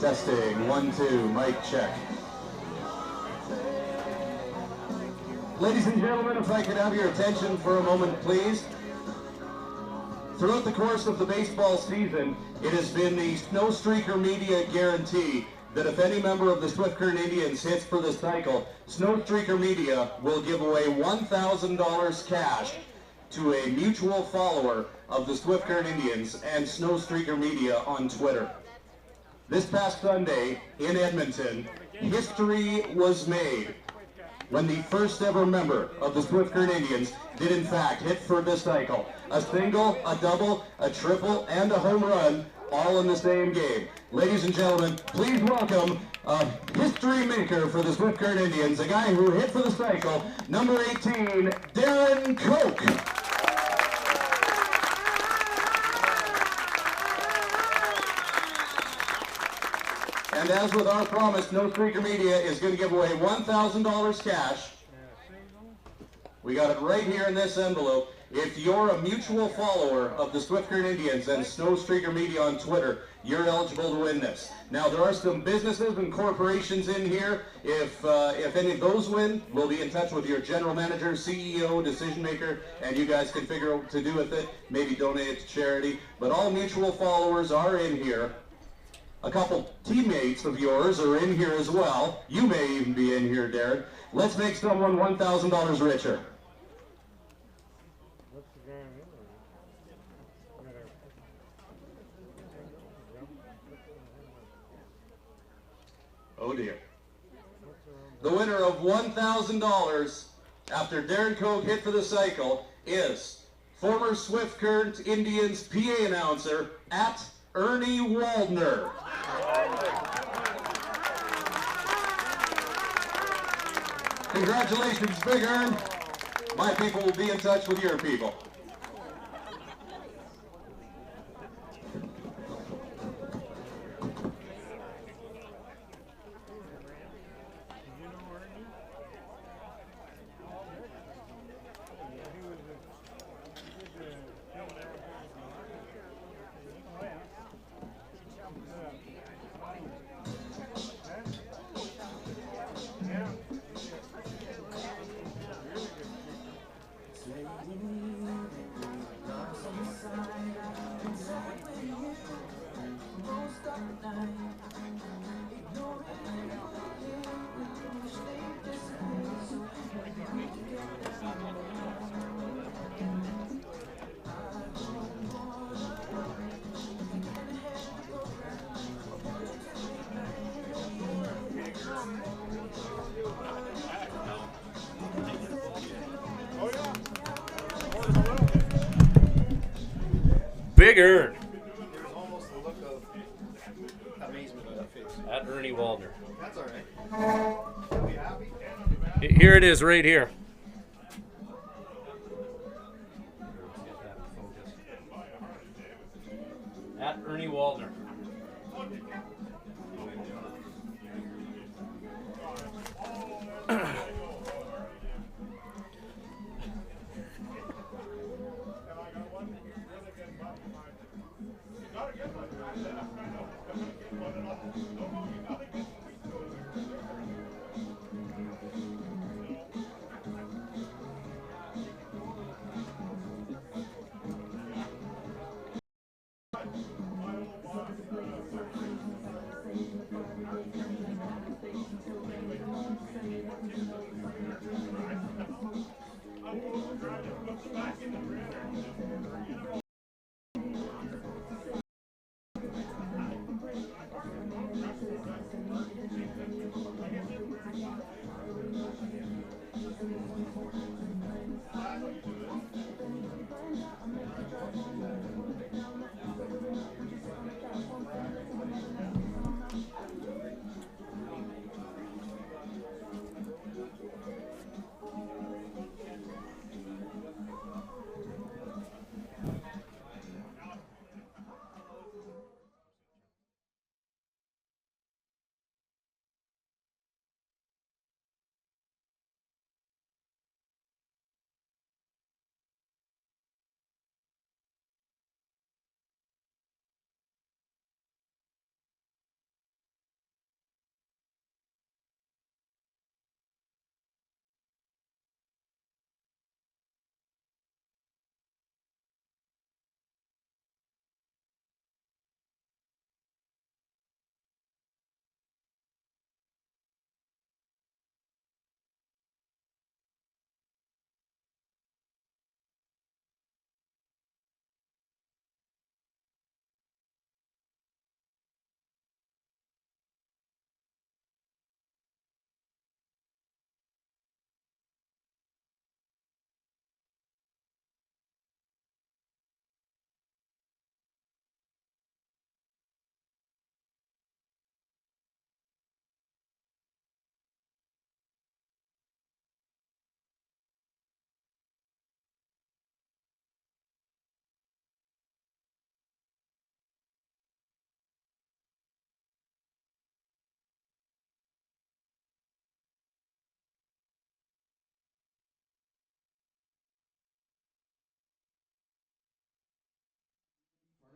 Testing, 1, 2, mic check. Ladies and gentlemen, if I could have your attention for a moment, please. Throughout the course of the baseball season, it has been the Snow Streaker Media guarantee that if any member of the Swift Current Indians hits for the cycle, Snow Streaker Media will give away $1,000 cash to a mutual follower of the Swift Current Indians and Snow Streaker Media on Twitter. This past Sunday in Edmonton, history was made when the first ever member of the Swift Current Indians did in fact hit for the cycle. A single, a double, a triple, and a home run, all in the same game. Ladies and gentlemen, please welcome a history maker for the Swift Current Indians, a guy who hit for the cycle, number 18, Darren Koch. And as with our promise, No Streaker Media is going to give away $1,000 cash. We got it right here in this envelope. If you're a mutual follower of the Swift Current Indians and Snow Streaker Media on Twitter, you're eligible to win this. Now, there are some businesses and corporations in here. If any of those win, we'll be in touch with your general manager, CEO, decision maker, and you guys can figure out what to do with it. Maybe donate it to charity. But all mutual followers are in here. A couple teammates of yours are in here as well. You may even be in here, Darren. Let's make someone $1,000 richer. Oh dear. The winner of $1,000 after Darren Koch hit for the cycle is former Swift Current Indians PA announcer at Ernie Waldner. Congratulations, Big Ern. My people will be in touch with your people. Big Ern. There's almost a look of amazement on your face. At Ernie Waldner. That's all right. Are you happy? Here it is, right here. At Ernie Waldner.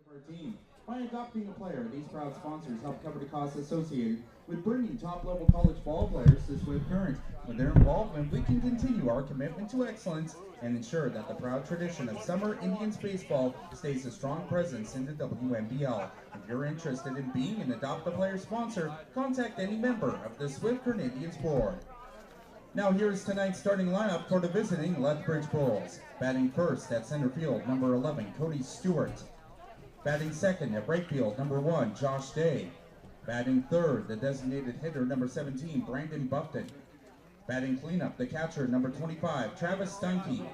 for our team. By adopting a player, these proud sponsors help cover the costs associated with bringing top-level college ball players to Swift Current. With their involvement, we can continue our commitment to excellence and ensure that the proud tradition of Summer Indians baseball stays a strong presence in the WNBL. If you're interested in being an adopt-a-player sponsor, contact any member of the Swift Current Indians board. Now here's tonight's starting lineup for the visiting Lethbridge Bulls. Batting first at center field, number 11, Cody Stewart. Batting second at right field, number 1, Josh Day. Batting third, the designated hitter, number 17, Brandon Buffton. Batting cleanup, the catcher, number 25, Travis Steinke.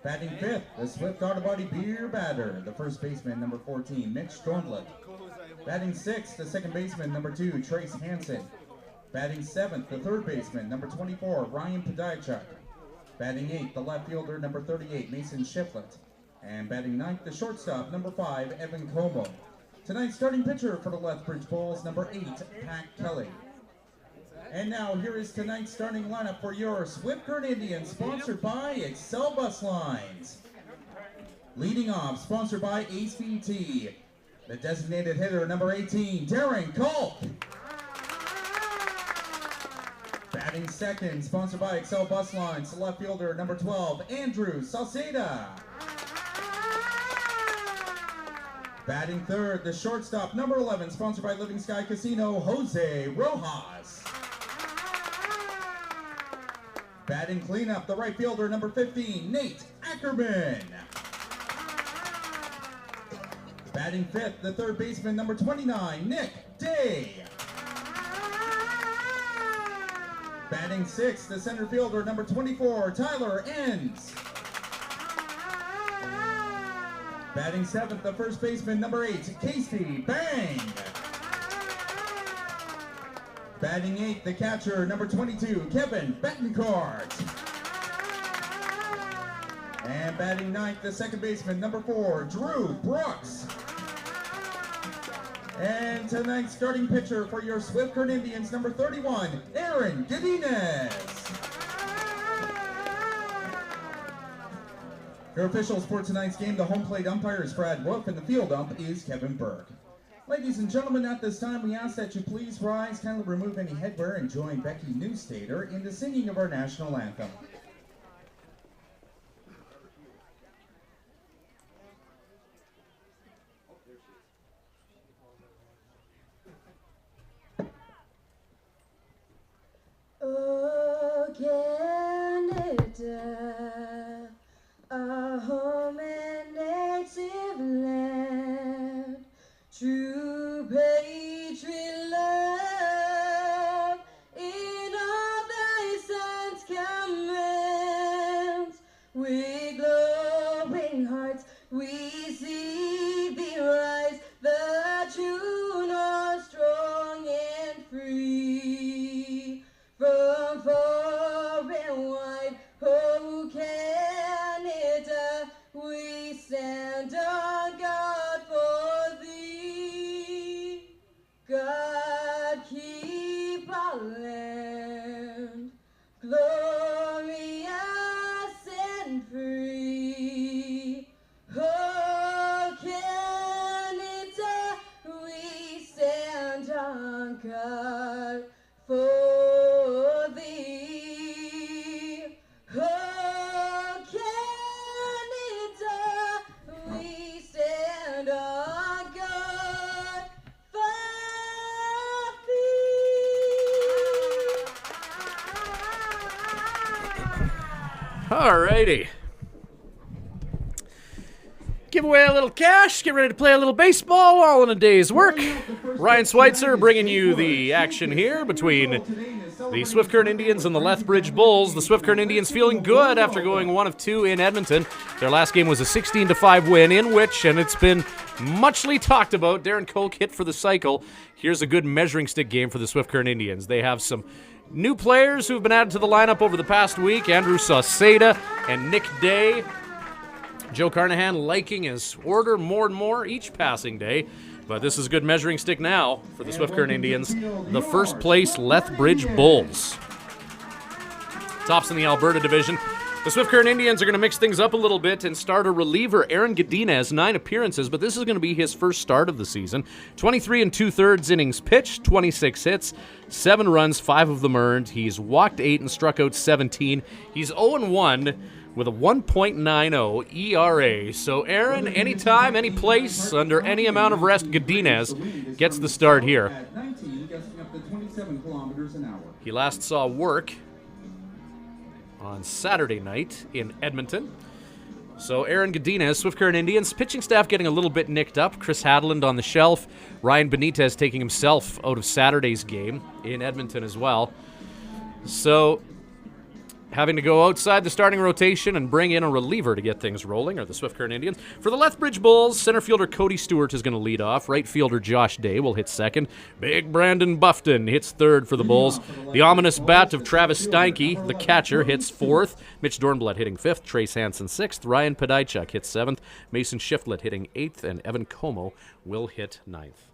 Batting fifth, the Swift Autobody beer batter, the first baseman, number 14, Mitch Stormblett. Batting sixth, the second baseman, number 2, Trace Hansen. Batting seventh, the third baseman, number 24, Ryan Podiachuk. Batting eighth, the left fielder, number 38, Mason Shiflett. And batting ninth, the shortstop, number 5, Evan Como. Tonight's starting pitcher for the Lethbridge Bulls, number 8, Pat Kelly. And now here is tonight's starting lineup for your Swift Current Indians, sponsored by Excel Bus Lines. Leading off, sponsored by ACT. The designated hitter, number 18, Darren Culp. Batting second, sponsored by Excel Bus Lines, the left fielder, number 12, Andrew Salceda. Batting third, the shortstop, number 11, sponsored by Living Sky Casino, Jose Rojas. Batting cleanup, the right fielder, number 15, Nate Ackerman. Batting fifth, the third baseman, number 29, Nick Day. Batting sixth, the center fielder, number 24, Tyler Enns. Batting seventh, the first baseman, number 8, Casey Bang. Batting eighth, the catcher, number 22, Kevin Betancourt. And batting ninth, the second baseman, number 4, Drew Brooks. And tonight's starting pitcher for your Swift Current Indians, number 31, Aaron Godinez. Your officials for tonight's game, the home plate umpire is Brad Wolf, and the field ump is Kevin Burke. Ladies and gentlemen, at this time, we ask that you please rise, kindly remove any headwear, and join Becky Newstater in the singing of our national anthem. Oh, Canada, our home and native land, true patriot love, in all thy sons' commands, with glowing hearts we see thee rise, the true north, strong and free. From far and wide, oh Canada, we stand on guard for thee. God keep our land glorious and free. Oh Canada, we stand on guard for thee. Oh Canada, we stand on guard for thee. Alrighty. Give away a little cash, get ready to play a little baseball, all in a day's work. Ryan Schweitzer bringing you the action here between the Swift Current Indians and the Lethbridge Bulls. The Swift Current Indians feeling good after going 1 of 2 in Edmonton. Their last game was a 16-5 win, in which, and it's been muchly talked about, Darren Koch hit for the cycle. Here's a good measuring stick game for the Swift Current Indians. They have some new players who have been added to the lineup over the past week, Andrew Sauceda and Nick Day. Joe Carnahan liking his order more and more each passing day. But this is a good measuring stick now for the Swift Current Indians, the first place Lethbridge Bulls. Tops in the Alberta division. The Swift Current Indians are going to mix things up a little bit and start a reliever. Aaron Godinez, 9 appearances, but this is going to be his first start of the season. 23 and 2/3 innings pitched, 26 hits, 7 runs, 5 of them earned. He's walked 8 and struck out 17. He's 0-1 with a 1.90 ERA. So Aaron, anytime, any place, under any amount of rest, Godinez gets the start here. At 19, gusting up to 27 kilometers an hour. He last saw work on Saturday night in Edmonton. So Aaron Godinez, Swift Current Indians, pitching staff getting a little bit nicked up. Chris Hadland on the shelf. Ryan Benitez taking himself out of Saturday's game in Edmonton as well. So having to go outside the starting rotation and bring in a reliever to get things rolling are the Swift Current Indians. For the Lethbridge Bulls, center fielder Cody Stewart is going to lead off. Right fielder Josh Day will hit second. Big Brandon Buffton hits third for the Bulls. The ominous bat of Travis Steinke, the catcher, hits fourth. Mitch Dornblatt hitting fifth. Trace Hansen sixth. Ryan Podajchuk hits seventh. Mason Shiflett hitting eighth. And Evan Como will hit ninth.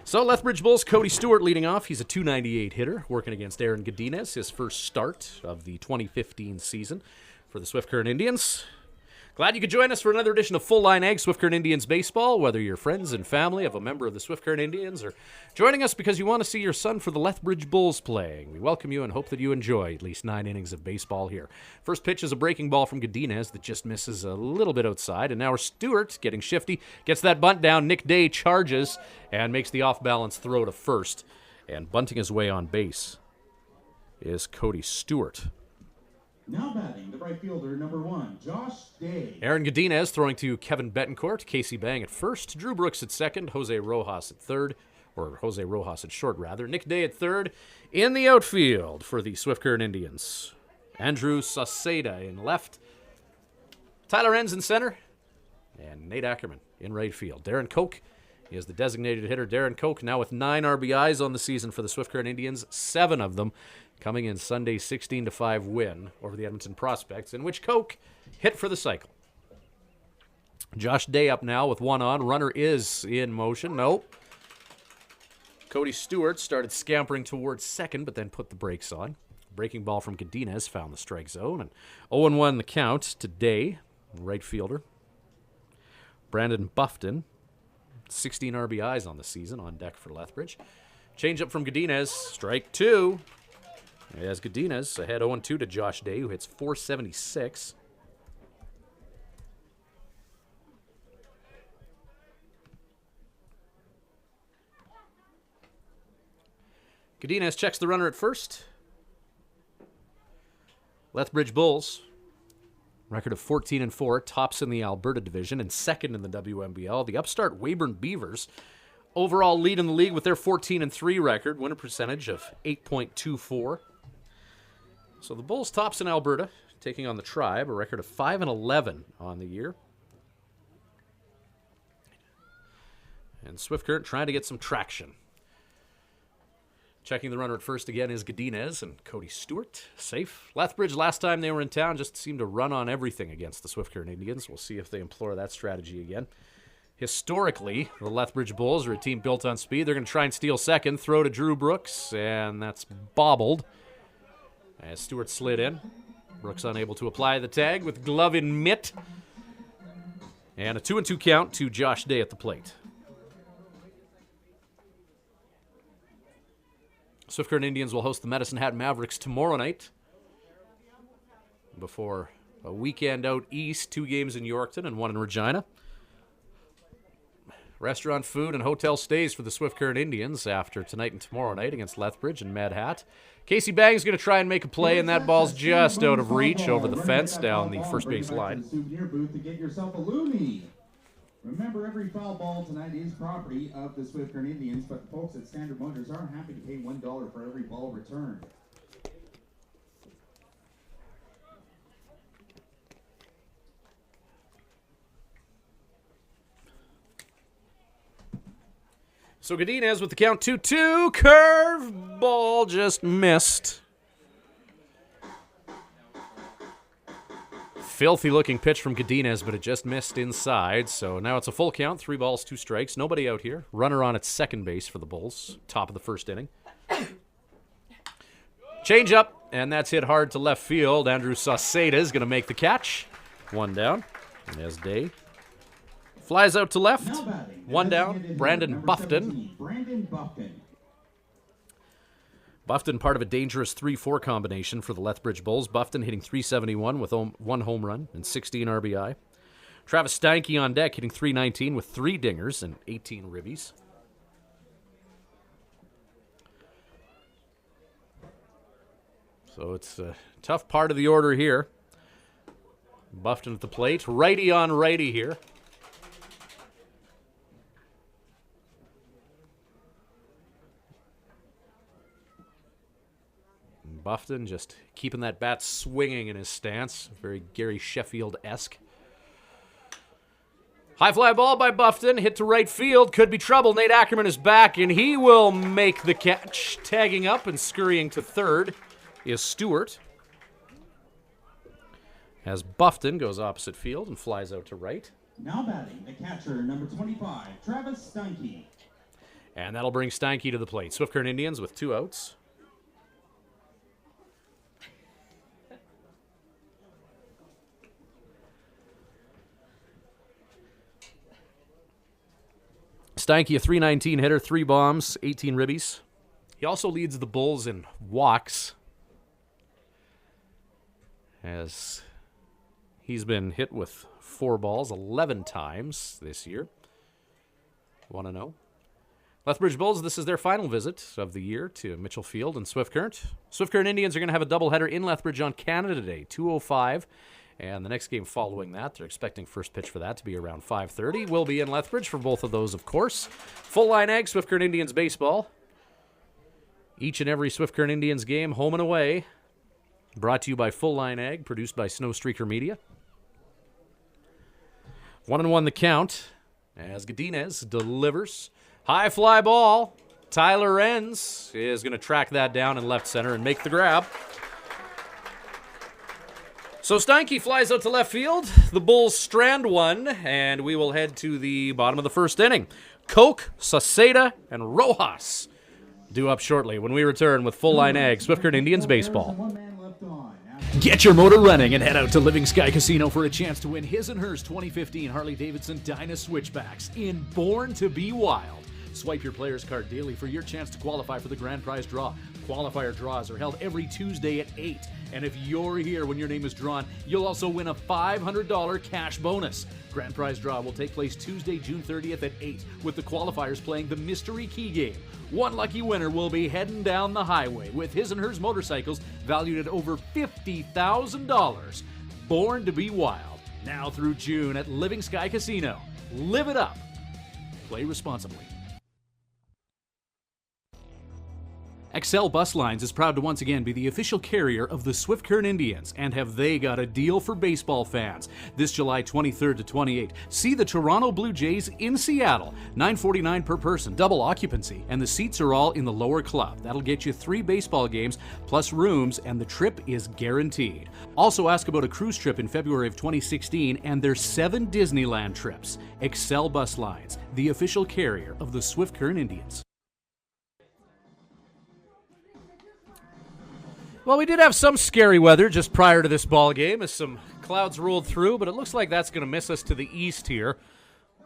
So Lethbridge Bulls, Cody Stewart leading off. He's a .298 hitter, working against Aaron Godinez, his first start of the 2015 season for the Swift Current Indians. Glad you could join us for another edition of Full Line Ag Swift Current Indians baseball, whether you're friends and family of a member of the Swift Current Indians or joining us because you want to see your son for the Lethbridge Bulls playing. We welcome you and hope that you enjoy at least 9 innings of baseball here. First pitch is a breaking ball from Godinez that just misses a little bit outside, and now Stewart, getting shifty, gets that bunt down. Nick Day charges and makes the off-balance throw to first, and bunting his way on base is Cody Stewart. Now batting, the right fielder, number 1, Josh Day. Aaron Godinez throwing to Kevin Betancourt, Casey Bang at first, Drew Brooks at second, Jose Rojas at third, or Jose Rojas at short, rather. Nick Day at third. In the outfield for the Swift Current Indians, Andrew Sauceda in left, Tyler Enns in center, and Nate Ackerman in right field. Darren Koch is the designated hitter. Darren Koch now with 9 RBIs on the season for the Swift Current Indians, 7 of them coming in Sunday's 16-5 win over the Edmonton Prospects, in which Koch hit for the cycle. Josh Day up now with 1 on. Runner is in motion. Nope. Cody Stewart started scampering towards second, but then put the brakes on. Breaking ball from Godinez found the strike zone, and 0-1 the count to Day, right fielder. Brandon Buffton, 16 RBIs on the season, on deck for Lethbridge. Change up from Godinez, strike 2. As Godinez ahead 0-2 to Josh Day, who hits .476. Godinez checks the runner at first. Lethbridge Bulls, record of 14-4, tops in the Alberta division and second in the WMBL. The upstart Weyburn Beavers, overall lead in the league with their 14-3 record, winning percentage of 8.24. So the Bulls tops in Alberta, taking on the Tribe, a record of 5-11 on the year. And Swift Current trying to get some traction. Checking the runner at first again is Godinez and Cody Stewart, safe. Lethbridge, last time they were in town, just seemed to run on everything against the Swift Current Indians. We'll see if they employ that strategy again. Historically, the Lethbridge Bulls are a team built on speed. They're going to try and steal second, throw to Drew Brooks, and that's bobbled as Stewart slid in. Brooks unable to apply the tag with glove in mitt. And a 2-2 count to Josh Day at the plate. Swift Current Indians will host the Medicine Hat Mavericks tomorrow night before a weekend out east, 2 games in Yorkton and 1 in Regina. Restaurant food and hotel stays for the Swift Current Indians after tonight and tomorrow night against Lethbridge and Mad Hat. Casey Bang's going to try and make a play, and that ball's just out of reach over the fence down the first base line. Souvenir booth to get yourself a loonie. Remember, every foul ball tonight is property of the Swift Current Indians, but the folks at Standard Motors are happy to pay $1 for every ball returned. So Godinez with the count 2-2. Curve ball just missed. Filthy looking pitch from Godinez, but it just missed inside. So now it's a full count, 3 balls, 2 strikes. Nobody out here. Runner on at second base for the Bulls. Top of the first inning. Change up, and that's hit hard to left field. Andrew Sauceda is going to make the catch. One down. As Day flies out to left. Now batting, One down. designated Brandon number Buffton. 17, Brandon Buffton. Buffton, part of a dangerous 3-4 combination for the Lethbridge Bulls. Buffton hitting .371 with 1 home run and 16 RBI. Travis Steinke on deck hitting .319 with 3 dingers and 18 ribbies. So it's a tough part of the order here. Buffton at the plate. Righty on righty here. Buffton just keeping that bat swinging in his stance. Very Gary Sheffield-esque. High fly ball by Buffton. Hit to right field. Could be trouble. Nate Ackerman is back, and he will make the catch. Tagging up and scurrying to third is Stewart. As Buffton goes opposite field and flies out to right. Now batting, the catcher, number 25, Travis Steinke. And that'll bring Steinke to the plate. Swift Current Indians with 2 outs. Steinke, a .319 hitter, 3 bombs, 18 ribbies. He also leads the Bulls in walks, as he's been hit with 4 balls 11 times this year. 1-0. Lethbridge Bulls, this is their final visit of the year to Mitchell Field and Swift Current. Swift Current Indians are going to have a doubleheader in Lethbridge on Canada Day, 2:05. And the next game following that, they're expecting first pitch for that to be around 5:30. We'll be in Lethbridge for both of those, of course. Full Line Ag, Swift Current Indians baseball. Each and every Swift Current Indians game, home and away. Brought to you by Full Line Ag, produced by Snow Streaker Media. 1-1 the count as Godinez delivers. High fly ball. Tyler Enns is going to track that down in left center and make the grab. So Steinke flies out to left field. The Bulls strand one, and we will head to the bottom of the first inning. Koch, Sauceda, and Rojas due up shortly when we return with Full Line Ag, Swift Current Indians baseball. Get your motor running and head out to Living Sky Casino for a chance to win his and hers 2015 Harley-Davidson Dyna Switchbacks in Born to Be Wild. Swipe your player's card daily for your chance to qualify for the grand prize draw. Qualifier draws are held every Tuesday at 8. And if you're here when your name is drawn, you'll also win a $500 cash bonus. Grand prize draw will take place Tuesday, June 30th at 8, with the qualifiers playing the Mystery Key Game. One lucky winner will be heading down the highway with his and hers motorcycles valued at over $50,000. Born to Be Wild. Now through June at Living Sky Casino. Live it up. Play responsibly. Excel Bus Lines is proud to once again be the official carrier of the Swift Current Indians, and have they got a deal for baseball fans. This July 23rd to 28th, see the Toronto Blue Jays in Seattle, $9.49 per person, double occupancy, and the seats are all in the lower club. That'll get you 3 baseball games plus rooms, and the trip is guaranteed. Also ask about a cruise trip in February of 2016 and their 7 Disneyland trips. Excel Bus Lines, the official carrier of the Swift Current Indians. Well, we did have some scary weather just prior to this ball game as some clouds rolled through, but it looks like that's going to miss us to the east here.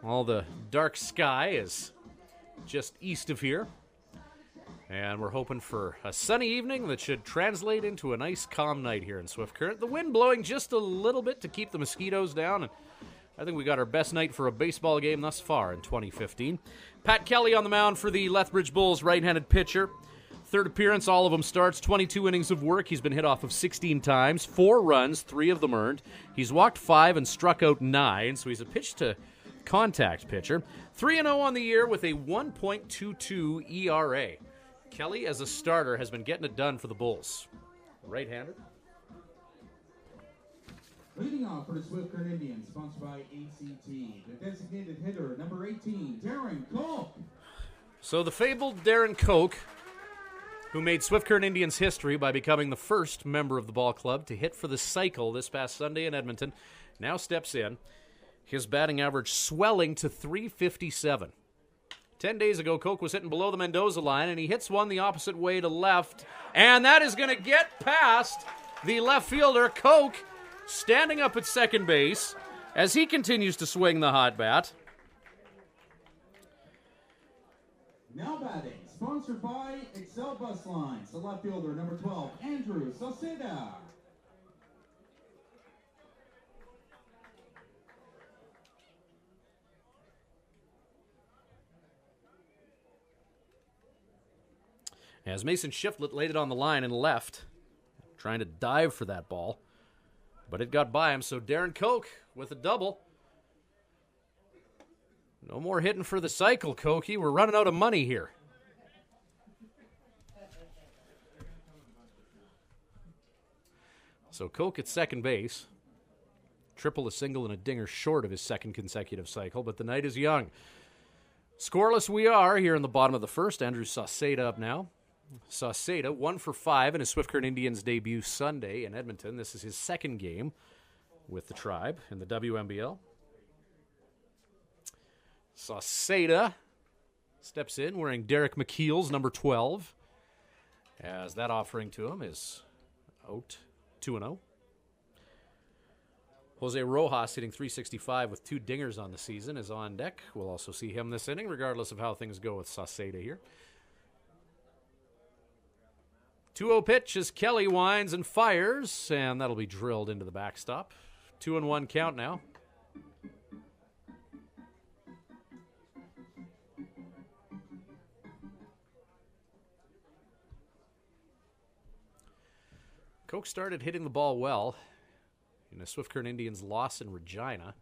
All the dark sky is just east of here. And we're hoping for a sunny evening that should translate into a nice calm night here in Swift Current. The wind blowing just a little bit to keep the mosquitoes down, and I think we got our best night for a baseball game thus far in 2015. Pat Kelly on the mound for the Lethbridge Bulls, right-handed pitcher. Third appearance, all of them starts, 22 innings of work. He's been hit off of 16 times, 4 runs, 3 of them earned. He's walked 5 and struck out 9, so he's a pitch-to-contact pitcher. 3-0 on the year with a 1.22 ERA. Kelly, as a starter, has been getting it done for the Bulls. Right-hander. Leading off for the Swift Current Indians, sponsored by ACT, the designated hitter, number 18, Darren Koch. So the fabled Darren Koch, who made Swift Current Indians history by becoming the first member of the ball club to hit for the cycle this past Sunday in Edmonton, now steps in. His batting average swelling to .357. 10 days ago, Koch was hitting below the Mendoza line, and he hits one the opposite way to left, and that is going to get past the left fielder. Koch standing up at second base as he continues to swing the hot bat. Now batting, sponsored by Excel Bus Lines, the left fielder, number 12, Andrew Salceda. As Mason Shiflett laid it on the line and left, trying to dive for that ball, but it got by him, so Darren Koch with a double. No more hitting for the cycle, Kochi. We're running out of money here. So Koch at second base. Triple, a single, and a dinger short of his second consecutive cycle, but the night is young. Scoreless we are here in the bottom of the first. Andrew Salceda up now. Salceda, 1 for 5 in his Swift Current Indians debut Sunday in Edmonton. This is his second game with the Tribe in the WNBL. Salceda steps in wearing Derek McKeel's number 12, as that offering to him is out 2-0. Jose Rojas hitting .365 with 2 dingers on the season is on deck. We'll also see him this inning, regardless of how things go with Salceda here. 2-0 pitch as Kelly winds and fires, and that'll be drilled into the backstop. 2-1 count now. Koch started hitting the ball well in a Swift Current Indians loss in Regina,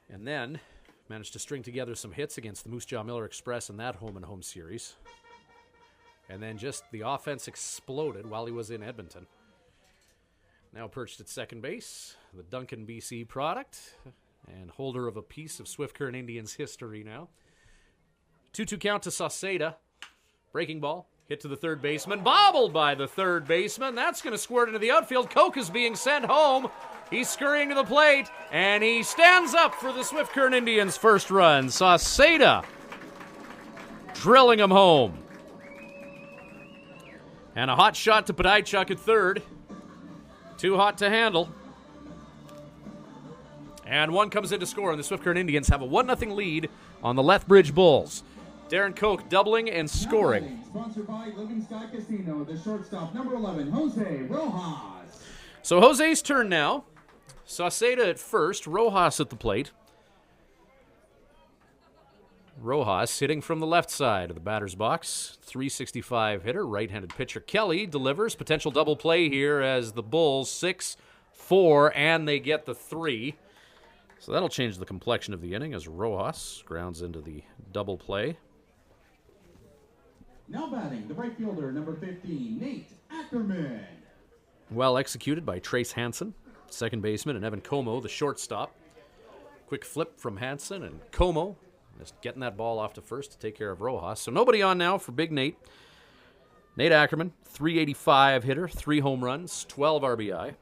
and then managed to string together some hits against the Moose Jaw Miller Express in that home-and-home series. And then just the offense exploded while he was in Edmonton. Now perched at second base, the Duncan BC product, and holder of a piece of Swift Current Indians history now. 2-2 count to Salceda. Breaking ball. Hit to the third baseman. Bobbled by the third baseman. That's going to squirt into the outfield. Koch is being sent home. He's scurrying to the plate, and he stands up for the Swift Current Indians' first run. Salceda drilling him home. And a hot shot to Podajchuk at third. Too hot to handle. And one comes in to score, and the Swift Current Indians have a 1-0 lead on the Lethbridge Bulls. Darren Koch doubling and scoring. Sponsored by Living Sky Casino, the shortstop, number 11, Jose Rojas. So Jose's turn now. Salceda at first, Rojas at the plate. Rojas hitting from the left side of the batter's box. .365 hitter, right-handed pitcher. Kelly delivers. Potential double play here as the Bulls 6-4, and they get the 3. So that'll change the complexion of the inning as Rojas grounds into the double play. Now batting, the right fielder, number 15, Nate Ackerman. Well executed by Trace Hansen, second baseman, and Evan Como, the shortstop. Quick flip from Hansen, and Como just getting that ball off to first to take care of Rojas. So nobody on now for Big Nate. Nate Ackerman, .385 hitter, 3 home runs, 12 RBI.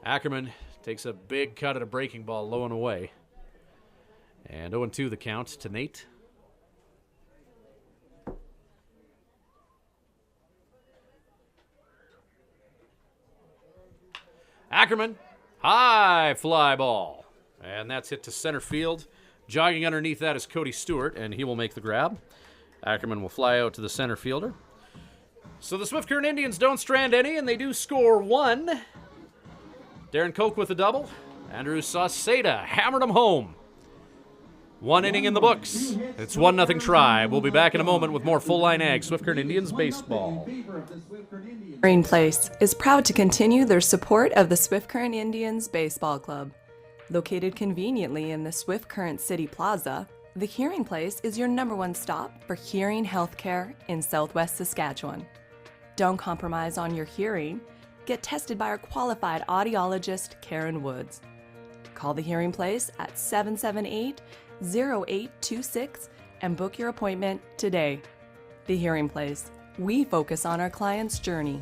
Ackerman takes a big cut at a breaking ball low and away. And 0-2 the count to Nate. Ackerman, high fly ball. And that's hit to center field. Jogging underneath that is Cody Stewart, and he will make the grab. Ackerman will fly out to the center fielder. So the Swift Current Indians don't strand any, and they do score 1. Darren Koch with a double. Andrew Salceda hammered him home. 1 inning in the books. It's 1-0 try. We'll be back in a moment with more Full Line Ag Swift Current Indians baseball. Hearing Place is proud to continue their support of the Swift Current Indians Baseball Club. Located conveniently in the Swift Current City Plaza, the Hearing Place is your #1 stop for hearing healthcare in Southwest Saskatchewan. Don't compromise on your hearing. Get tested by our qualified audiologist, Karen Woods. Call the Hearing Place at 778-0826 and book your appointment today. The Hearing Place. We focus on our client's journey.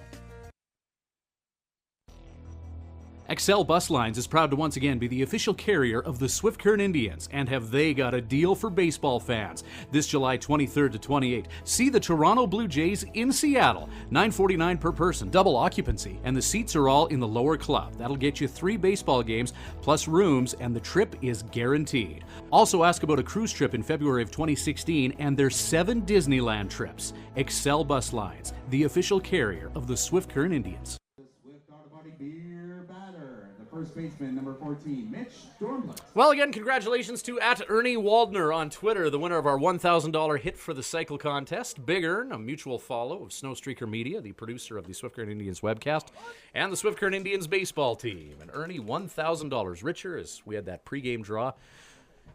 Excel Bus Lines is proud to once again be the official carrier of the Swift Current Indians, and have they got a deal for baseball fans. This July 23rd to 28th, see the Toronto Blue Jays in Seattle. $9.49 per person, double occupancy, and the seats are all in the lower club. That'll get you 3 baseball games plus rooms, and the trip is guaranteed. Also ask about a cruise trip in February of 2016 and their 7 Disneyland trips. Excel Bus Lines, the official carrier of the Swift Current Indians. Swift Auto Body Beer Batter, the first baseman, number 14, Mitch Dornblatt. Well, again, congratulations to @ErnieWaldner on Twitter, the winner of our $1,000 Hit for the Cycle contest. Big Ern, a mutual follow of Snowstreaker Media, the producer of the Swift Current Indians webcast, and the Swift Current Indians baseball team. And Ernie, $1,000 richer as we had that pregame draw.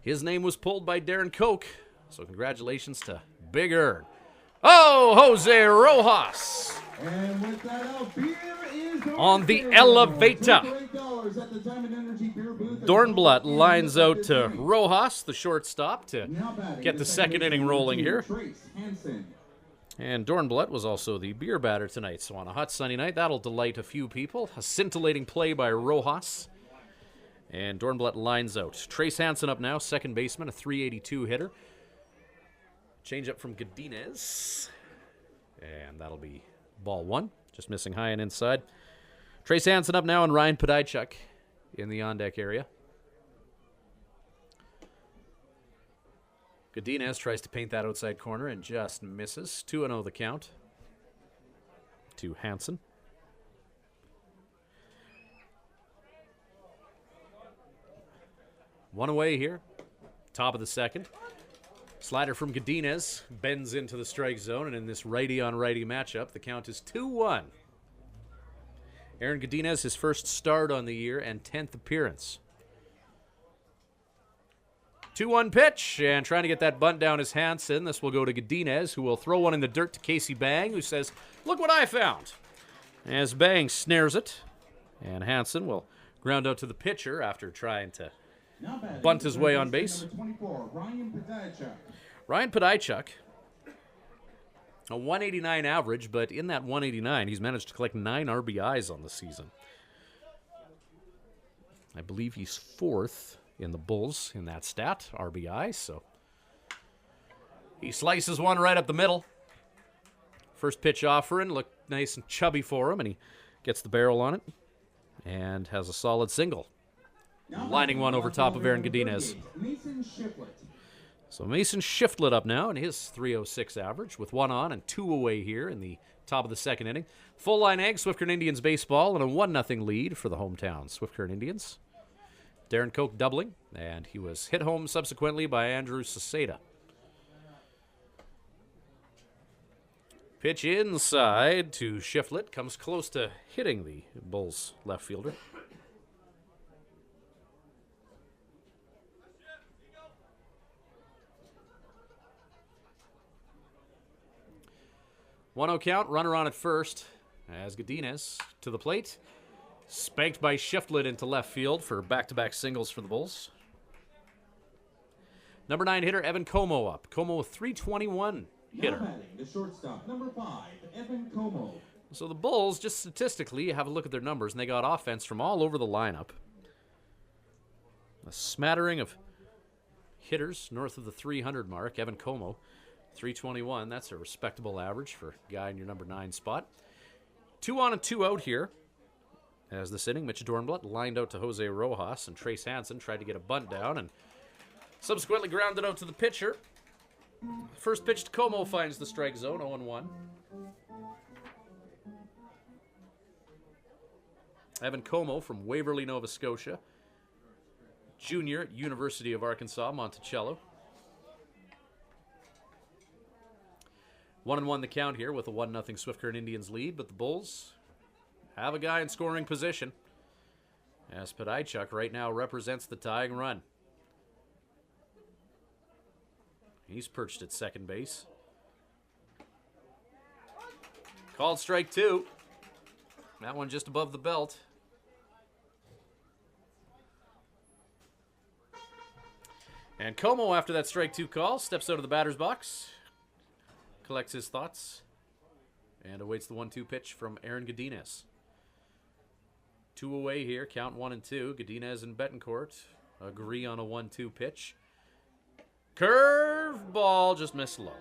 His name was pulled by Darren Koch, so congratulations to Big Ern. Oh, Jose Rojas And with that out, beer is on the elevator. $8 at the Diamond Energy Beer booth. Dornblatt lines out to Rojas, the shortstop, to Now batting, get the second inning rolling here. Trace Hansen. And Dornblatt was also the beer batter tonight, so on a hot sunny night, that'll delight a few people. A scintillating play by Rojas. And Dornblatt lines out. Trace Hansen up now, second baseman, a .382 hitter. Change up from Godinez. And that'll be ball 1, just missing high and inside. Trace Hansen up now, and Ryan Podajchuk in the on-deck area. Godinez tries to paint that outside corner and just misses. 2-0 the count to Hansen. One away here. Top of the second. Slider from Godinez bends into the strike zone, and in this righty-on-righty matchup, the count is 2-1. Aaron Godinez, his first start on the year and 10th appearance. 2-1 pitch, and trying to get that bunt down is Hansen. This will go to Godinez, who will throw one in the dirt to Casey Bang, who says, "Look what I found." As Bang snares it, and Hansen will ground out to the pitcher after trying to Now batting, bunt his way on base. Number 24, Ryan Podajchuk. Ryan Podajchuk, a 189 average, but in that 189, he's managed to collect 9 RBIs on the season. I believe he's 4th in the Bulls in that stat, RBI, so he slices one right up the middle. First pitch offering looked nice and chubby for him, and he gets the barrel on it and has a solid single. Now Lining one over top of Aaron number Godinez. 38, Mason Shiflett. So Mason Shiflett up now in his .306 average with 1 on and 2 away here in the top of the second inning. Full line egg, Swift Current Indians baseball, and a 1-0 lead for the hometown Swift Current Indians. Darren Koch doubling, and he was hit home subsequently by Andrew Saseda. Pitch inside to Shiflett, comes close to hitting the Bulls left fielder. One-0 count, runner on at first, as Godinez to the plate. Spanked by Shiflett into left field for back-to-back singles for the Bulls. Number 9 hitter, Evan Como up. Como a .321 hitter. Now batting, the shortstop, number 5, Evan Como. So the Bulls, just statistically, you have a look at their numbers, and they got offense from all over the lineup. A smattering of hitters north of the 300 mark. Evan Como, .321. That's a respectable average for a guy in your number 9 spot. 2 on and 2 out here. As this inning, Mitch Dornblatt lined out to Jose Rojas, and Trace Hansen tried to get a bunt down and subsequently grounded out to the pitcher. First pitch to Como finds the strike zone, 0-1. Evan Como from Waverly, Nova Scotia. Junior at University of Arkansas, Monticello. 1-1 the count here with a 1-0 Swift Current Indians lead, but the Bulls have a guy in scoring position, as Podajchuk right now represents the tying run. He's perched at second base. Called strike 2. That one just above the belt. And Como, after that strike 2 call, steps out of the batter's box, collects his thoughts, and awaits the 1-2 pitch from Aaron Godinez. 2 away here, count 1 and 2. Godinez and Betancourt agree on a 1-2 pitch. Curve ball, just missed low.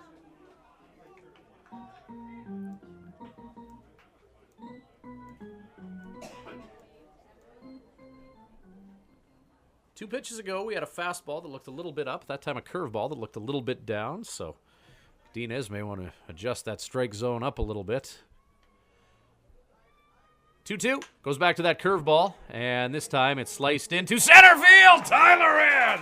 Two pitches ago, we had a fastball that looked a little bit up. That time, a curveball that looked a little bit down. So, Godinez may want to adjust that strike zone up a little bit. 2-2. Goes back to that curveball. And this time, it's sliced into center field. Tyler Enns!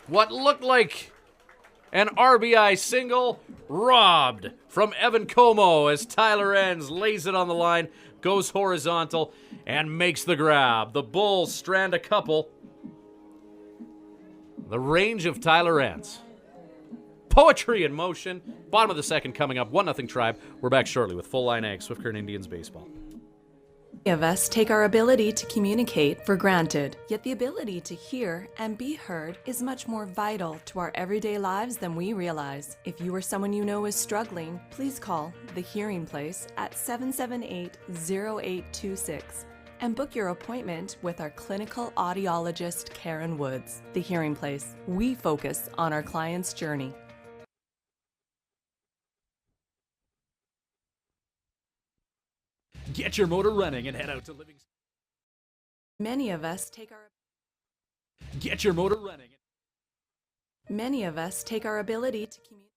What looked like an RBI single robbed from Evan Como as Tyler Enns lays it on the line, goes horizontal, and makes the grab. The Bulls strand a couple. The range of Tyler Enns. Poetry in motion. Bottom of the second coming up. 1-0 Tribe. We're back shortly with Full Line Ag, Swift Current Indians baseball. Many of us take our ability to communicate for granted, yet the ability to hear and be heard is much more vital to our everyday lives than we realize. If you or someone you know is struggling, please call The Hearing Place at 778-0826 and book your appointment with our clinical audiologist, Karen Woods. The Hearing Place. We focus on our client's journey. Get your motor running and head out to Living. Many of us take our Get your motor running. Many of us take our ability to communicate.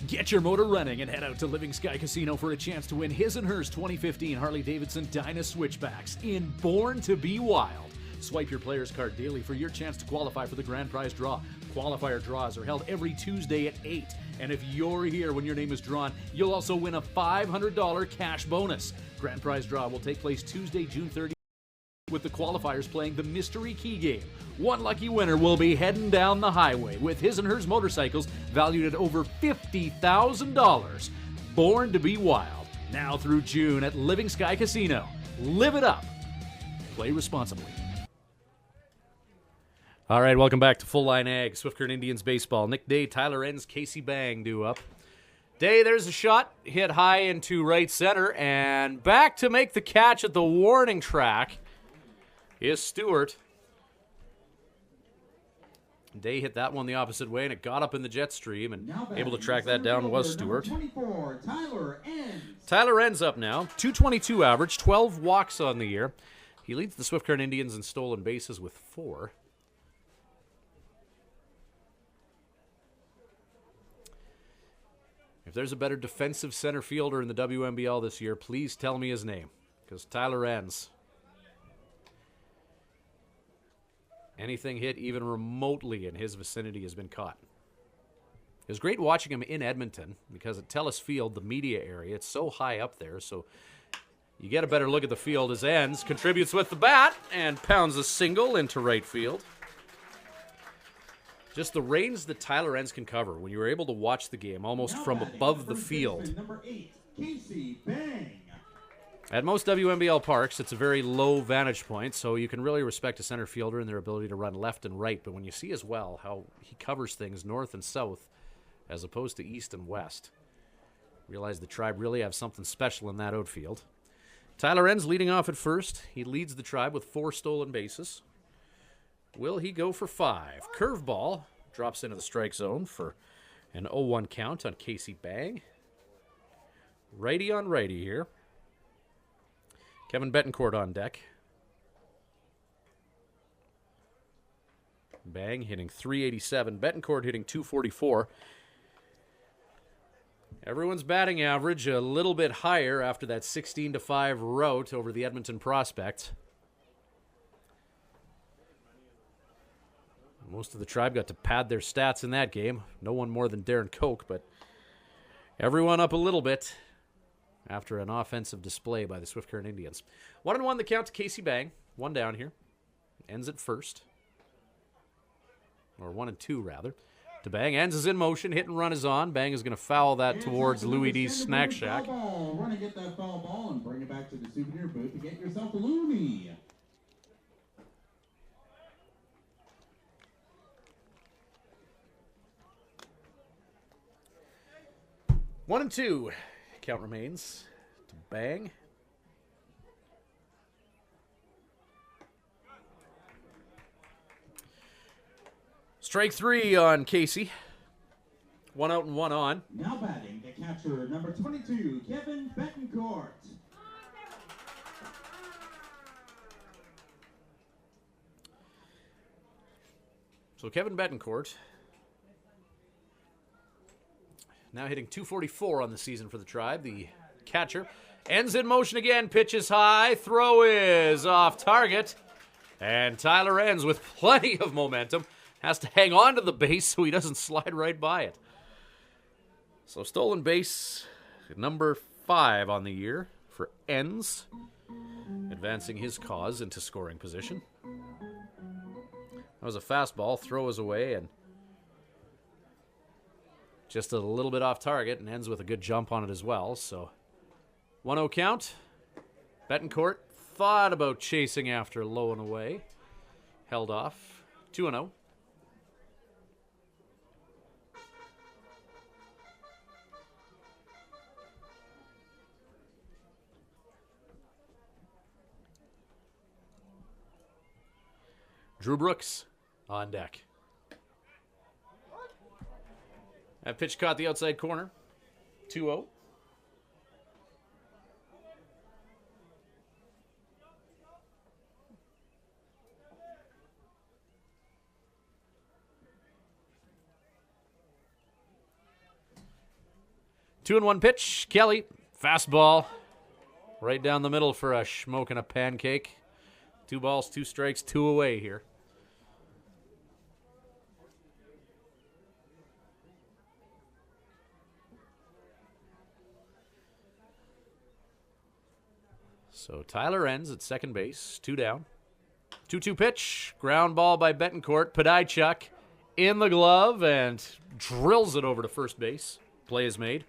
Get your motor running and head out to Living Sky Casino for a chance to win his and hers 2015 Harley-Davidson Dyna Switchbacks in Born to Be Wild. Swipe your player's card daily for your chance to qualify for the grand prize draw. Qualifier draws are held every Tuesday at 8. And if you're here when your name is drawn, you'll also win a $500 cash bonus. Grand prize draw will take place Tuesday, June 30th, with the qualifiers playing the Mystery Key game. One lucky winner will be heading down the highway with his and hers motorcycles valued at over $50,000. Born to Be Wild. Now through June at Living Sky Casino. Live it up. Play responsibly. All right, welcome back to Full Line Ag, Swift Current Indians baseball. Nick Day, Tyler Enns, Casey Bang due up. Day, there's a shot, hit high into right center, and back to make the catch at the warning track is Stewart. Day hit that one the opposite way, and it got up in the jet stream, and able to track that down was Stewart. 24, Tyler Enns. Tyler Enns up now, 222 average, 12 walks on the year. He leads the Swift Current Indians in stolen bases with 4. If there's a better defensive center fielder in the WNBL this year, please tell me his name, because Tyler Enns, anything hit even remotely in his vicinity has been caught. It was great watching him in Edmonton, because at Telus Field, the media area, it's so high up there, so you get a better look at the field as Enns contributes with the bat and pounds a single into right field. Just the range that Tyler Enns can cover when you were able to watch the game almost from above the field. Number 8, Casey Bang. At most WNBL parks, it's a very low vantage point, so you can really respect a center fielder and their ability to run left and right. But when you see as well how he covers things north and south as opposed to east and west, realize the Tribe really have something special in that outfield. Tyler Enns leading off at first. He leads the Tribe with 4 stolen bases. Will he go for 5? Curveball drops into the strike zone for an 0-1 count on Casey Bang. Righty on righty here. Kevin Betancourt on deck. Bang hitting .387. Betancourt hitting .244. Everyone's batting average a little bit higher after that 16-5 rout over the Edmonton Prospects. Most of the Tribe got to pad their stats in that game. No one more than Darren Koch, but everyone up a little bit after an offensive display by the Swift Current Indians. 1-1 the count to Casey Bang. 1 down here. Ends at first. Or 1-2 rather. to Bang. Ends is in motion. Hit and run is on. Bang is going to foul that towards Louis D's Snack Shack. Run and get that foul ball and bring it back to the souvenir booth to get yourself a Louis. One and two. Count remains to Bang. Strike three on Casey. One out and one on. Now batting, the catcher, number 22, Kevin Betancourt. So Kevin Betancourt now hitting .244 on the season for the Tribe. The catcher ends in motion again. Pitch is high. Throw is off target. And Tyler Ends with plenty of momentum. Has to hang on to the base so he doesn't slide right by it. So stolen base number 5 on the year for Ends. Advancing his cause into scoring position. That was a fastball. Throw is away and just a little bit off target, and Ends with a good jump on it as well. So 1-0 count. Betancourt thought about chasing after low and away. Held off. 2-0. Drew Brooks on deck. That pitch caught the outside corner. 2-0. Two and one pitch. Kelly, fastball. Right down the middle for a smoking a pancake. 2 balls, 2 strikes, 2 away here. So Tyler Ends at second base, 2 down. 2-2 pitch, ground ball by Betancourt. Podajchuk in the glove and drills it over to first base. Play is made.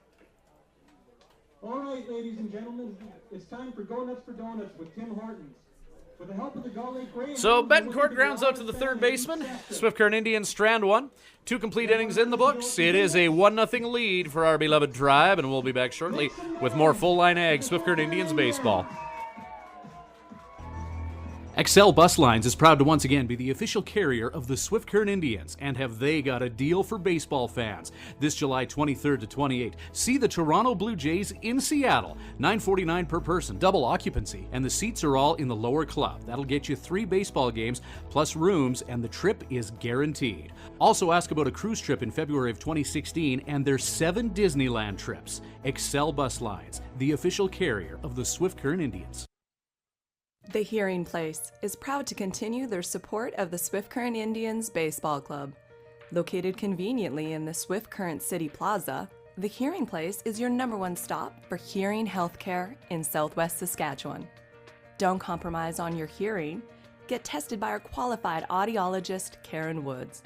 All right, ladies and gentlemen, it's time for Go Nuts for Donuts with Tim Hortons. With the help of the Gully Greyhounds, So Betancourt grounds out to the third baseman. Swift Current Indians strand one. 2 complete innings in the books. It is a 1-0 lead for our beloved Tribe, and we'll be back shortly with more Full Line Ag Swift Current Indians baseball. Excel Bus Lines is proud to once again be the official carrier of the Swift Current Indians, and have they got a deal for baseball fans. This July 23rd to 28th, see the Toronto Blue Jays in Seattle. $9.49 per person, double occupancy, and the seats are all in the lower club. That'll get you 3 baseball games plus rooms, and the trip is guaranteed. Also ask about a cruise trip in February of 2016 and their 7 Disneyland trips. Excel Bus Lines, the official carrier of the Swift Current Indians. The Hearing Place is proud to continue their support of the Swift Current Indians Baseball Club. Located conveniently in the Swift Current City Plaza, the Hearing Place is your #1 stop for hearing healthcare in Southwest Saskatchewan. Don't compromise on your hearing. Get tested by our qualified audiologist, Karen Woods.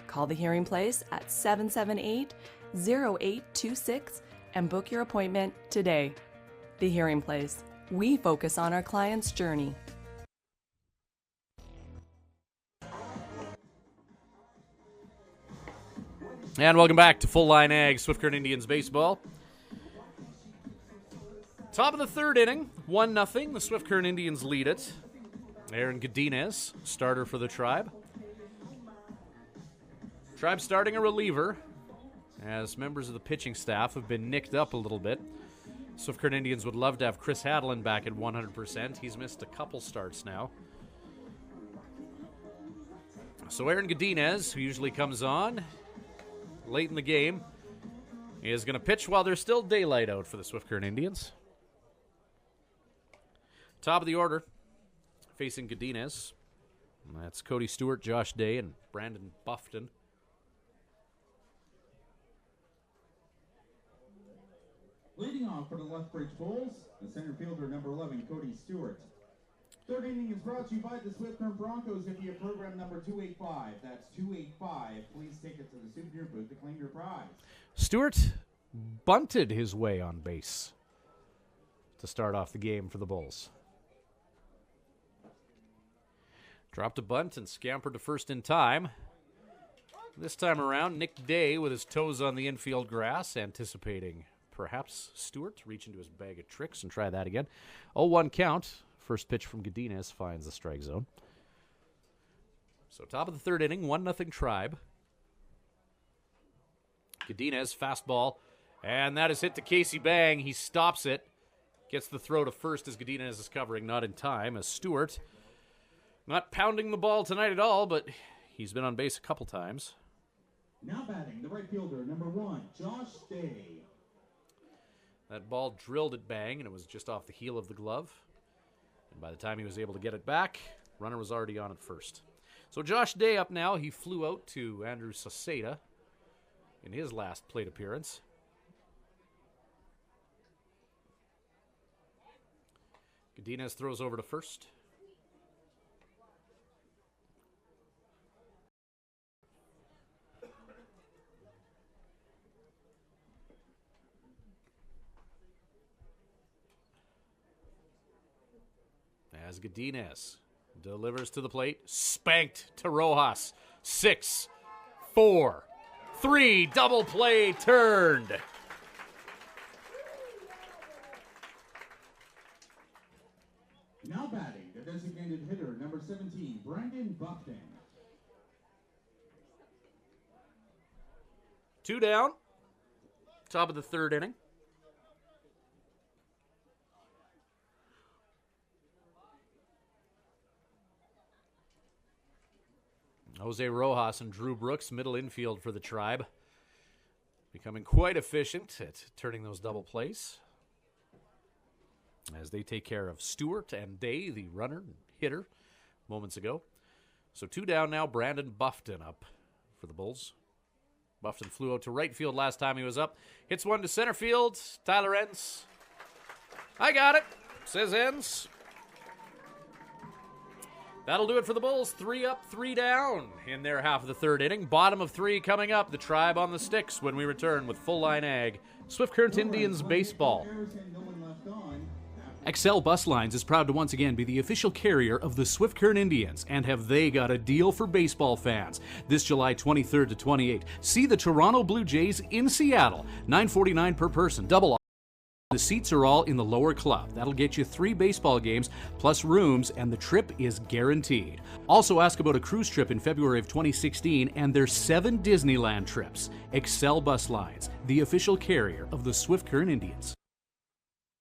Call the Hearing Place at 778-0826 and book your appointment today. The Hearing Place. We focus on our client's journey. And welcome back to Full Line Ag Swift Current Indians baseball. Top of the third inning, 1-0. The Swift Current Indians lead it. Aaron Godinez, starter for the Tribe. Tribe starting a reliever, as members of the pitching staff have been nicked up a little bit. Swift Current Indians would love to have Chris Hadlin back at 100%. He's missed a couple starts now. So Aaron Godinez, who usually comes on late in the game, is going to pitch while there's still daylight out for the Swift Current Indians. Top of the order, facing Godinez. That's Cody Stewart, Josh Day, and Brandon Buffton. Leading off for the Lethbridge Bulls, the center fielder, number 11, Cody Stewart. Third inning is brought to you by the Swift Current Broncos via program number 285. That's 285. Please take it to the souvenir prize. Stewart bunted his way on base to start off the game for the Bulls. Dropped a bunt and scampered to first in time. This time around, Nick Day with his toes on the infield grass, anticipating perhaps Stewart to reach into his bag of tricks and try that again. 0-1 count. First pitch from Godinez finds the strike zone. So top of the third inning, 1-0 Tribe. Godinez, fastball, and that is hit to Casey Bang. He stops it. Gets the throw to first as Godinez is covering, not in time, as Stewart not pounding the ball tonight at all, but he's been on base a couple times. Now batting, the right fielder, number 1, Josh Day. That ball drilled at Bang, and it was just off the heel of the glove. And by the time he was able to get it back, runner was already on at first. So Josh Day up now. He flew out to Andrew Saseda in his last plate appearance. Godinez throws over to first. As Godinez delivers to the plate, spanked to Rojas. 6, 4, 3, double play turned. Now batting, the designated hitter, number 17, Brandon Buffton. 2 down, top of the third inning. Jose Rojas and Drew Brooks, middle infield for the Tribe, becoming quite efficient at turning those double plays as they take care of Stewart and Day, the runner and hitter, moments ago. So 2 down now, Brandon Buffton up for the Bulls. Buffton flew out to right field last time he was up. Hits one to center field. Tyler Enns. I got it, says Enns. That'll do it for the Bulls. 3 up, 3 down in their half of the third inning. Bottom of 3 coming up. The Tribe on the sticks when we return with Full Line Ag. Swift Current Indians baseball. Excel Bus Lines is proud to once again be the official carrier of the Swift Current Indians, and have they got a deal for baseball fans. This July 23rd to 28th, see the Toronto Blue Jays in Seattle. $9.49 per person, double. The seats are all in the lower club. That'll get you 3 baseball games plus rooms, and the trip is guaranteed. Also ask about a cruise trip in February of 2016 and their 7 Disneyland trips. Excel Bus Lines, the official carrier of the Swift Current Indians.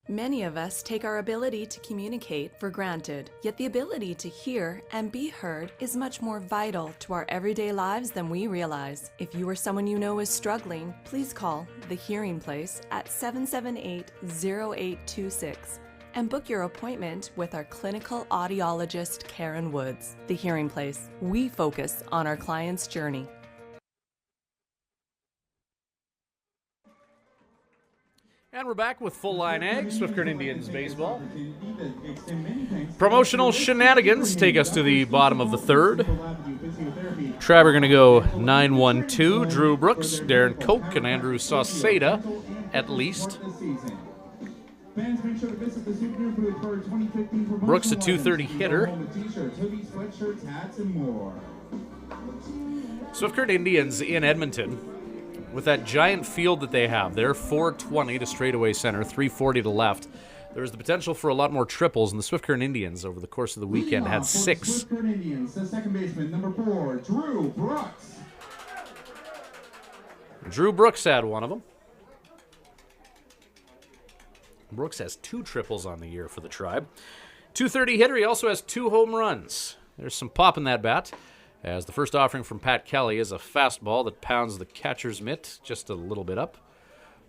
Many of us take our ability to communicate for granted, yet the ability to hear and be heard is much more vital to our everyday lives than we realize. If you or someone you know is struggling, please call The Hearing Place at 778-0826 and book your appointment with our clinical audiologist, Karen Woods. The Hearing Place. We focus on our client's journey. And we're back with Full Line Ag, Swift Current Indians baseball. Promotional shenanigans take us to the bottom of the third. Tribe are going to go 9-1-2. Drew Brooks, Darren Koch, and Andrew Sauceda, at least. Brooks, a .230 hitter. Swift Current Indians in Edmonton. With that giant field that they have, they're 420 to straightaway center, 340 to left. There's the potential for a lot more triples, and the Swift Current Indians over the course of the weekend had 6. Swift Current Indians, the second baseman, number 4, Drew Brooks. Drew Brooks had one of them. Brooks has 2 triples on the year for the Tribe. .230 hitter, he also has 2 home runs. There's some pop in that bat, as the first offering from Pat Kelly is a fastball that pounds the catcher's mitt just a little bit up.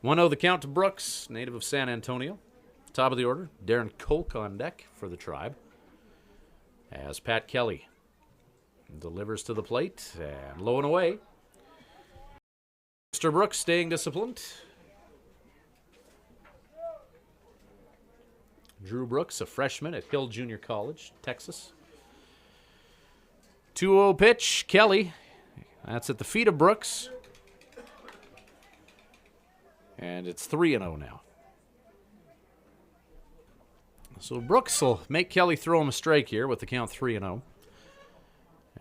1-0 the count to Brooks, native of San Antonio. Top of the order, Darren Koch on deck for the Tribe, as Pat Kelly delivers to the plate and low and away. Mr. Brooks staying disciplined. Drew Brooks, a freshman at Hill Junior College, Texas. 2-0 pitch, Kelly. That's at the feet of Brooks. And it's 3-0 now. So Brooks will make Kelly throw him a strike here with the count 3-0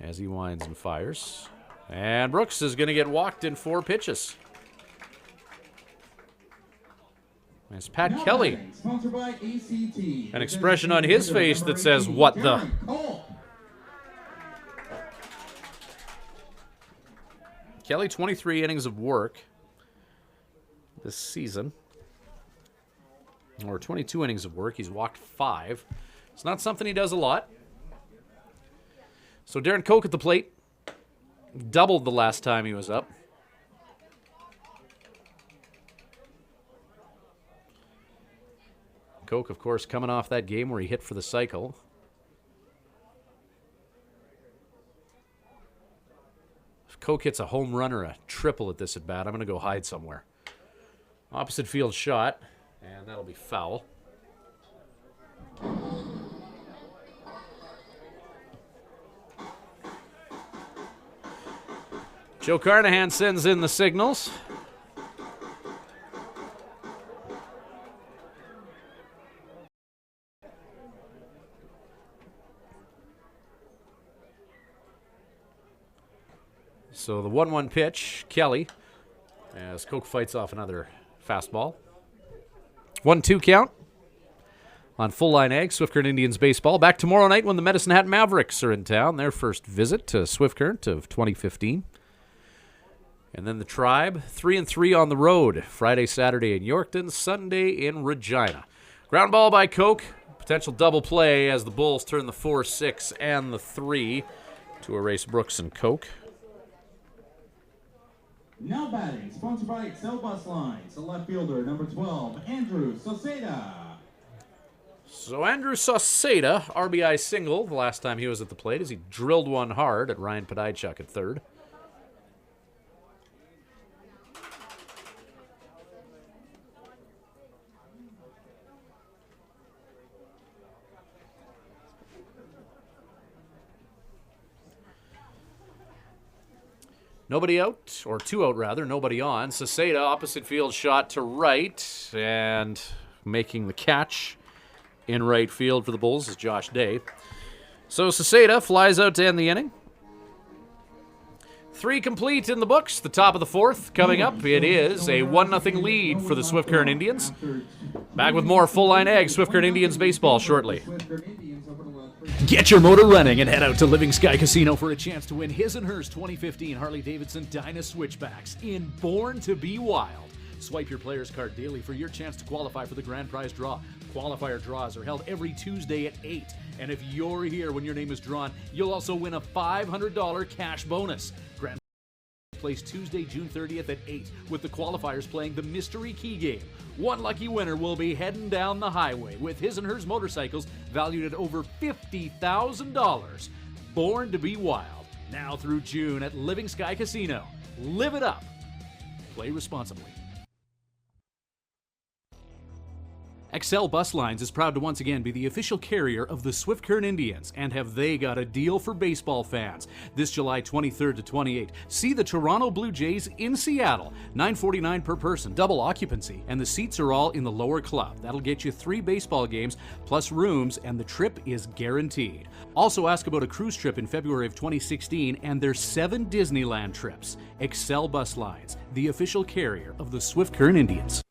as he winds and fires. And Brooks is going to get walked in 4 pitches. As Pat Kelly, sponsored by ACT. an expression on his face that says, "What the?" Kelly, 23 innings of work this season. Or 22 innings of work. He's walked 5. It's not something he does a lot. So Darren Koch at the plate. Doubled the last time he was up. Koch, of course, coming off that game where he hit for the cycle. If Koch hits a home run or a triple at this at bat, I'm going to go hide somewhere. Opposite field shot, and that'll be foul. Joe Carnahan sends in the signals. So the 1-1 pitch, Kelly, as Koch fights off another fastball. 1-2 count on Full Line Ag, Swift Current Indians baseball. Back tomorrow night when the Medicine Hat Mavericks are in town, their first visit to Swift Current of 2015. And then the Tribe, 3-3 on the road, Friday, Saturday in Yorkton, Sunday in Regina. Ground ball by Koch, potential double play as the Bulls turn the 4-6 and the 3 to erase Brooks and Koch. Now batting, sponsored by Excel Bus Lines, the left fielder, number 12, Andrew Soseda. So Andrew Soseda, RBI single the last time he was at the plate as he drilled one hard at Ryan Podajchuk at third. Nobody out, or 2 out rather, nobody on. Soseda, opposite field shot to right, and making the catch in right field for the Bulls is Josh Day. So Soseda flies out to end the inning. 3 complete in the books. The top of the 4th coming up. It is a 1-0 lead for the Swift Current Indians. Back with more Full Line Ag, Swift Current Indians baseball shortly. Get your motor running and head out to Living Sky Casino for a chance to win his and hers 2015 Harley-Davidson Dyna Switchbacks in Born to Be Wild. Swipe your player's card daily for your chance to qualify for the grand prize draw. Qualifier draws are held every Tuesday at 8. And if you're here when your name is drawn, you'll also win a $500 cash bonus. Grand plays Tuesday, June 30th at 8, with the qualifiers playing the Mystery Key Game. One lucky winner will be heading down the highway with his and hers motorcycles valued at over $50,000. Born to Be Wild, now through June at Living Sky Casino. Live it up. Play responsibly. Excel Bus Lines is proud to once again be the official carrier of the Swift Current Indians, and have they got a deal for baseball fans. This July 23rd to 28th, see the Toronto Blue Jays in Seattle, $9.49 per person, double occupancy, and the seats are all in the lower club. That'll get you 3 baseball games plus rooms, and the trip is guaranteed. Also ask about a cruise trip in February of 2016 and their 7 Disneyland trips. Excel Bus Lines, the official carrier of the Swift Current Indians.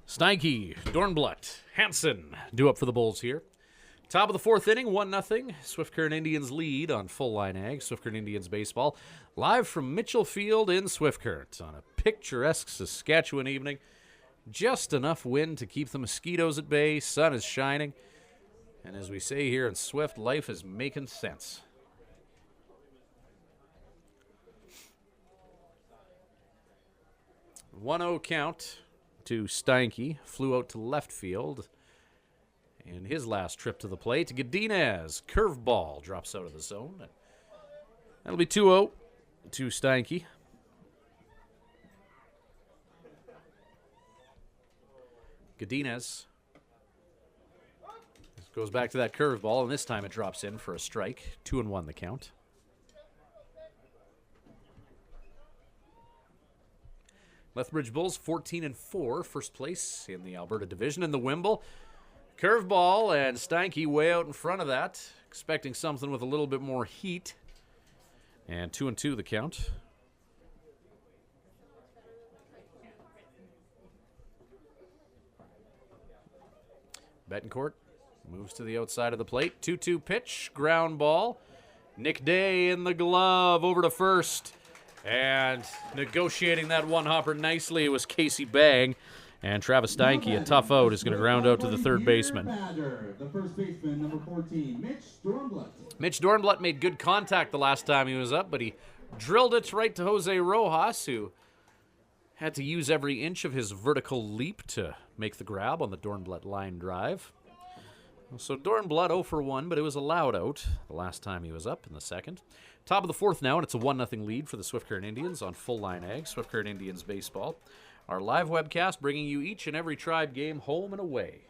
Steinke, Dornblatt, Hansen due up for the Bulls here. Top of the 4th inning, 1-0. Swift Current Indians lead on Full Line Ag, Swift Current Indians baseball. Live from Mitchell Field in Swift Current on a picturesque Saskatchewan evening. Just enough wind to keep the mosquitoes at bay. Sun is shining. And as we say here in Swift, life is making sense. One-0 count to Steinke. Flew out to left field in his last trip to the plate. Godinez, curveball, drops out of the zone. That'll be 2-0 to Steinke. Godinez goes back to that curveball, and this time it drops in for a strike. 2-1 the count. Lethbridge Bulls 14-4, first place in the Alberta division in the Wimble. Curveball, and Steinke way out in front of that, expecting something with a little bit more heat. And 2-2 the count. Betancourt moves to the outside of the plate. 2-2 pitch, ground ball. Nick Day in the glove, over to first. And negotiating that one hopper nicely, it was Casey Bang. And Travis Steinke, a tough out, is going to ground out to the third baseman. The first baseman, number 14, Mitch Dornblatt. Mitch Dornblatt made good contact the last time he was up, but he drilled it right to Jose Rojas, who had to use every inch of his vertical leap to make the grab on the Dornblatt line drive. So Dornblatt 0 for 1, but it was allowed out the last time he was up in the second. Top of the fourth now, and it's a 1-0 lead for the Swift Current Indians on Full Line Ag, Swift Current Indians baseball. Our live webcast bringing you each and every Tribe game home and away.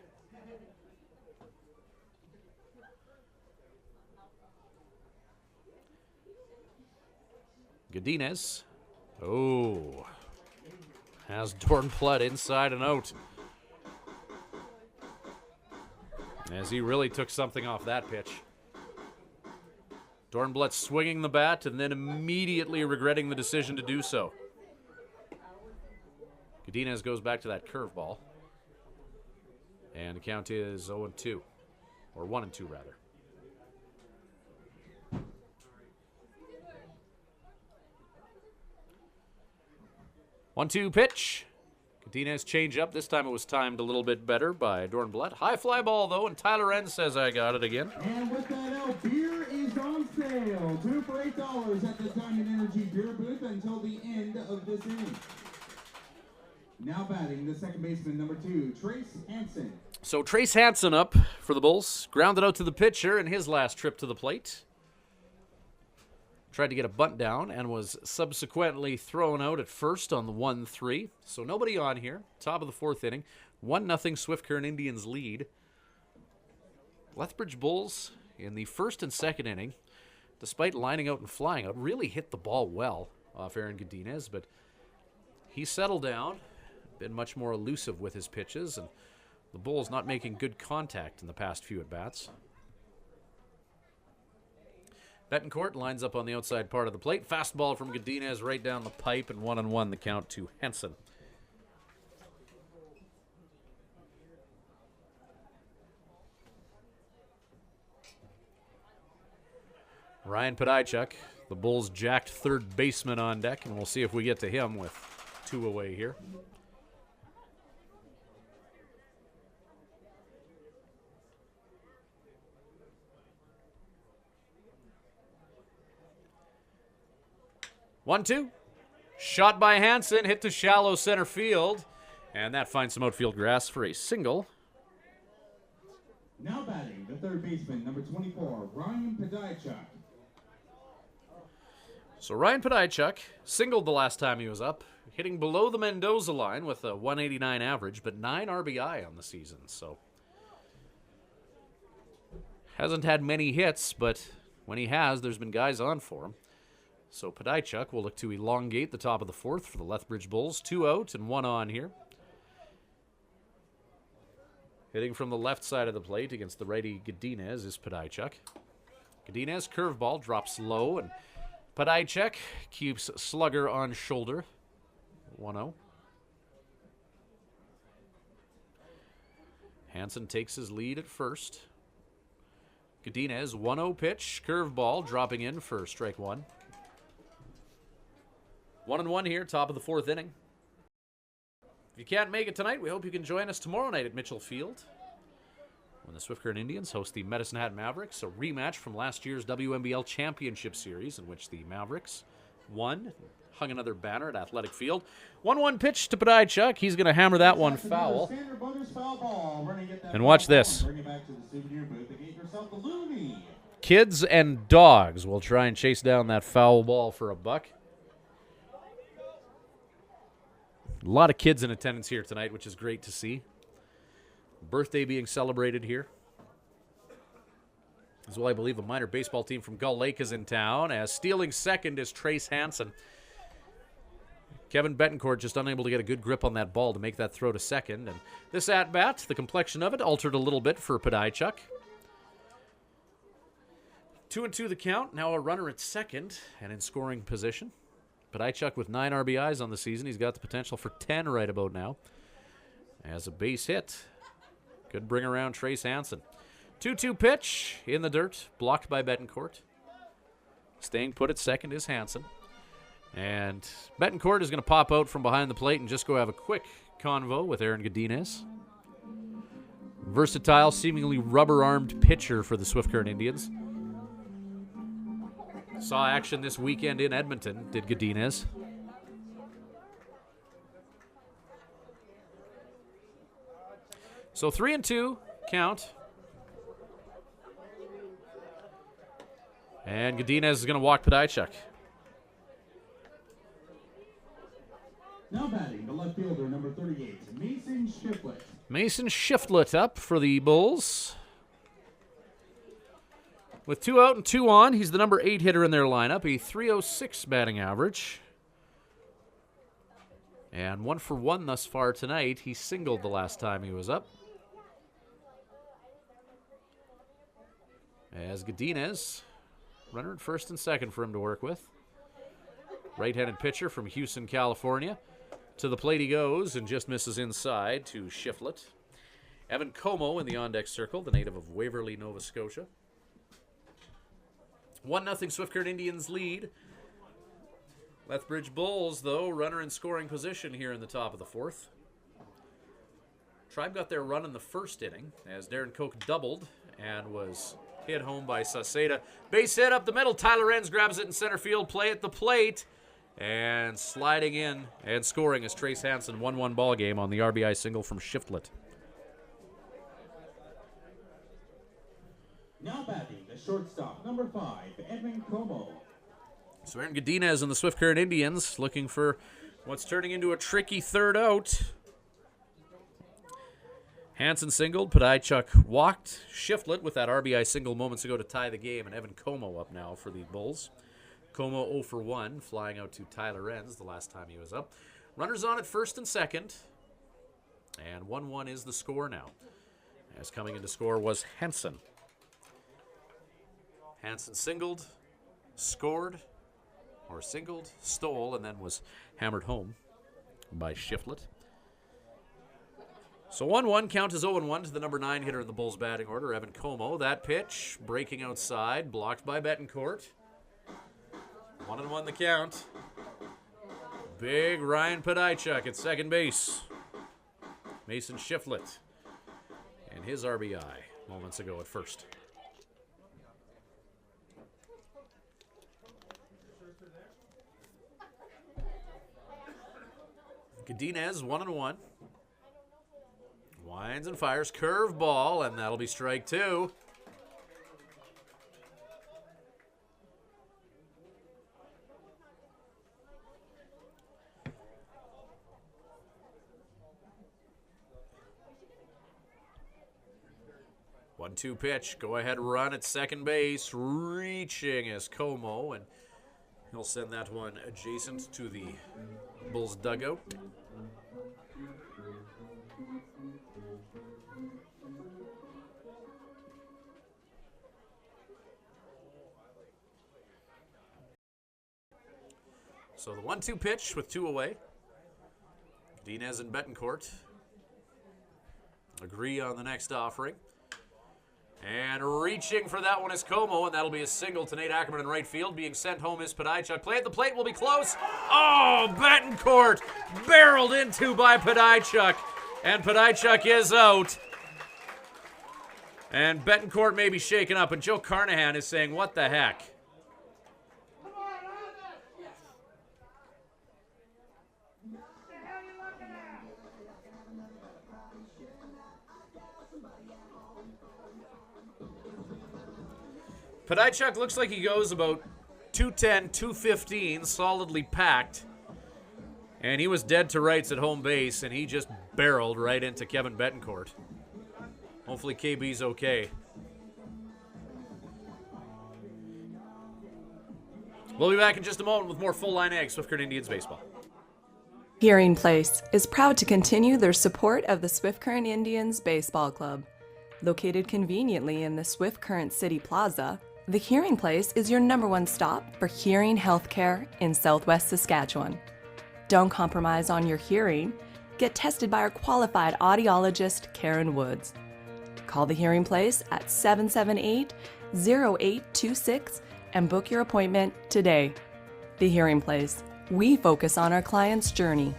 Godinez. Oh. Has Dornblatt inside and out. As he really took something off that pitch. Dornblatt swinging the bat and then immediately regretting the decision to do so. Godinez goes back to that curveball. And the count is 0-2. Or 1-2, rather. 1-2 pitch. Godinez change up. This time it was timed a little bit better by Dornblatt. High fly ball, though, and Tyler N says I got it again. And with that out, beer is on sale. 2 for $8 at the Diamond Energy beer booth until the end of this inning. Now batting, the second baseman, number 2, Trace Hansen. So Trace Hansen up for the Bulls. Grounded out to the pitcher in his last trip to the plate. Tried to get a bunt down and was subsequently thrown out at first on the 1-3. So nobody on here. Top of the fourth inning. 1-0 Swift Current Indians lead. Lethbridge Bulls in the first and second inning, despite lining out and flying out, really hit the ball well off Aaron Godinez, but he settled down, been much more elusive with his pitches, and the Bulls not making good contact in the past few at-bats. Betancourt lines up on the outside part of the plate. Fastball from Godinez right down the pipe, and 1-1 the count to Henson. Ryan Podajchuk, the Bulls' jacked third baseman on deck, and we'll see if we get to him with 2 away here. One-two. Shot by Hansen, hit to shallow center field, and that finds some outfield grass for a single. Now batting, the third baseman, number 24, Ryan Podajchuk. So Ryan Podajchuk singled the last time he was up, hitting below the Mendoza line with a 189 average, but 9 RBI on the season. So hasn't had many hits, but when he has, there's been guys on for him. So Podajchuk will look to elongate the top of the fourth for the Lethbridge Bulls. 2 out and 1 on here. Hitting from the left side of the plate against the righty Godinez is Podajchuk. Godinez curveball drops low, and Podajchuk keeps slugger on shoulder. 1-0. Hansen takes his lead at first. Godinez, 1-0 pitch, curveball dropping in for strike 1. 1-1 here, top of the fourth inning. If you can't make it tonight, we hope you can join us tomorrow night at Mitchell Field when the Swift Current Indians host the Medicine Hat Mavericks, a rematch from last year's WNBL Championship Series in which the Mavericks won, hung another banner at Athletic Field. 1-1 pitch to Podajchuk. He's going to hammer that one foul. And watch this. Kids and dogs will try and chase down that foul ball for a buck. A lot of kids in attendance here tonight, which is great to see. Birthday being celebrated here. As well, I believe a minor baseball team from Gull Lake is in town, as stealing second is Trace Hansen. Kevin Betancourt just unable to get a good grip on that ball to make that throw to second. And this at-bat, the complexion of it altered a little bit for Podajchuk. 2-2 the count. Now a runner at second and in scoring position. Podajchuk with 9 RBIs on the season. He's got the potential for 10 right about now. As a base hit. Good bring around Trace Hansen. 2-2 pitch in the dirt. Blocked by Betancourt. Staying put at second is Hansen. And Betancourt is going to pop out from behind the plate and just go have a quick convo with Aaron Godinez. Versatile, seemingly rubber-armed pitcher for the Swift Current Indians. Saw action this weekend in Edmonton, did Godinez. So 3-2 count. And Godinez is going to walk Podajchuk. Now batting, the left fielder, number 38, Mason Shiflett. Mason Shiflett up for the Bulls. With 2 out and 2 on, he's the number 8 hitter in their lineup, a .306 batting average. And 1 for 1 thus far tonight. He singled the last time he was up. As Godinez, runner at first and second for him to work with. Right-handed pitcher from Houston, California. To the plate he goes and just misses inside to Shiflett. Evan Como in the on-deck circle, the native of Waverly, Nova Scotia. 1-0 Swift Current Indians lead. Lethbridge Bulls, though, runner in scoring position here in the top of the 4th. Tribe got their run in the first inning as Darren Koch doubled and was hit home by Sauceda. Base hit up the middle. Tyler Enns grabs it in center field. Play at the plate. And sliding in and scoring is Trace Hansen. 1-1 ball game on the RBI single from Shiflett. Now batting, the shortstop, number 5, Edwin Como. So Aaron Godinez and the Swift Current Indians looking for what's turning into a tricky third out. Hansen singled, Podajchuk walked. Shiflett with that RBI single moments ago to tie the game, and Evan Como up now for the Bulls. Como 0 for 1, flying out to Tyler Enns the last time he was up. Runners on at first and second. And 1-1 is the score now. As coming into score was Hansen. Hansen singled, scored, or singled, stole, and then was hammered home by Shiflett. So 1-1, count is 0-1 to the number 9 hitter in the Bulls batting order, Evan Como. That pitch, breaking outside, blocked by Betancourt. 1-1 the count. Big Ryan Podajchuk at second base. Mason Shiflett and his RBI moments ago at first. Godinez 1-1. Winds and fires, curveball, and that'll be strike 2. One-two pitch, go ahead run at second base, reaching is Como, and he'll send that one adjacent to the Bulls dugout. So the 1-2 pitch with 2 away. Godinez and Betancourt agree on the next offering. And reaching for that one is Como, and that'll be a single to Nate Ackerman in right field. Being sent home is Podajchuk. Play at the plate will be close. Oh, Betancourt barreled into by Podajchuk. And Podajchuk is out. And Betancourt may be shaken up, and Joe Carnahan is saying, what the heck? Podajchuk looks like he goes about 210, 215, solidly packed. And he was dead to rights at home base, and he just barreled right into Kevin Betancourt. Hopefully KB's okay. We'll be back in just a moment with more Full Line Ag Swift Current Indians baseball. Hearing Place is proud to continue their support of the Swift Current Indians Baseball Club. Located conveniently in the Swift Current City Plaza, the Hearing Place is your #1 stop for hearing healthcare in Southwest Saskatchewan. Don't compromise on your hearing. Get tested by our qualified audiologist, Karen Woods. Call the Hearing Place at 778-0826 and book your appointment today. The Hearing Place. We focus on our client's journey.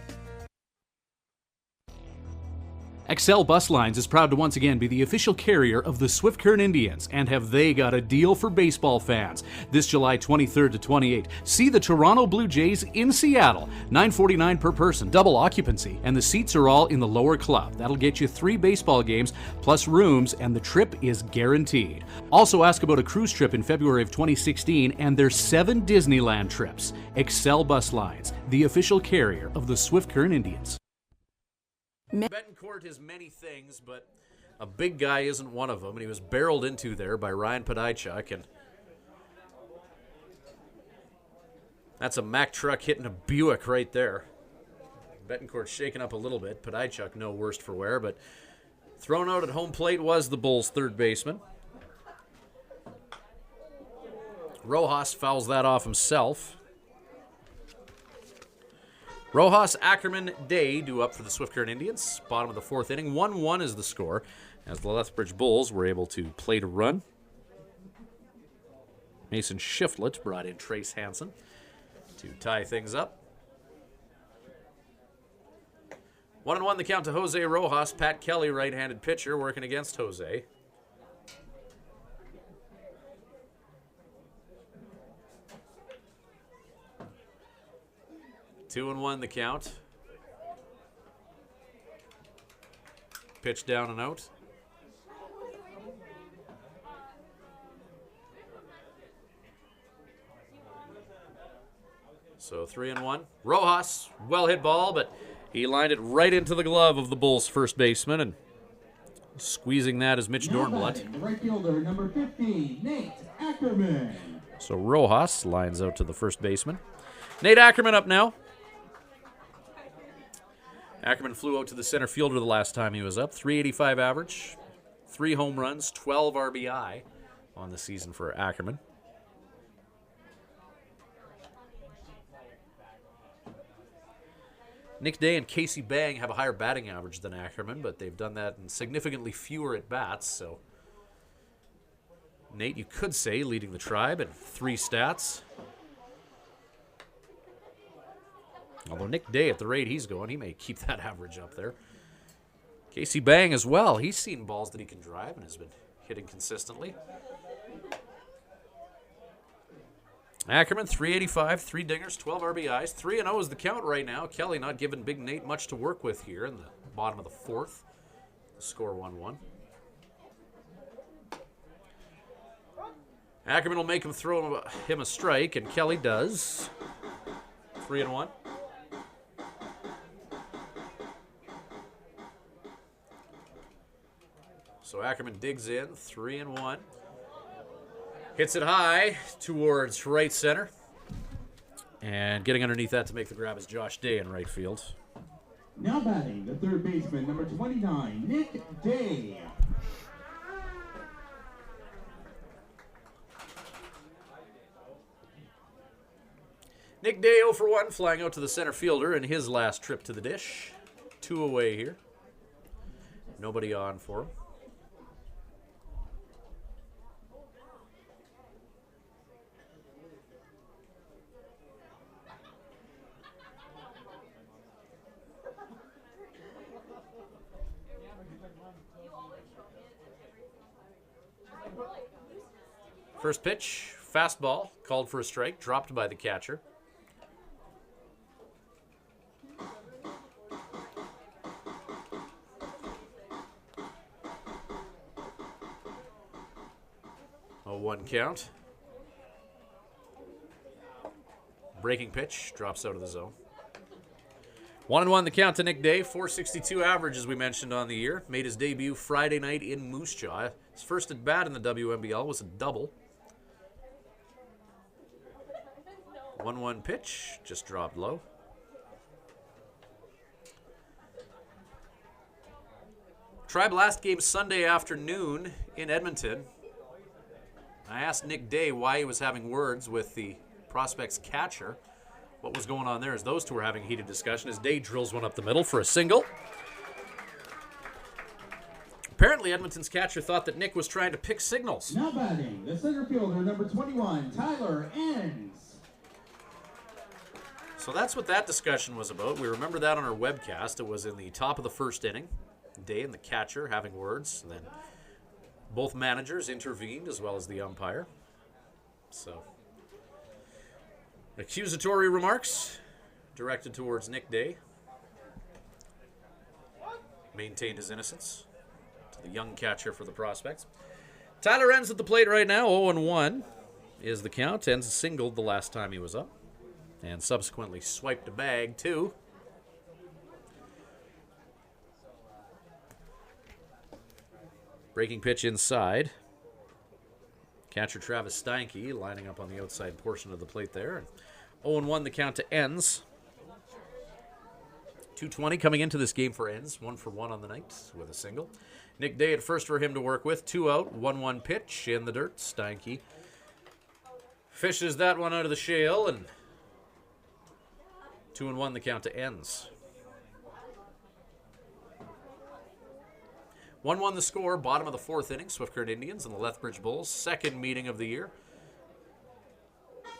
Excel Bus Lines is proud to once again be the official carrier of the Swift Current Indians, and have they got a deal for baseball fans. This July 23rd to 28th, see the Toronto Blue Jays in Seattle, $9.49 per person, double occupancy, and the seats are all in the lower club. That'll get you 3 baseball games plus rooms, and the trip is guaranteed. Also ask about a cruise trip in February of 2016 and their 7 Disneyland trips. Excel Bus Lines, the official carrier of the Swift Current Indians. Betancourt is many things, but a big guy isn't one of them, and he was barreled into there by Ryan Podajchuk, and that's a Mack truck hitting a Buick right there. Betancourt shaken up a little bit. Podajchuk no worst for wear, but thrown out at home plate was the Bulls' third baseman. Rojas fouls that off himself. Rojas, Ackerman, Day do up for the Swift Current Indians. Bottom of the 4th inning. 1-1 is the score, as the Lethbridge Bulls were able to play to run. Mason Shiflett brought in Trace Hansen to tie things up. 1-1 the count to Jose Rojas. Pat Kelly, right-handed pitcher, working against Jose. Two and one the count. Pitch down and out. So 3-1. Rojas, well hit ball, but he lined it right into the glove of the Bulls' first baseman, and squeezing that is Mitch Dornblatt. The right fielder, number 50, Nate Ackerman. So Rojas lines out to the first baseman. Nate Ackerman up now. Ackerman flew out to the center fielder the last time he was up. .385 average, 3 home runs, 12 RBI on the season for Ackerman. Nick Day and Casey Bang have a higher batting average than Ackerman, but they've done that in significantly fewer at-bats, so Nate, you could say, leading the tribe in 3 stats. Although Nick Day, at the rate he's going, he may keep that average up there. Casey Bang as well. He's seen balls that he can drive and has been hitting consistently. Ackerman, .385, 3 dingers, 12 RBIs. 3-0 is the count right now. Kelly not giving Big Nate much to work with here in the bottom of the 4th. The score 1-1. Ackerman will make him throw him a strike, and Kelly does. 3-1. So Ackerman digs in, 3-1. Hits it high towards right center. And getting underneath that to make the grab is Josh Day in right field. Now batting, the third baseman, number 29, Nick Day. Nick Day 0 for 1, flying out to the center fielder in his last trip to the dish. 2 away here. Nobody on for him. First pitch, fastball, called for a strike, dropped by the catcher. A 1 count. Breaking pitch, drops out of the zone. 1-1 the count to Nick Day, .462 average as we mentioned on the year. Made his debut Friday night in Moose Jaw. His first at bat in the WNBL was a double. 1-1 pitch, just dropped low. Tribe last game Sunday afternoon in Edmonton. I asked Nick Day why he was having words with the Prospects catcher. What was going on there as those two were having a heated discussion as Day drills one up the middle for a single. Apparently, Edmonton's catcher thought that Nick was trying to pick signals. Now batting, the center fielder, number 21, Tyler Enns. So that's what that discussion was about. We remember that on our webcast. It was in the top of the first inning. Day and the catcher having words. And then both managers intervened as well as the umpire. So, accusatory remarks directed towards Nick Day. Maintained his innocence to the young catcher for the Prospects. Tyler Enns at the plate right now. 0-1 is the count. Enns singled the last time he was up. And subsequently swiped a bag, too. Breaking pitch inside. Catcher Travis Steinke lining up on the outside portion of the plate there. 0-1 the count to Enns. 220 coming into this game for Enns. 1 for 1 on the night with a single. Nick Day at first for him to work with. 2 out, 1-1 pitch in the dirt. Steinke fishes that one out of the shale, and 2-1 the count to Enns. 1-1 the score, bottom of the fourth inning. Swift Current Indians and the Lethbridge Bulls. Second meeting of the year.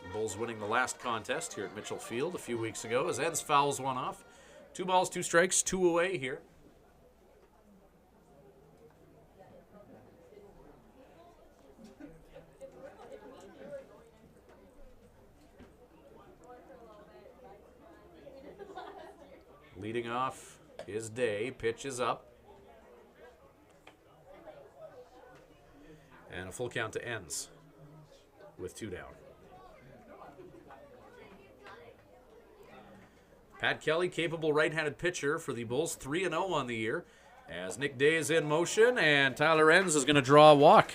The Bulls winning the last contest here at Mitchell Field a few weeks ago as Enns fouls one off. 2 balls, 2 strikes, 2 away here. Leading off is Day. Pitch is up. And a full count to Enns with 2 down. Pat Kelly, capable right-handed pitcher for the Bulls, 3-0 on the year. As Nick Day is in motion, and Tyler Enns is going to draw a walk.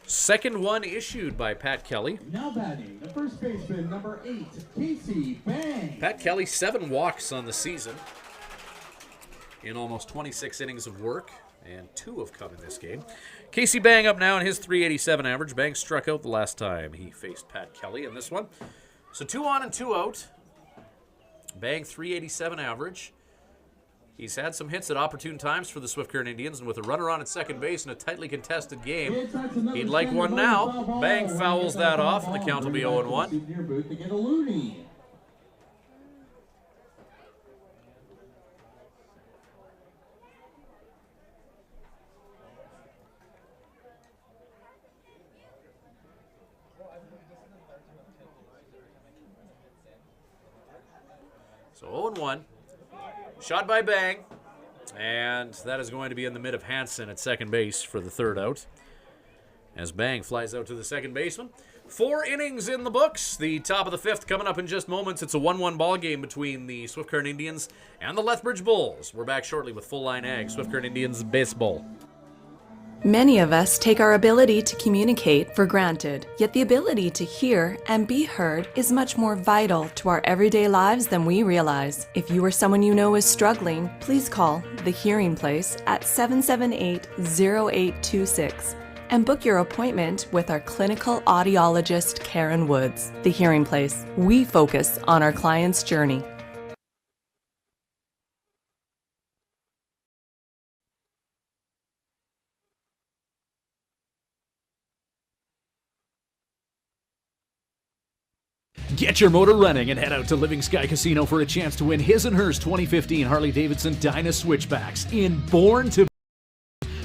Second one issued by Pat Kelly. Now batting, the first baseman, number 8, Casey Bang. Pat Kelly, 7 walks on the season in almost 26 innings of work, and 2 have come in this game. Casey Bang up now in his .387 average. Bang struck out the last time he faced Pat Kelly in this one. So 2 on and 2 out. Bang .387 average. He's had some hits at opportune times for the Swift Current Indians, and with a runner on at second base in a tightly contested game, he'd like one now. Bang fouls that off, and the count will be 0-1. So 0-1. Shot by Bang. And that is going to be in the mid of Hansen at second base for the third out. As Bang flies out to the second baseman. 4 innings in the books. The top of the 5th coming up in just moments. It's a 1-1 ball game between the Swift Current Indians and the Lethbridge Bulls. We're back shortly with Full Line Ag, Swift Current Indians baseball. Many of us take our ability to communicate for granted, yet the ability to hear and be heard is much more vital to our everyday lives than we realize. If you or someone you know is struggling, please call The Hearing Place at 778-0826 and book your appointment with our clinical audiologist, Karen Woods. The Hearing Place. We focus on our client's journey. Get your motor running and head out to Living Sky Casino for a chance to win his and hers 2015 Harley-Davidson Dyna Switchbacks in Born to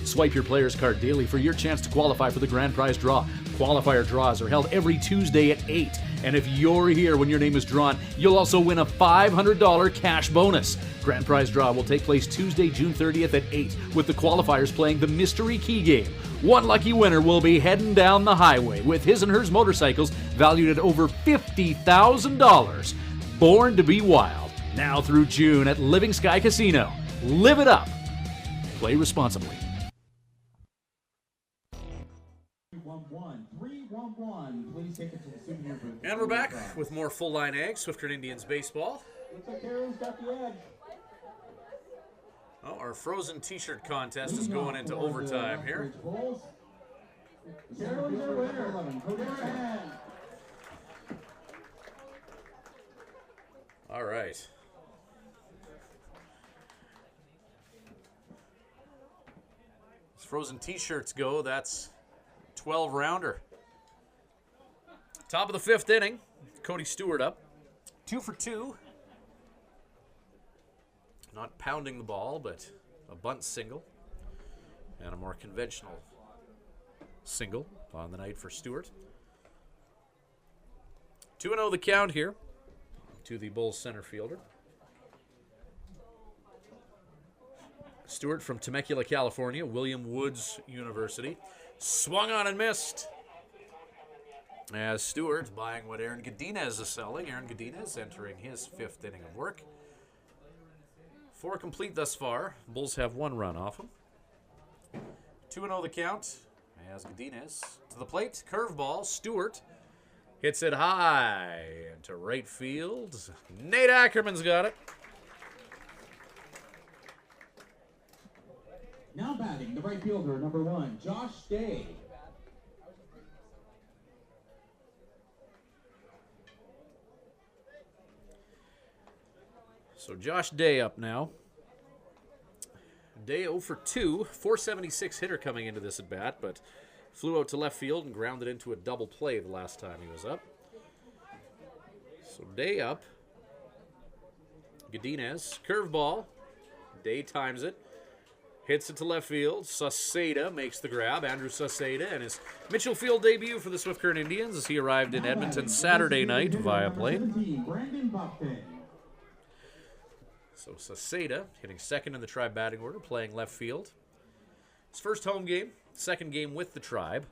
Swipe your player's card daily for your chance to qualify for the grand prize draw. Qualifier draws are held every Tuesday at 8. And if you're here when your name is drawn, you'll also win a $500 cash bonus. Grand prize draw will take place Tuesday, June 30th at 8, with the qualifiers playing the Mystery Key Game. One lucky winner will be heading down the highway with his and hers motorcycles valued at over $50,000. Born to be wild. Now through June at Living Sky Casino. Live it up. Play responsibly. 311. Please take it to the souvenir booth. And we're back with more Full Line Ag, Swift Current Indians baseball. Looks like Karen's got the edge. Oh, our frozen t-shirt contest is going into overtime here. Carolyn's our winner. Go to her hand. All right. As frozen t-shirts go, that's 12-rounder. Top of the 5th inning. Cody Stewart up. 2 for 2. Not pounding the ball, but a bunt single. And a more conventional single on the night for Stewart. 2-0 the count here to the Bulls center fielder. Stewart from Temecula, California, William Woods University. Swung on and missed. As Stewart buying what Aaron Godinez is selling. Aaron Godinez entering his 5th inning of work. 4 complete thus far. Bulls have 1 run off him. 2-0 the count. As Godinez to the plate. Curveball. Stewart hits it high into right field. Nate Ackerman's got it. Now batting, the right fielder, number 1, Josh Day. So Josh Day up now. Day 0 for 2, 476 hitter coming into this at bat, but flew out to left field and grounded into a double play the last time he was up. So Day up. Godinez, curveball. Day times it. Hits it to left field. Sauceda makes the grab. Andrew Sauceda and his Mitchell Field debut for the Swift Current Indians as he arrived in Edmonton Saturday night via plane. So Sauceda hitting second in the Tribe batting order, playing left field. His first home game, second game with the Tribe.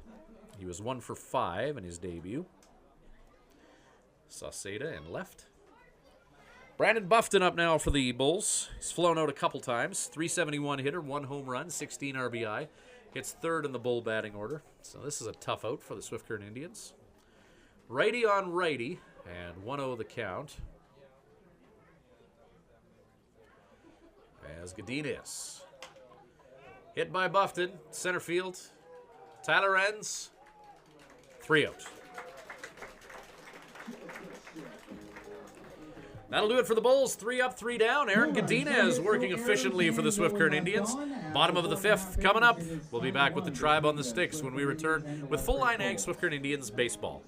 He was 1 for 5 in his debut. Sauceda in left. Brandon Buffton up now for the Bulls. He's flown out a couple times. 371 hitter, 1 home run, 16 RBI. Hits 3rd in the Bull batting order. So this is a tough out for the Swift Current Indians. Righty on righty, and 1-0 the count. As Godinez. Hit by Buffton, center field. Tyler Enns, 3 out. That'll do it for the Bulls. 3 up, 3 down. Aaron Godinez working efficiently for the Swift Current Indians. Bottom of the 5th coming up. We'll be back with the Tribe on the Sticks when we return with Full Line Ag Swift Current Indians baseball.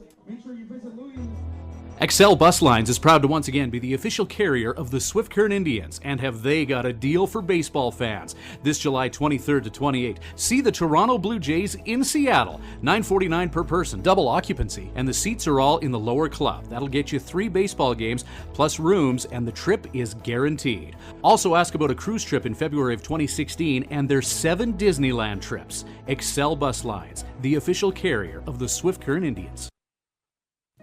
Excel Bus Lines is proud to once again be the official carrier of the Swift Current Indians, and have they got a deal for baseball fans. This July 23rd to 28th, see the Toronto Blue Jays in Seattle. $9.49 per person, double occupancy, and the seats are all in the lower club. That'll get you 3 baseball games plus rooms, and the trip is guaranteed. Also ask about a cruise trip in February of 2016 and their 7 Disneyland trips. Excel Bus Lines, the official carrier of the Swift Current Indians.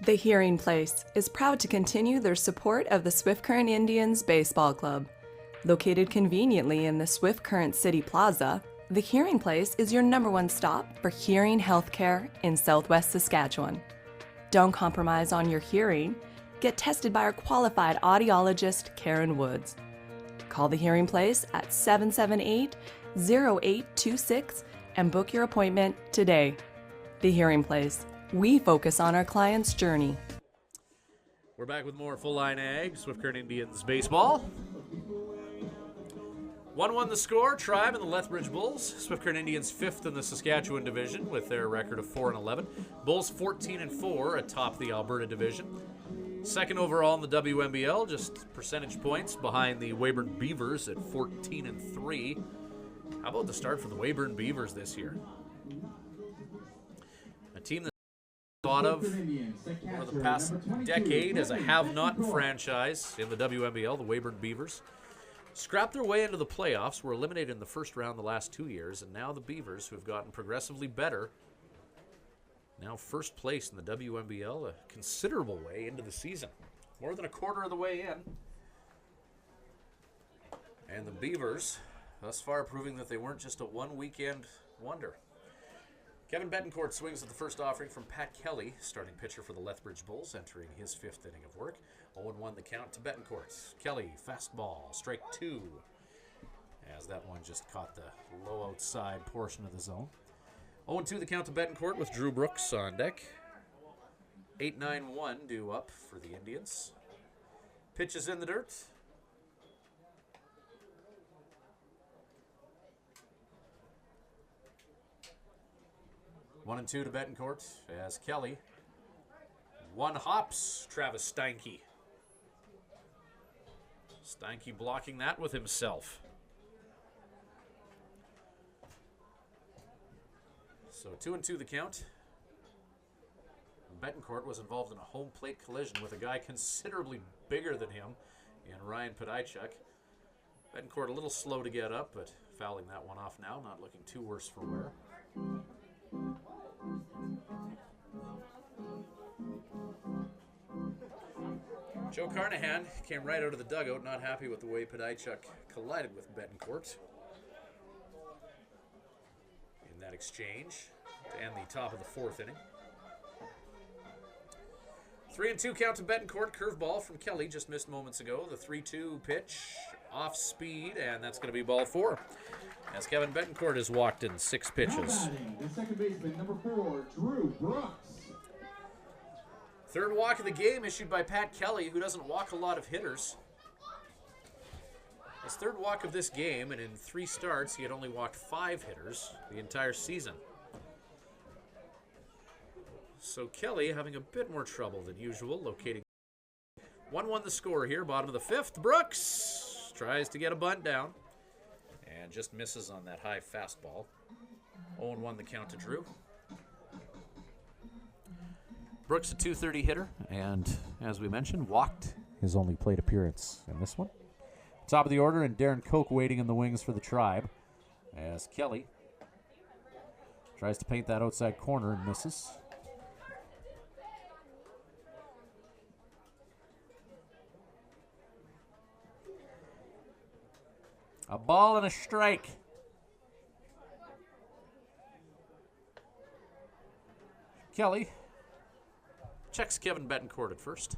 The Hearing Place is proud to continue their support of the Swift Current Indians Baseball Club. Located conveniently in the Swift Current City Plaza, the Hearing Place is your #1 stop for hearing healthcare in Southwest Saskatchewan. Don't compromise on your hearing. Get tested by our qualified audiologist, Karen Woods. Call the Hearing Place at 778-0826 and book your appointment today. The Hearing Place. We focus on our client's journey. We're back with more Full Line Ag, Swift Current Indians baseball. 1-1 the score. Tribe and the Lethbridge Bulls. Swift Current Indians 5th in the Saskatchewan division with their record of 4-11. Bulls 14-4 atop the Alberta division. 2nd overall in the WNBL, just percentage points behind the Weyburn Beavers at 14-3. How about the start for the Weyburn Beavers this year? A team that thought of over the past decade as a have-not franchise in the WNBL, the Weyburn Beavers. Scrapped their way into the playoffs, were eliminated in the first round the last 2 years, and now the Beavers, who have gotten progressively better, now first place in the WNBL, a considerable way into the season. More than a quarter of the way in. And the Beavers, thus far proving that they weren't just a one-weekend wonder. Kevin Betancourt swings at the first offering from Pat Kelly, starting pitcher for the Lethbridge Bulls, entering his 5th inning of work. 0-1 the count to Betancourt. Kelly, fastball, strike 2. as that one just caught the low outside portion of the zone. 0-2 the count to Betancourt with Drew Brooks on deck. 8-9-1 due up for the Indians. Pitch is in the dirt. One and two to Betancourt as Kelly one hops Travis Steinke. Steinke blocking that with himself. So 2-2 the count. Betancourt was involved in a home plate collision with a guy considerably bigger than him in Ryan Podajchuk. Betancourt a little slow to get up, but fouling that one off now, not looking too worse for wear. Joe Carnahan came right out of the dugout, not happy with the way Podajchuk collided with Betancourt in that exchange to end the top of the fourth inning. 3-2 count to Betancourt. Curveball from Kelly just missed moments ago. The 3-2 pitch off speed, and that's going to be ball four. As Kevin Betancourt has walked in 6 pitches. Now batting, the second baseman, number 4, Drew Brooks. Third walk of the game issued by Pat Kelly, who doesn't walk a lot of hitters. His third walk of this game, and in 3 starts, he had only walked 5 hitters the entire season. So Kelly having a bit more trouble than usual, locating 1-1 the score here, bottom of the 5th. Brooks tries to get a bunt down and just misses on that high fastball. 0-1 the count to Drew. Brooks a .230 hitter, and as we mentioned, walked his only plate appearance in this one. Top of the order, and Darren Koch waiting in the wings for the Tribe as Kelly tries to paint that outside corner and misses. A ball and a strike. Kelly checks Kevin Betancourt at first.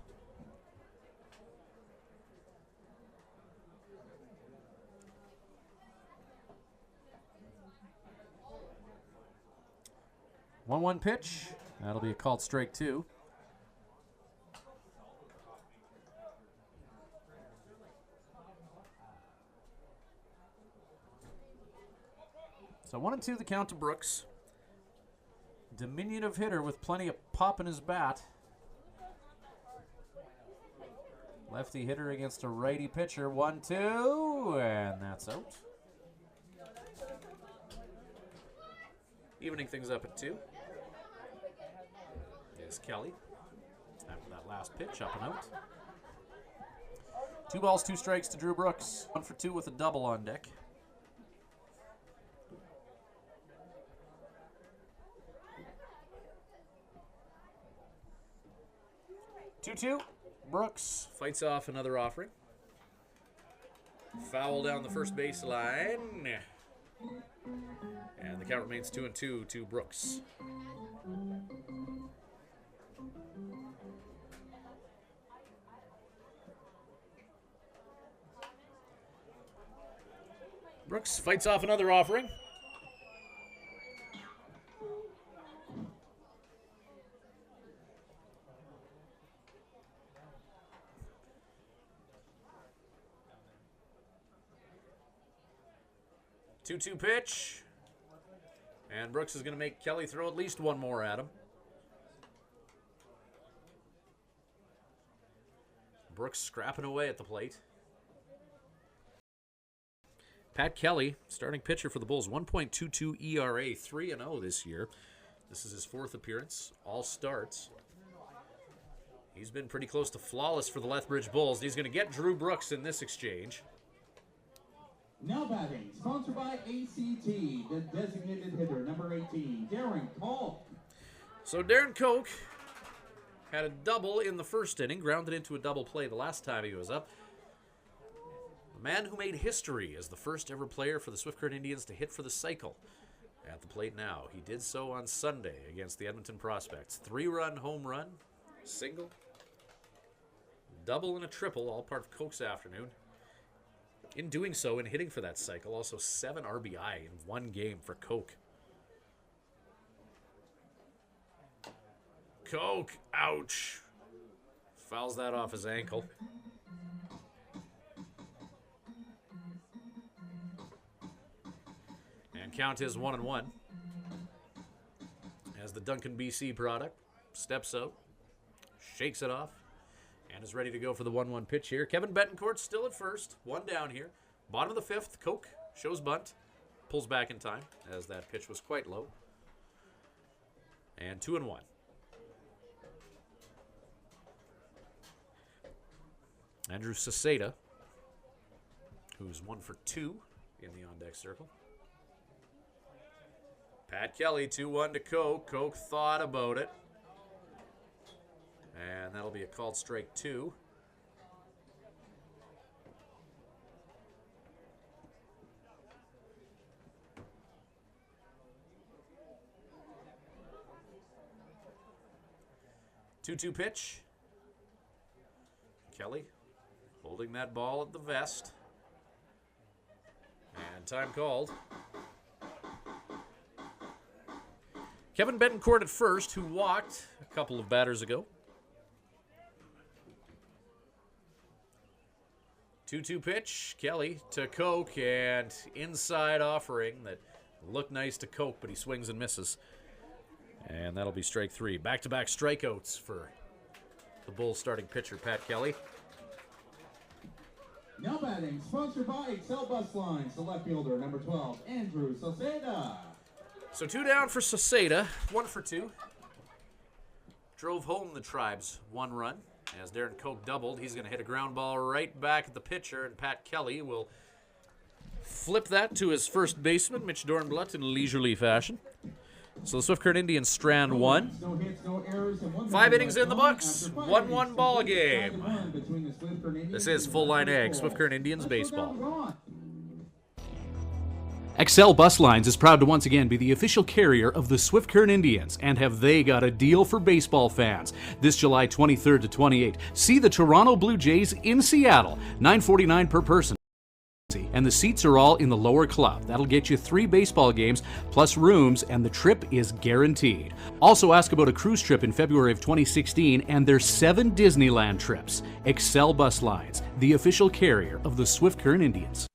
1-1 pitch. That'll be a called strike 2. So 1-2 the count to Brooks. Diminutive hitter with plenty of pop in his bat. Lefty hitter against a righty pitcher. 1-2, and that's out. Evening things up at 2. Is Kelly. After that last pitch, up and out. 2 balls, 2 strikes to Drew Brooks. 1 for 2 with a double on deck. Two. Brooks fights off another offering. Foul down the first baseline. And the count remains 2-2 to Brooks. Brooks fights off another offering. Two pitch. And Brooks is going to make Kelly throw at least one more at him. Brooks scrapping away at the plate. Pat Kelly, starting pitcher for the Bulls, 1.22 ERA, 3-0 this year. This is his 4th appearance, all starts. He's been pretty close to flawless for the Lethbridge Bulls. He's going to get Drew Brooks in this exchange. Now batting, sponsored by ACT, the designated hitter, number 18, Darren Koch. So Darren Koch had a double in the first inning, grounded into a double play the last time he was up. The man who made history as the first ever player for the Swift Current Indians to hit for the cycle at the plate now. He did so on Sunday against the Edmonton Prospects. 3-run home run, single, double and a triple, all part of Koch's afternoon. in doing so, in hitting for that cycle, also 7 RBI in one game for Koch. Koch, ouch. Fouls that off his ankle. And count is 1-1. As the Duncan BC product steps out, shakes it off, and is ready to go for the 1-1 pitch here. Kevin Betancourt still at first. 1 down here. Bottom of the 5th, Koch shows bunt. Pulls back in time, as that pitch was quite low. And 2-1. Andrew Saseda, who's 1 for 2 in the on-deck circle. Pat Kelly, 2-1 to Koch. Koch thought about it. And that'll be a called strike 2. Two-two pitch. Kelly holding that ball at the vest. And time called. Kevin Betancourt at first, who walked a couple of batters ago. 2-2 pitch. Kelly to Koch, and inside offering that looked nice to Koch, but he swings and misses. And that'll be strike 3. Back-to-back strikeouts for the Bulls starting pitcher, Pat Kelly. Now batting, sponsored by Excel Bus Lines, the left fielder, number 12, Andrew Saseda. So 2 down for Saseda, 1 for 2. Drove home the Tribe's 1 run. As Darren Koch doubled, he's going to hit a ground ball right back at the pitcher, and Pat Kelly will flip that to his first baseman, Mitch Dornbluth, in leisurely fashion. So the Swift Current Indians strand 1. No hits, no errors, and 1 5 innings in the books. after 5 1-1 ball innings. game. 5-1 between the Swift Current Indians This is Full Line Ag, Swift Current Indians Let's go baseball. down to Ron. Excel Bus Lines is proud to once again be the official carrier of the Swift Current Indians, and have they got a deal for baseball fans. This July 23rd to 28th, see the Toronto Blue Jays in Seattle, $9.49 per person. And the seats are all in the lower club. That'll get you 3 baseball games plus rooms, and the trip is guaranteed. Also ask about a cruise trip in February of 2016 and their 7 Disneyland trips. Excel Bus Lines, the official carrier of the Swift Current Indians.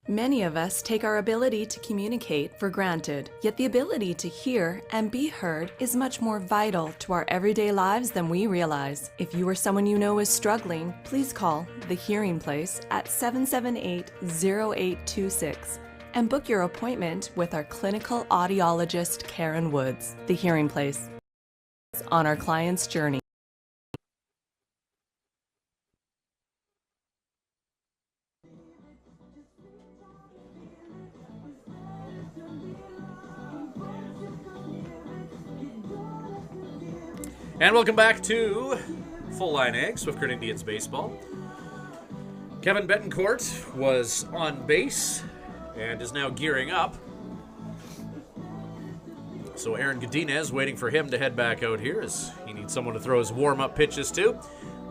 Many of us take our ability to communicate for granted, yet the ability to hear and be heard is much more vital to our everyday lives than we realize. If you or someone you know is struggling, please call The Hearing Place at 778-0826 and book your appointment with our clinical audiologist, Karen Woods. The Hearing Place, on our client's journey. And welcome back to Full Line Ag, Swift Current Indians baseball. Kevin Betancourt was on base and is now gearing up. So Aaron Godinez waiting for him to head back out here, as he needs someone to throw his warm-up pitches to.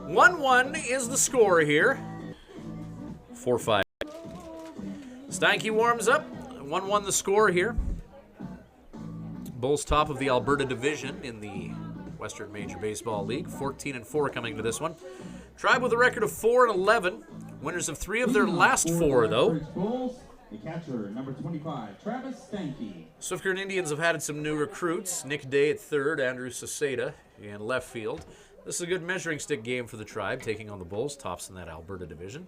1-1 is the score here. 4-5. Steinke warms up. 1-1 the score here. Bulls top of the Alberta division in the Western Major Baseball League, 14-4 coming to this one. Tribe with a record of 4-11, winners of 3 of their last 4, though. Lethbridge Bulls, the catcher, number 25, Travis Steinke. Swift Current Indians have had some new recruits. Nick Day at third, Andrew Saseda in left field. This is a good measuring stick game for the Tribe, taking on the Bulls, tops in that Alberta division.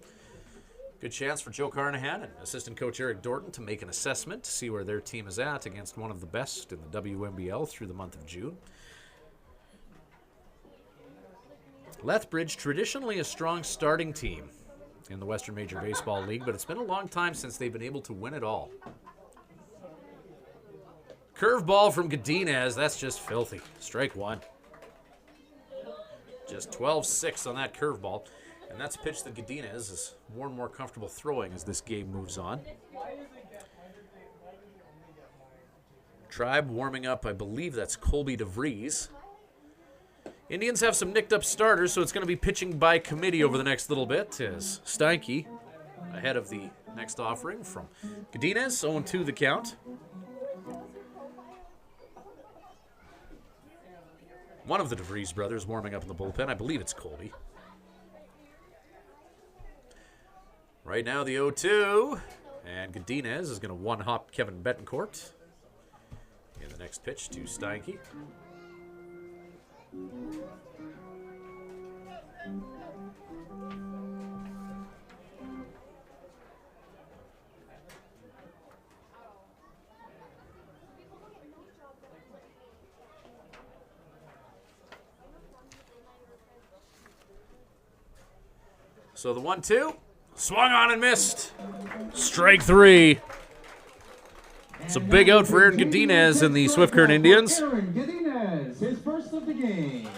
Good chance for Joe Carnahan and assistant coach Eric Dorton to make an assessment to see where their team is at against one of the best in the WNBL through the month of June. Lethbridge, traditionally a strong starting team in the Western Major Baseball League, but it's been a long time since they've been able to win it all. Curveball from Godinez, that's just filthy. Strike 1. Just 12-6 on that curveball, and that's a pitch that Godinez is more and more comfortable throwing as this game moves on. Tribe warming up, I believe that's Colby DeVries. Indians have some nicked up starters, so it's going to be pitching by committee over the next little bit as Steinke ahead of the next offering from Godinez, 0-2 the count. One of the DeVries brothers warming up in the bullpen. I believe it's Colby. Right now the 0-2. And Godinez is going to one-hop Kevin Betancourt in the next pitch to Steinke. So the 1-2, swung on and missed. Strike 3. It's a big out for Aaron Godinez and the Swift Current Indians. Aaron Godinez, his first of the game.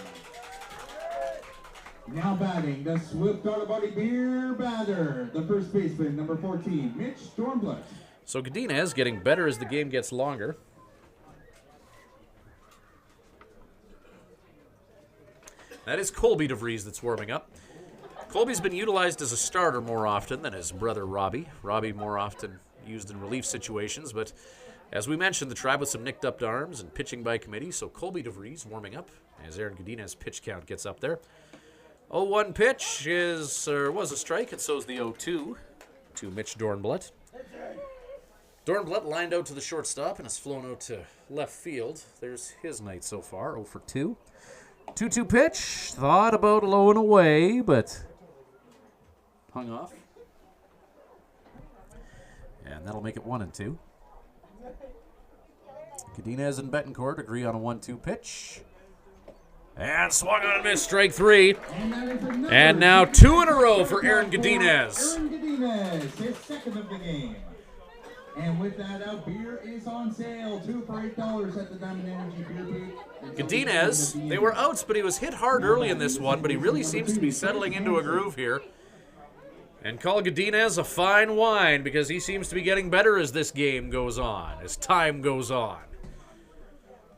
Now batting, the Swift Autobody Beer Batter, the first baseman, number 14, Mitch Dornblatt. So Godinez getting better as the game gets longer. That is Colby DeVries that's warming up. Colby's been utilized as a starter more often than his brother Robbie. Robbie more often used in relief situations, but as we mentioned, the Tribe with some nicked up arms and pitching by committee, so Colby DeVries warming up as Aaron Godinez's pitch count gets up there. 0-1 pitch was a strike, and so is the 0-2 to Mitch Dornblatt. Dornblatt lined out to the shortstop and has flown out to left field. There's his night so far, 0 for 2. 2-2 pitch, thought about low and away, but hung off. And that'll make it 1-2. Godinez and Betancourt agree on a 1-2 pitch. And swung on and missed, strike 3. And now 2 in a row for Aaron Godinez. Aaron Godinez, his second of the game. And with that out, beer is on sale. 2 for $8 at the Diamond Energy Beer Booth. Godinez, they were outs, but he was hit hard early in this one, but he really seems to be settling into a groove here. And call Godinez a fine wine because he seems to be getting better as this game goes on, as time goes on.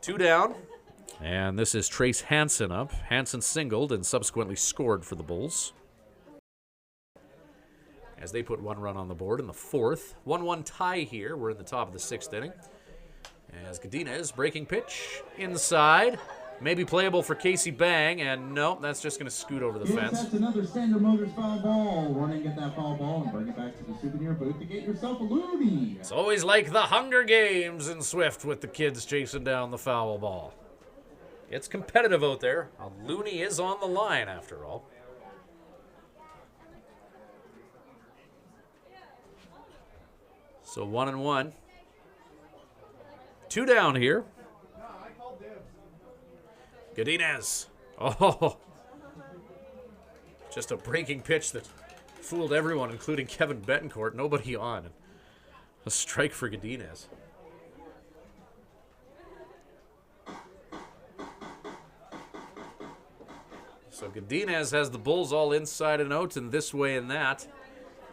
2 down, and this is Trace Hansen up. Hansen singled and subsequently scored for the Bulls, as they put 1 run on the board in the 4th. 1-1 tie here. We're in the top of the 6th inning. As Godinez, breaking pitch, inside. Maybe playable for Casey Bang, and no, that's just going to scoot over the fence. That's another Standard Motors foul ball. Run and get that foul ball and bring it back to the souvenir booth to get yourself a loony. It's always like the Hunger Games in Swift with the kids chasing down the foul ball. It's competitive out there. A loony is on the line after all. So 1-1. 2 down here. Godinez. Oh. Just a breaking pitch that fooled everyone, including Kevin Betancourt. Nobody on. A strike for Godinez. So Godinez has the Bulls all inside and out and this way and that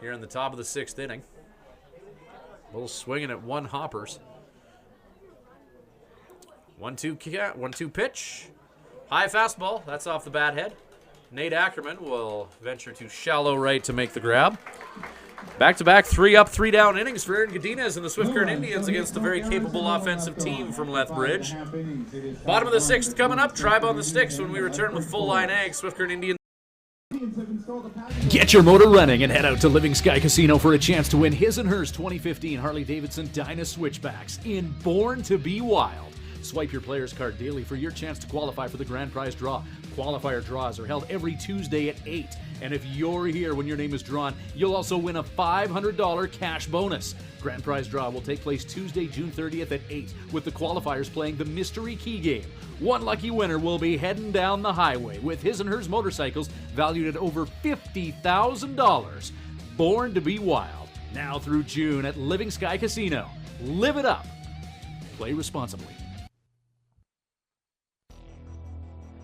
here in the top of the 6th inning. Bulls swinging at 1 hoppers. 1-2 pitch. High fastball. That's off the bat head. Nate Ackerman will venture to shallow right to make the grab. Back-to-back 3-up, 3-down innings for Aaron Godinez and the Swift Current Indians against a very capable offensive team from Lethbridge. Bottom of the 6th coming up. Tribe on the sticks when we return with full line eggs. Swift Current Indians. Get your motor running and head out to Living Sky Casino for a chance to win his and hers 2015 Harley-Davidson Dyna Switchbacks in Born to Be Wild. Swipe your player's card daily for your chance to qualify for the grand prize draw. Qualifier draws are held every Tuesday at 8. And if you're here when your name is drawn, you'll also win a $500 cash bonus. Grand prize draw will take place Tuesday, June 30th at 8, with the qualifiers playing the Mystery Key Game. One lucky winner will be heading down the highway with his and hers motorcycles valued at over $50,000. Born to Be Wild. Now through June at Living Sky Casino. Live it up. Play responsibly.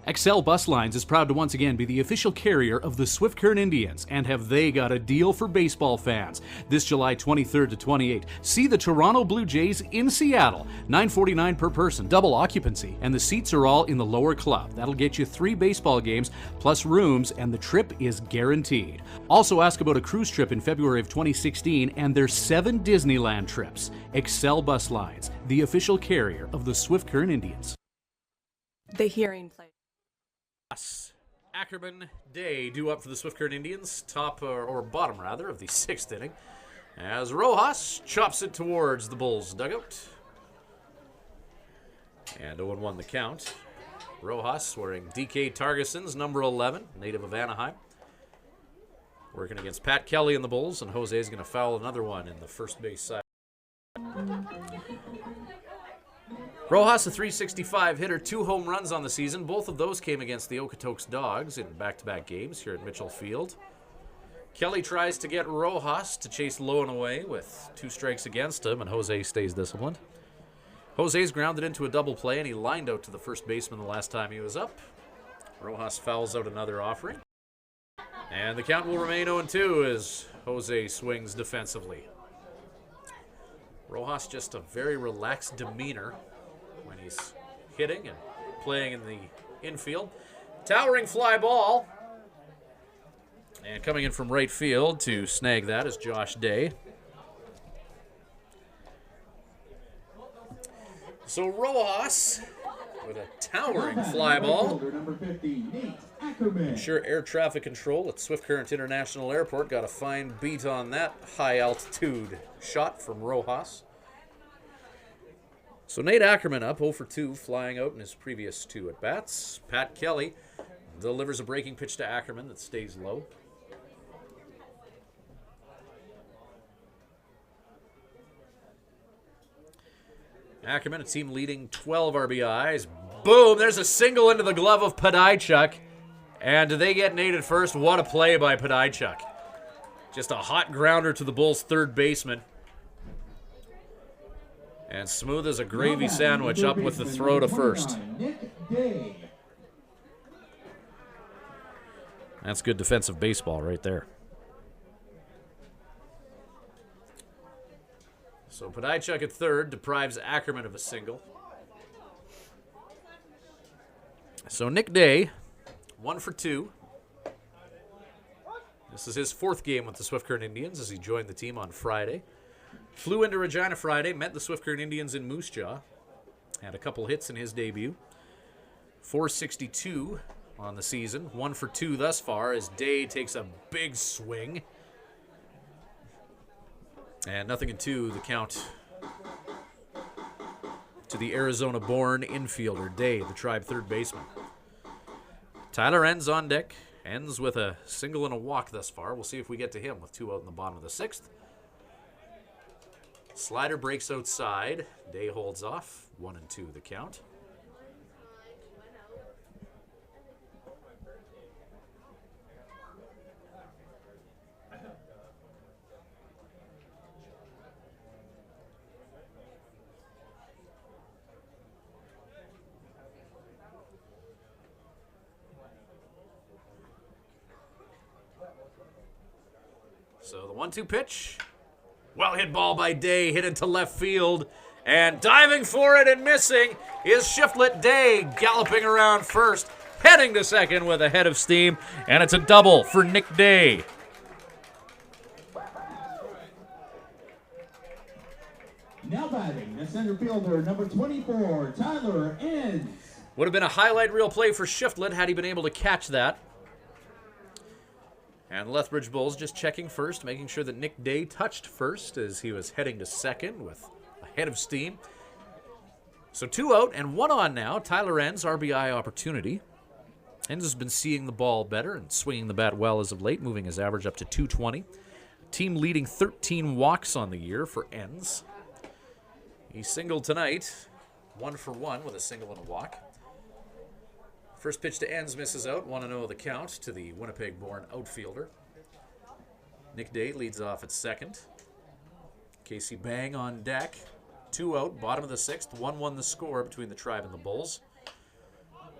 Excel Bus Lines is proud to once again be the official carrier of the Swift Current Indians, and have they got a deal for baseball fans. This July 23rd to 28th, see the Toronto Blue Jays in Seattle, $9.49 per person, double occupancy, and the seats are all in the lower club. That'll get you 3 baseball games plus rooms, and the trip is guaranteed. Also ask about a cruise trip in February of 2016 and their 7 Disneyland trips. Excel Bus Lines, the official carrier of the Swift Current Indians. The hearing place. Ackerman Day due up for the Swift Current Indians, top or bottom rather of the 6th inning, as Rojas chops it towards the Bulls dugout. And 0-1 the count. Rojas wearing D.K. Targason's number 11, native of Anaheim, working against Pat Kelly and the Bulls, and Jose's going to foul another one in the first base side. Rojas, a .365 hitter, 2 home runs on the season. Both of those came against the Okotoks Dogs in back-to-back games here at Mitchell Field. Kelly tries to get Rojas to chase low and away with 2 strikes against him, and Jose stays disciplined. Jose's grounded into a double play, and he lined out to the first baseman the last time he was up. Rojas fouls out another offering. And the count will remain 0-2 as Jose swings defensively. Rojas just a very relaxed demeanor when he's hitting and playing in the infield. Towering fly ball. And coming in from right field to snag that is Josh Day. So Rojas with a towering fly ball. Number 50, Nate Ackerman. I'm sure air traffic control at Swift Current International Airport got a fine beat on that high altitude shot from Rojas. So Nate Ackerman up 0 for 2, flying out in his previous 2 at-bats. Pat Kelly delivers a breaking pitch to Ackerman that stays low. Ackerman, a team leading 12 RBIs. Boom, there's a single into the glove of Podajchuk. And do they get Nate at first? What a play by Podajchuk. Just a hot grounder to the Bulls' third baseman. And smooth as a gravy sandwich up with the throw to first. That's good defensive baseball right there. So Podajchuk at third deprives Ackerman of a single. So Nick Day, 1 for 2. This is his 4th game with the Swift Current Indians as he joined the team on Friday. Flew into Regina Friday, met the Swift Current Indians in Moose Jaw. Had a couple hits in his debut. .462 on the season. 1 for 2 thus far as Day takes a big swing. And 0-2 the count to the Arizona-born infielder, Day, the Tribe third baseman. Tyler Enns on deck. Ends with a single and a walk thus far. We'll see if we get to him with 2 out in the bottom of the 6th. Slider breaks outside. Day holds off. 1-2 the count. So the 1-2 pitch. Well hit ball by Day, hit into left field. And diving for it and missing is Shiflett. Day galloping around first, heading to second with a head of steam. And it's a double for Nick Day. Now batting, the center fielder, number 24, Tyler Enns. Would have been a highlight reel play for Shiflett had he been able to catch that. And Lethbridge Bulls just checking first, making sure that Nick Day touched first as he was heading to second with a head of steam. So 2 out and 1 on now. Tyler Enns, RBI opportunity. Enns has been seeing the ball better and swinging the bat well as of late, moving his average up to .220. Team leading 13 walks on the year for Enns. He singled tonight, 1 for 1 with a single and a walk. First pitch to Enns misses out, 1-0 the count to the Winnipeg-born outfielder. Nick Day leads off at second. Casey Bang on deck. 2 out, bottom of the 6th, 1-1 the score between the Tribe and the Bulls.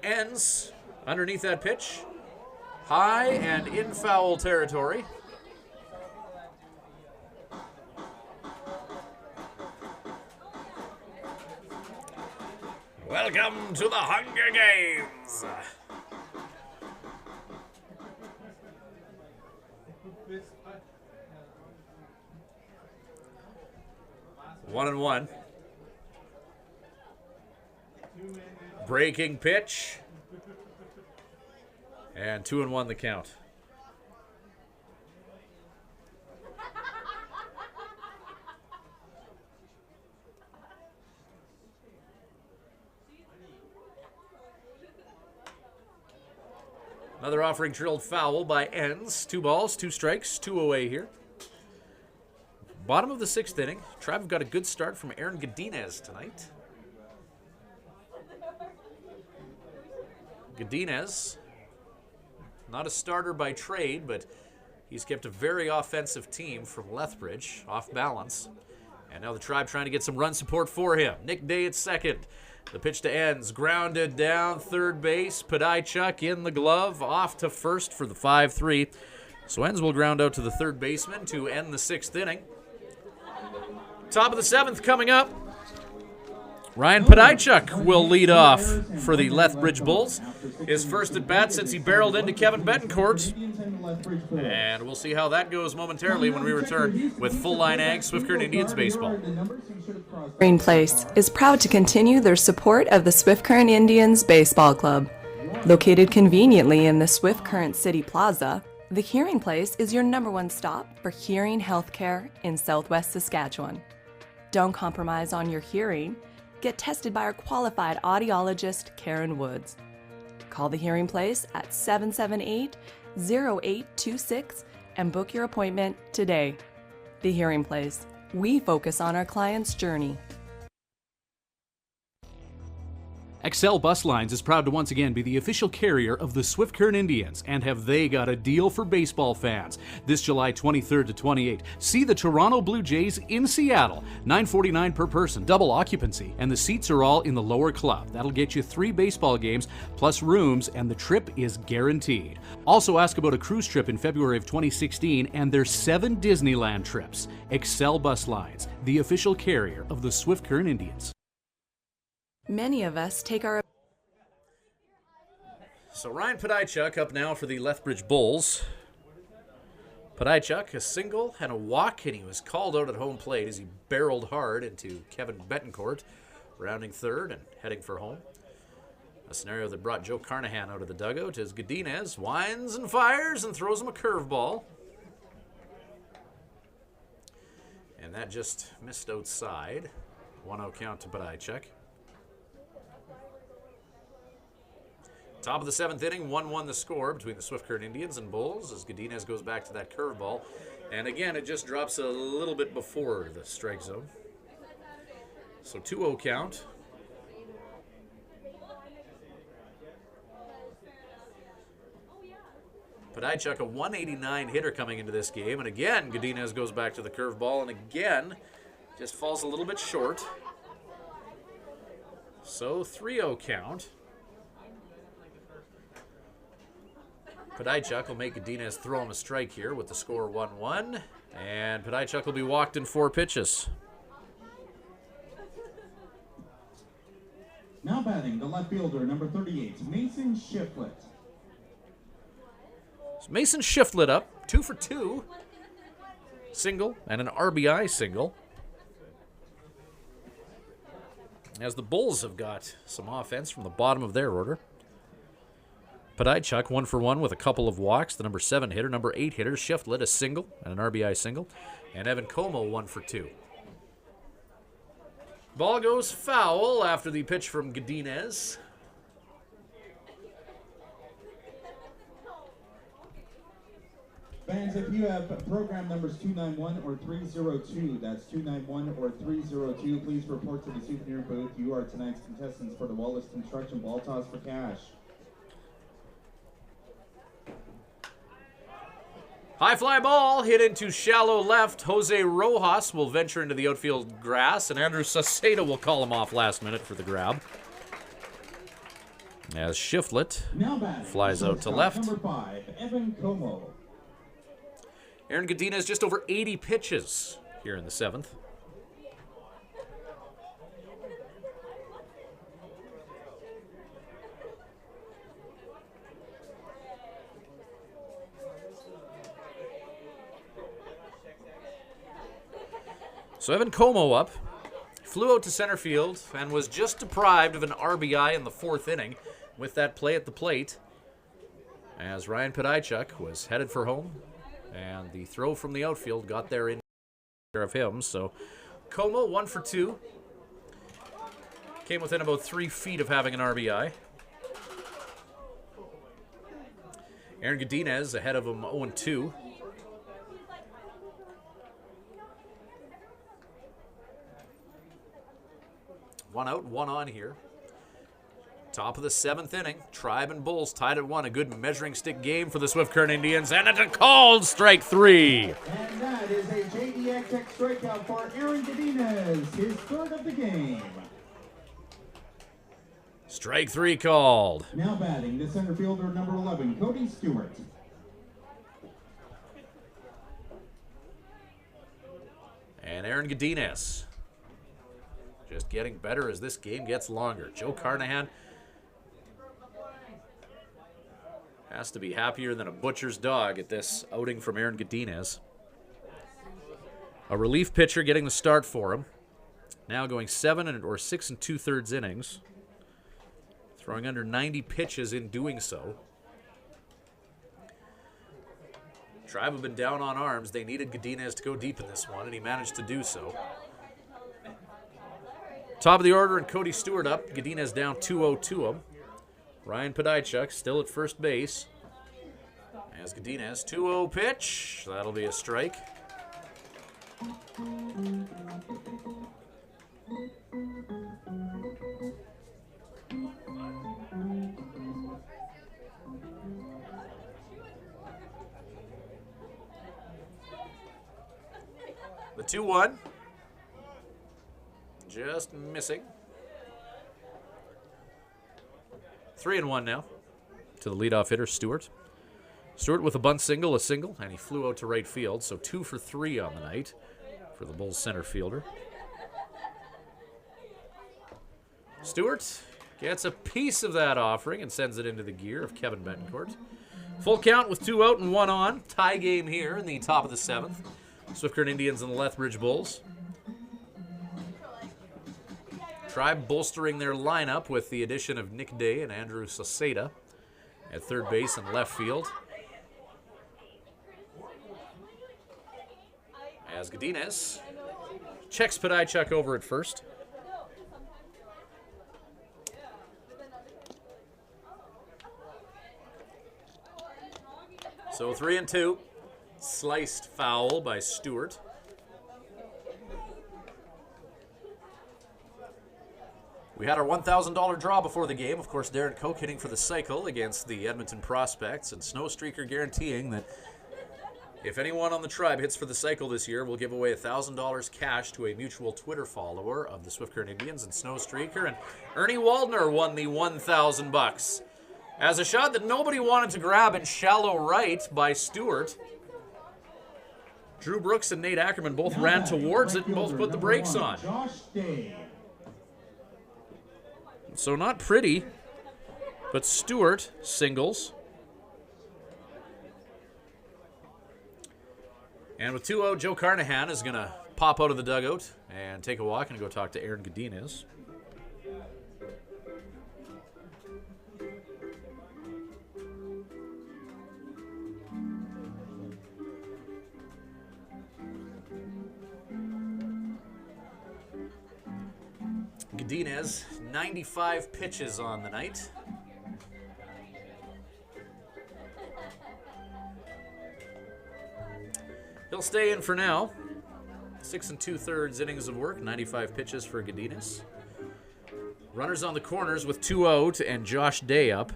Enns Underneath that pitch, high and in foul territory. Welcome to the Hunger Games. One and one. Breaking pitch. And 2-1 the count. Another offering drilled foul by Ends. 2 balls, 2 strikes, 2 away here. Bottom of the 6th inning. Tribe have got a good start from Aaron Godinez tonight. Godinez, not a starter by trade, but he's kept a very offensive team from Lethbridge off balance. And now the Tribe trying to get some run support for him. Nick Day at second. The pitch to Ends, grounded down third base. Podajchuk in the glove, off to first for the 5-3. So Ends will ground out to the third baseman to end the 6th inning. Top of the 7th coming up. Ryan Podajchuk will lead off for the Lethbridge Bulls. His first at bat since he barreled into Kevin Betancourt. And we'll see how that goes momentarily when we return with Full Line Ag Swift Current Indians baseball. Green Place is proud to continue their support of the Swift Current Indians Baseball Club. Located conveniently in the Swift Current City Plaza, the Hearing Place is your #1 stop for hearing healthcare in Southwest Saskatchewan. Don't compromise on your hearing. Get tested by our qualified audiologist, Karen Woods. Call the Hearing Place at 778-0826 and book your appointment today. The Hearing Place. We focus on our client's journey. Excel Bus Lines is proud to once again be the official carrier of the Swift Current Indians, and have they got a deal for baseball fans. This July 23rd to 28th, see the Toronto Blue Jays in Seattle, $9.49 per person, double occupancy, and the seats are all in the lower club. That'll get you 3 baseball games plus rooms, and the trip is guaranteed. Also ask about a cruise trip in February of 2016 and their 7 Disneyland trips. Excel Bus Lines, the official carrier of the Swift Current Indians. Many of us take our So Ryan Podajchuk up now for the Lethbridge Bulls. Podajchuk, a single and a walk, and he was called out at home plate as he barreled hard into Kevin Betancourt, rounding third and heading for home. A scenario that brought Joe Carnahan out of the dugout as Godinez winds and fires and throws him a curveball. And that just missed outside. 1-0 count to Podajchuk. Top of the 7th inning, 1-1 the score between the Swift Current Indians and Bulls as Godinez goes back to that curveball. And again, it just drops a little bit before the strike zone. So 2-0 count. Podajchuk, a 189 hitter coming into this game. And again, Godinez goes back to the curveball and again just falls a little bit short. So 3-0 count. Podajchuk will make Godinez throw him a strike here with the score 1-1. And Podajchuk will be walked in 4 pitches. Now batting, the left fielder, number 38, Mason Shiflett. So Mason Shiflett up, 2 for 2. Single and an RBI single. As the Bulls have got some offense from the bottom of their order. Podajchuk 1 for 1 with a couple of walks. The number 7 hitter, number 8 hitter, Shiflett a single and an RBI single. And Evan Como 1 for 2. Ball goes foul after the pitch from Godinez. Fans, if you have program numbers 291 or 302, that's 291 or 302, please report to the souvenir booth. You are tonight's contestants for the Wallace Construction Ball Toss for cash. High fly ball hit into shallow left. Jose Rojas will venture into the outfield grass, and Andrew Saceda will call him off last minute for the grab. as Shiflett Now batting, flies out to shortstop left. Number 5, Evan Como. Aaron Godinez just over 80 pitches here in the 7th. So Evan Como up, flew out to center field and was just deprived of an RBI in the 4th inning with that play at the plate as Ryan Podajchuk was headed for home, and the throw from the outfield got there in care of him. So Como 1 for 2. Came within about 3 feet of having an RBI. Aaron Godinez ahead of him 0-2. One out, one on here. Top of the 7th inning. Tribe and Bulls tied at 1. A good measuring stick game for the Swift Current Indians. And it's a called strike 3. And that is a JDXX strikeout for Aaron Godinez, his 3rd of the game. Strike 3 called. Now batting, the center fielder number 11, Cody Stewart. And Aaron Godinez just getting better as this game gets longer. Joe Carnahan has to be happier than a butcher's dog at this outing from Aaron Godinez. A relief pitcher getting the start for him. Now going 6 2/3 innings. Throwing under 90 pitches in doing so. Tribe have been down on arms. They needed Godinez to go deep in this one, and he managed to do so. Top of the order and Cody Stewart up. Godinez down 2-0 to him. Ryan Podajchuk still at first base. As Godinez, 2-0 pitch. That'll be a strike. The 2-1. Just missing. 3-1 now to the leadoff hitter, Stewart. Stewart with a bunt single, and he flew out to right field, so 2 for 3 on the night for the Bulls center fielder. Stewart gets a piece of that offering and sends it into the gear of Kevin Betancourt. Full count with 2 out and 1 on. Tie game here in the top of the 7th. Swift Current Indians and the Lethbridge Bulls. Tribe bolstering their lineup with the addition of Nick Day and Andrew Saseda at third base and left field. As Godinez checks Podajchuk over at first. So 3-2. Sliced foul by Stewart. We had our $1,000 draw before the game. Of course, Darren Koch hitting for the cycle against the Edmonton Prospects, and Snow Streaker guaranteeing that if anyone on the Tribe hits for the cycle this year, we'll give away $1,000 cash to a mutual Twitter follower of the Swift Current Indians and Snow Streaker. And Ernie Waldner won the $1,000 as a shot that nobody wanted to grab in shallow right by Stewart. Drew Brooks and Nate Ackerman both ran towards it and both put the brakes on. So not pretty, but Stewart singles. And with 2 out, Joe Carnahan is going to pop out of the dugout and take a walk and go talk to Aaron Godinez. Godinez, 95 pitches on the night. He'll stay in for now. 6 2/3 innings of work, 95 pitches for Godinez. Runners on the corners with 2 out and Josh Day up.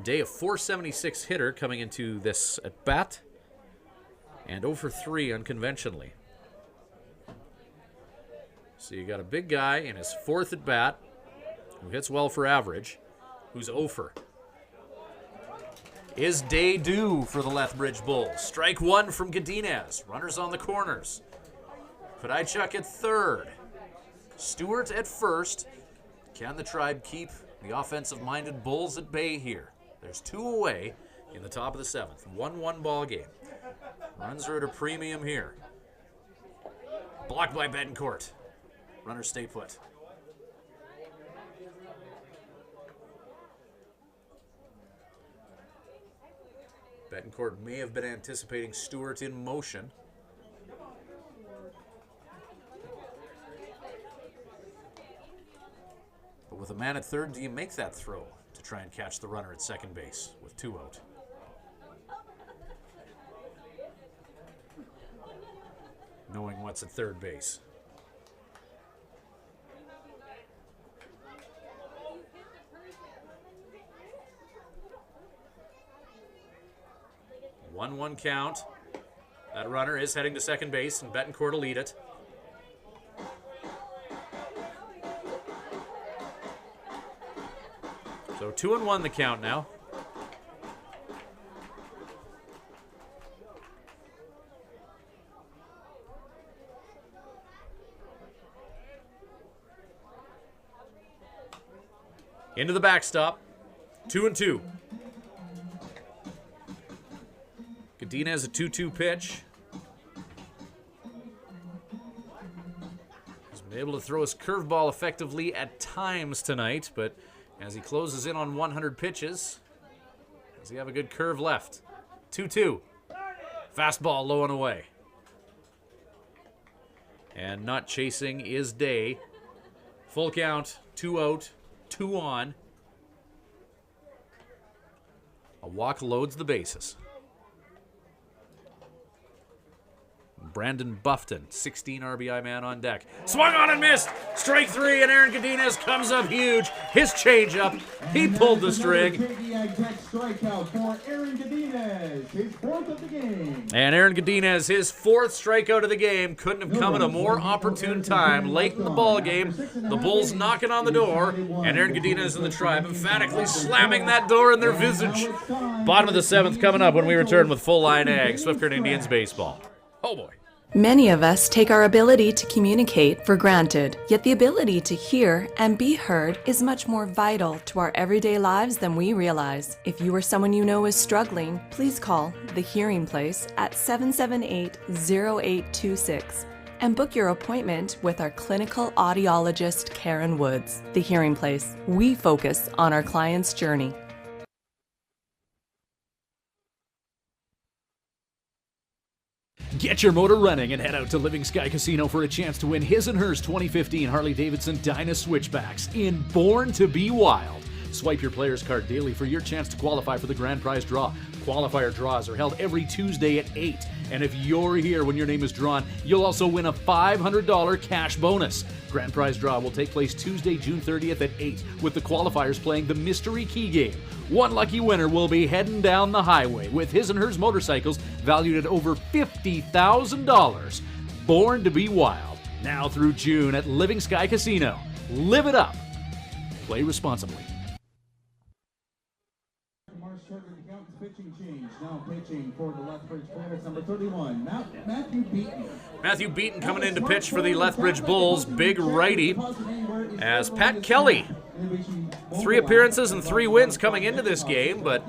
Day, a .476 hitter coming into this at bat, and 0 for 3 unconventionally. So you got a big guy in his 4th at bat who hits well for average, who's over. Is day due for the Lethbridge Bulls. Strike one from Godinez. Runners on the corners. Podajchuk at third. Stewart at first. Can the Tribe keep the offensive-minded Bulls at bay here? There's 2 away in the top of the 7th. 1-1 ball game. Runs are at a premium here. Blocked by Betancourt. Runners stay put. Betancourt may have been anticipating Stewart in motion. But with a man at third, do you make that throw to try and catch the runner at second base with 2 out? Knowing what's at third base. One count. That runner is heading to second base, and Betancourt will lead it. So 2-1 the count now. Into the backstop. 2-2. Godinez a 2-2 pitch. He's been able to throw his curveball effectively at times tonight, but as he closes in on 100 pitches, does he have a good curve left? 2-2. Fastball low and away. And not chasing is Day. Full count, 2 out, 2 on. A walk loads the bases. Brandon Buffton, 16 RBI man on deck. Swung on and missed. Strike 3, and Aaron Godinez comes up huge. His changeup, he pulled the string. Strikeout for Aaron Godinez, his 4th of the game. And Aaron Godinez, his 4th strikeout of the game, couldn't have come at a more opportune time. Late in the ball game, the Bulls knocking on the door, and Aaron Godinez and the Tribe emphatically slamming that door in their visage. Bottom of the 7th coming up when we return with Full Line Ag, Swift Current Indians baseball. Oh boy. Many of us take our ability to communicate for granted, yet the ability to hear and be heard is much more vital to our everyday lives than we realize. If you or someone you know is struggling, please call The Hearing Place at 778-0826 and book your appointment with our clinical audiologist, Karen Woods. The Hearing Place. We focus on our client's journey. Get your motor running and head out to Living Sky Casino for a chance to win his and hers 2015 Harley-Davidson Dyna Switchbacks in Born to Be Wild. Swipe your player's card daily for your chance to qualify for the grand prize draw. Qualifier draws are held every Tuesday at 8. And if you're here when your name is drawn, you'll also win a $500 cash bonus. Grand prize draw will take place Tuesday, June 30th at 8, with the qualifiers playing the Mystery Key game. One lucky winner will be heading down the highway with his and hers motorcycles valued at over $50,000. Born to Be Wild. Now through June at Living Sky Casino. Live it up. Play responsibly. Pitching change. Now pitching for the Lethbridge Bulls, number 31, Matthew Beaton. Matthew Beaton coming in to pitch for the Lethbridge Bulls, big righty, as Pat Kelly. 3 appearances and 3 wins coming into this game, but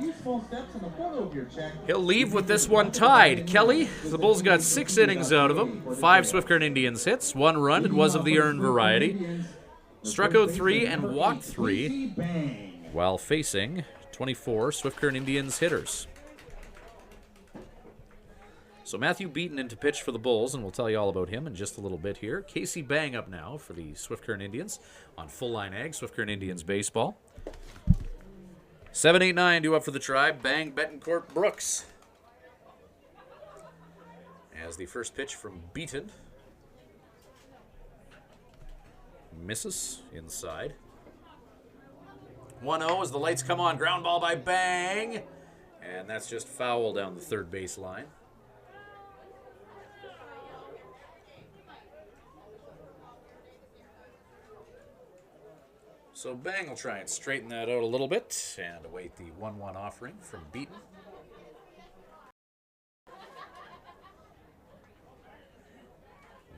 he'll leave with this one tied. Kelly, the Bulls got 6 innings out of him, 5 Swift Current Indians hits, 1 run, it was of the earned variety. Struck out 3 and walked 3, while facing 24 Swift Current Indians hitters. So Matthew Beaton in to pitch for the Bulls, and we'll tell you all about him in just a little bit here. Casey Bang up now for the Swift Current Indians on Full Line Ag, Swift Current Indians baseball. 7-8-9 due up for the Tribe. Bang, Betancourt, Brooks. As the first pitch from Beaton misses inside. 1-0 as the lights come on. Ground ball by Bang. And that's just foul down the third base line. So Bang will try and straighten that out a little bit and await the 1-1 offering from Beaton.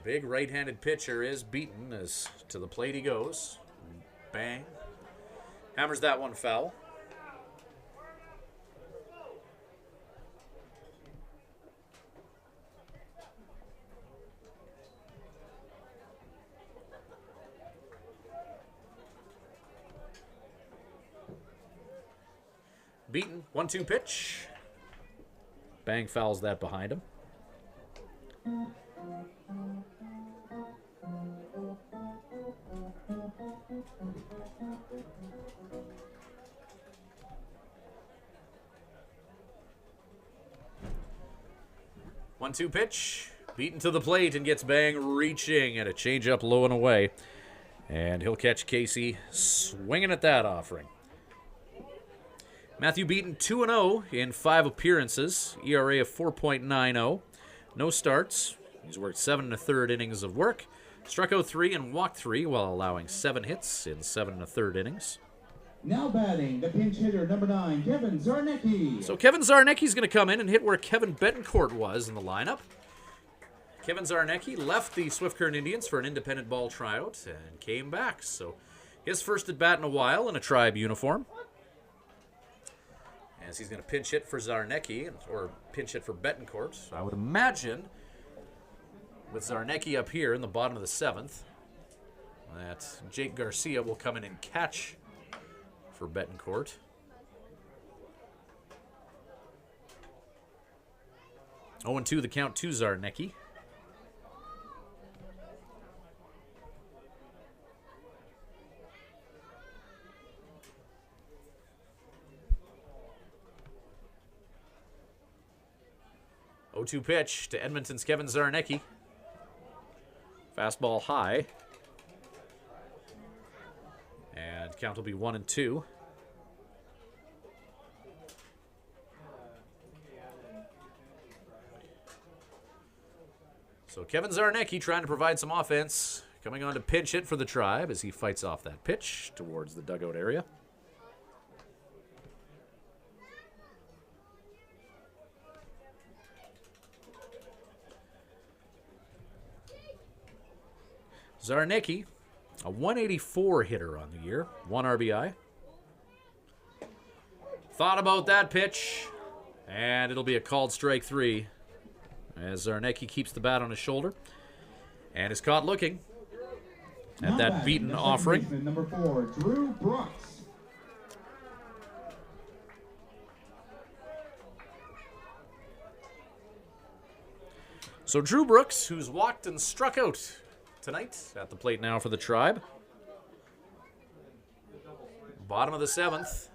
Big right-handed pitcher is Beaton as to the plate he goes. Bang. Hammers that one foul. Beaton, 1-2 pitch. Bang fouls that behind him. One-two pitch. Beaton to the plate and gets Bang reaching at a changeup low and away. And he'll catch Casey swinging at that offering. Matthew Beaton 2-0 in 5 appearances, ERA of 4.90. No starts. He's worked 7 1/3 innings of work, struck out 3 and walked 3 while allowing 7 hits in 7 1/3 innings. Now batting, the pinch hitter, number 9, Kevin Zarnecki. So Kevin Zarnecki's going to come in and hit where Kevin Betancourt was in the lineup. Kevin Zarnecki left the Swift Current Indians for an independent ball tryout and came back. So his first at bat in a while in a Tribe uniform. As he's going to pinch hit for Zarnecki, or pinch hit for Betancourt. I would imagine, with Zarnecki up here in the bottom of the 7th, that Jake Garcia will come in and catch for Betancourt. Oh, 0-2 the count to Zarnecki. Oh, 0-2 pitch to Edmonton's Kevin Zarnecki. Fastball high. And count will be 1-2. So Kevin Zarnecki trying to provide some offense. Coming on to pinch hit for the Tribe as he fights off that pitch towards the dugout area. Zarnecki, a 184 hitter on the year, 1 RBI. Thought about that pitch, and it'll be a called strike 3 as Zarnecki keeps the bat on his shoulder and is caught looking at that Beaton offering. Number 4, Drew Brooks. So Drew Brooks, who's walked and struck out tonight at the plate now for the Tribe. Bottom of the 7th.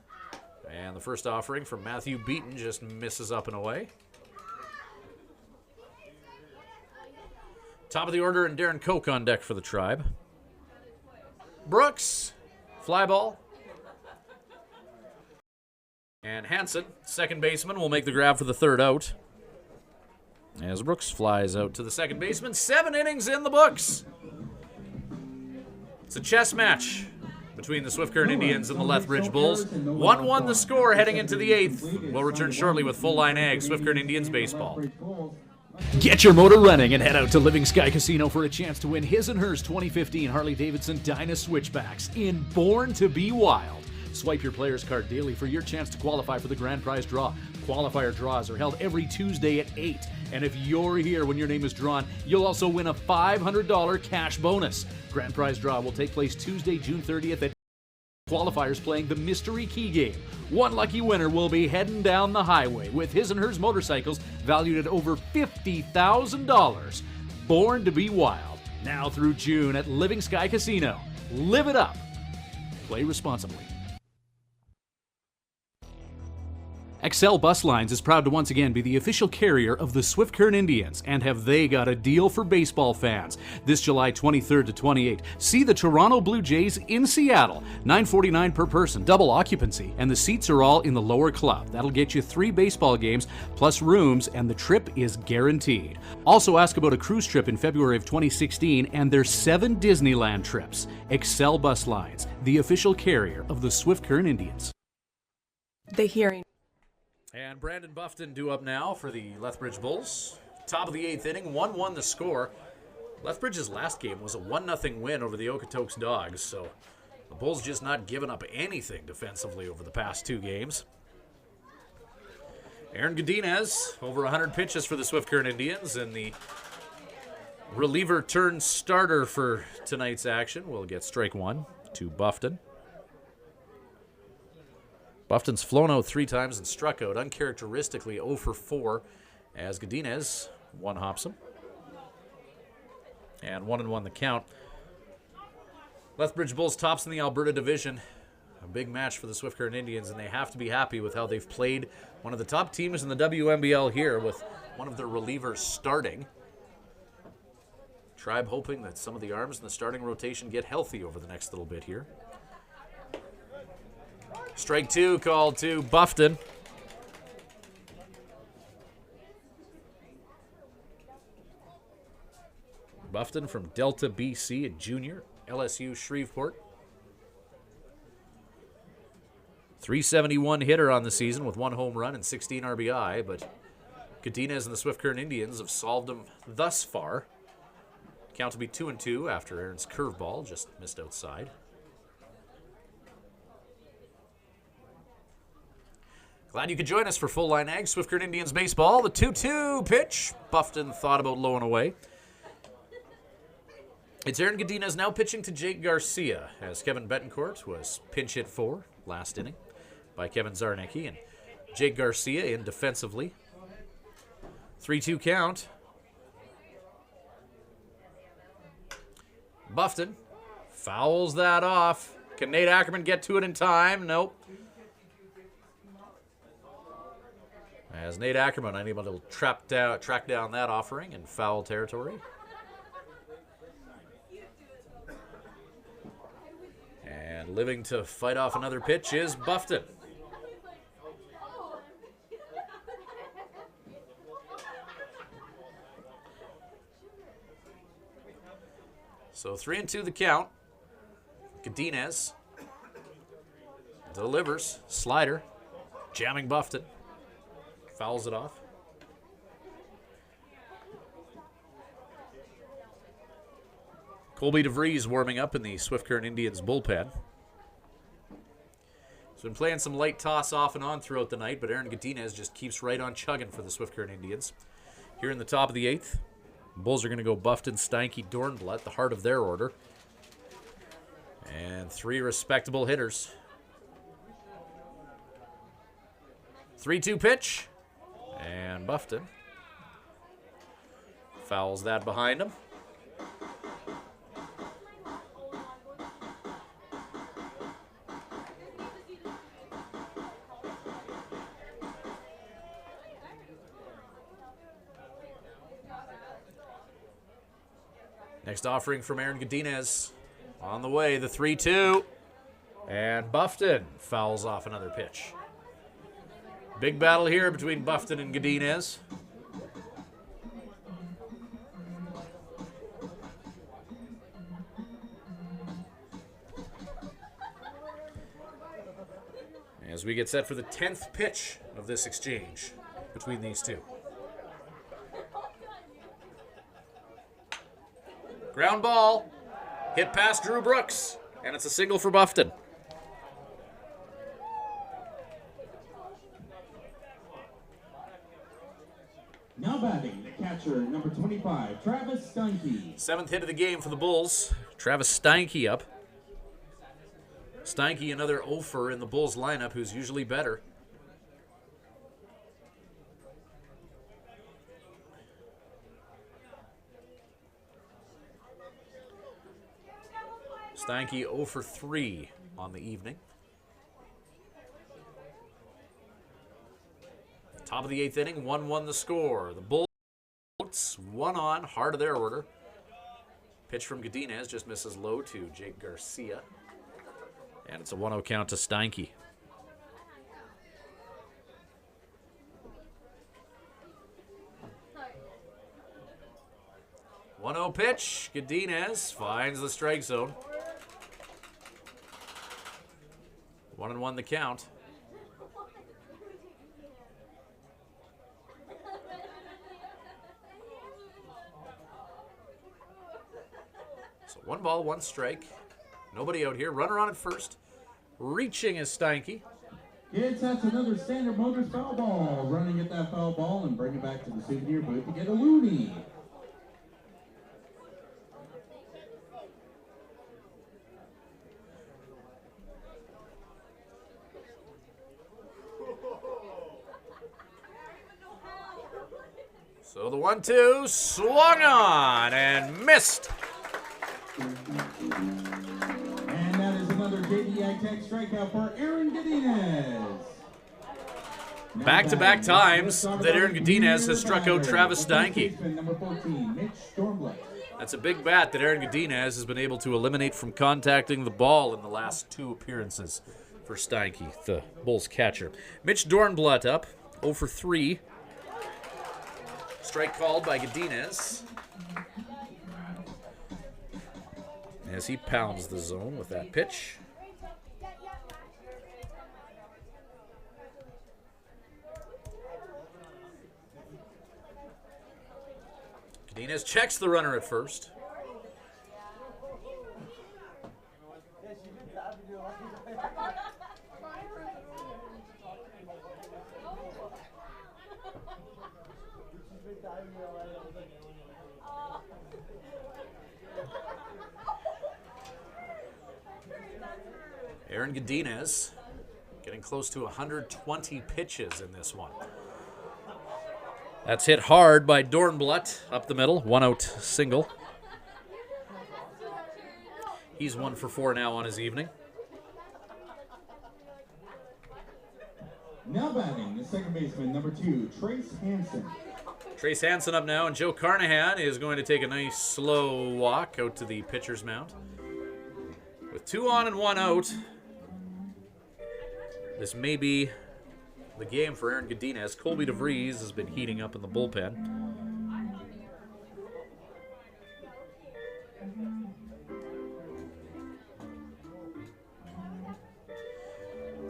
And the first offering from Matthew Beaton just misses up and away. Top of the order and Darren Koch on deck for the Tribe. Brooks, fly ball. And Hansen, second baseman, will make the grab for the 3rd out. As Brooks flies out to the second baseman. 7 innings in the books. It's a chess match between the Swift Current Indians and the Lethbridge Bulls. 1-1 the score heading into the 8th. We'll return shortly with Full Line Ag, Swift Current Indians baseball. Get your motor running and head out to Living Sky Casino for a chance to win his and hers 2015 Harley-Davidson Dyna Switchbacks in Born to Be Wild. Swipe your player's card daily for your chance to qualify for the grand prize draw. Qualifier draws are held every Tuesday at 8. And if you're here when your name is drawn, you'll also win a $500 cash bonus. Grand prize draw will take place Tuesday, June 30th at qualifiers playing the Mystery Key game. One lucky winner will be heading down the highway with his and hers motorcycles valued at over $50,000. Born to Be Wild. Now through June at Living Sky Casino. Live it up. Play responsibly. Excel Bus Lines is proud to once again be the official carrier of the Swift Current Indians, and have they got a deal for baseball fans. This July 23rd to 28th, see the Toronto Blue Jays in Seattle, $9.49 per person, double occupancy, and the seats are all in the lower club. That'll get you 3 baseball games plus rooms, and the trip is guaranteed. Also ask about a cruise trip in February of 2016 and their 7 Disneyland trips. Excel Bus Lines, the official carrier of the Swift Current Indians. The hearing. And Brandon Buffton due up now for the Lethbridge Bulls. Top of the 8th inning, 1-1 the score. Lethbridge's last game was a 1-0 win over the Okotoks Dogs, so the Bulls just not giving up anything defensively over the past 2 games. Aaron Godinez, over 100 pitches for the Swift Current Indians, and the reliever turned starter for tonight's action will get strike 1 to Buffton. Buffton's flown out 3 times and struck out uncharacteristically 0 for 4 as Godinez one-hops him. And 1-1 the count. Lethbridge Bulls tops in the Alberta division. A big match for the Swift Current Indians, and they have to be happy with how they've played one of the top teams in the WNBL here with one of their relievers starting. Tribe hoping that some of the arms in the starting rotation get healthy over the next little bit here. Strike 2 called to Buffton. Buffton from Delta, BC, a junior, LSU Shreveport. 371 hitter on the season with 1 home run and 16 RBI, but Godinez and the Swift Current Indians have solved him thus far. Count to be 2-2 after Aaron's curveball just missed outside. Glad you could join us for Full Line Ag, Swift Current Indians baseball. The 2-2 pitch. Buffton thought about low and away. It's Aaron Godinez now pitching to Jake Garcia, as Kevin Betancourt was pinch hit for last inning by Kevin Zarnicki, and Jake Garcia in defensively. 3-2 count. Buffton fouls that off. Can Nate Ackerman get to it in time? Nope. As Nate Ackerman unable to track down that offering in foul territory. And living to fight off another pitch is Buffton. So 3-2 the count. Godinez delivers. Slider. Jamming Buffton. Fouls it off. Colby DeVries warming up in the Swift Current Indians bullpen. He's been playing some light toss off and on throughout the night, but Aaron Godinez just keeps right on chugging for the Swift Current Indians. Here in the top of the 8th, Bulls are going to go Buffton, Steinke, Dornblatt, the heart of their order. And 3 respectable hitters. 3-2 pitch. And Buffton fouls that behind him. Next offering from Aaron Godinez. On the way, the 3-2. And Buffton fouls off another pitch. Big battle here between Buffton and Godinez. As we get set for the 10th pitch of this exchange between these two. Ground ball, hit past Drew Brooks, and it's a single for Buffton. Now batting, the catcher, number 25, Travis Steinke. 7th hit of the game for the Bulls. Travis Steinke up. Steinke, another ofer in the Bulls lineup, who's usually better. Steinke 0 for 3 on the evening. Top of the 8th inning, 1-1 the score. The Bulls, 1 on, heart of their order. Pitch from Godinez just misses low to Jake Garcia. And it's a 1-0 count to Steinke. One-0 pitch. Godinez finds the strike zone. 1-1 the count. So 1 ball, 1 strike. Nobody out here. Runner on at first. Reaching is Steinke. Kids, that's another Standard Motors foul ball. Running at that foul ball and bring it back to the souvenir booth to get a loony. So the 1-2 swung on and missed. And that is another JD Ag-Tech strikeout for Aaron Godinez. Back-to-back times that Aaron Godinez has struck out Travis Steinke. Number 14, Mitch Stormblatt. That's a big bat that Aaron Godinez has been able to eliminate from contacting the ball in the last 2 appearances for Steinke, the Bulls catcher. Mitch Dornblatt up, 0 for 3. Strike called by Godinez as he pounds the zone with that pitch. Godinez checks the runner at first. Aaron Godinez getting close to 120 pitches in this one. That's hit hard by Dornblatt up the middle, 1-out single. He's 1 for 4 now on his evening. Now batting, the second baseman, number 2, Trace Hansen. Trace Hansen up now, and Joe Carnahan is going to take a nice slow walk out to the pitcher's mound. With 2 on and 1 out, this may be the game for Aaron Godinez. Colby DeVries has been heating up in the bullpen.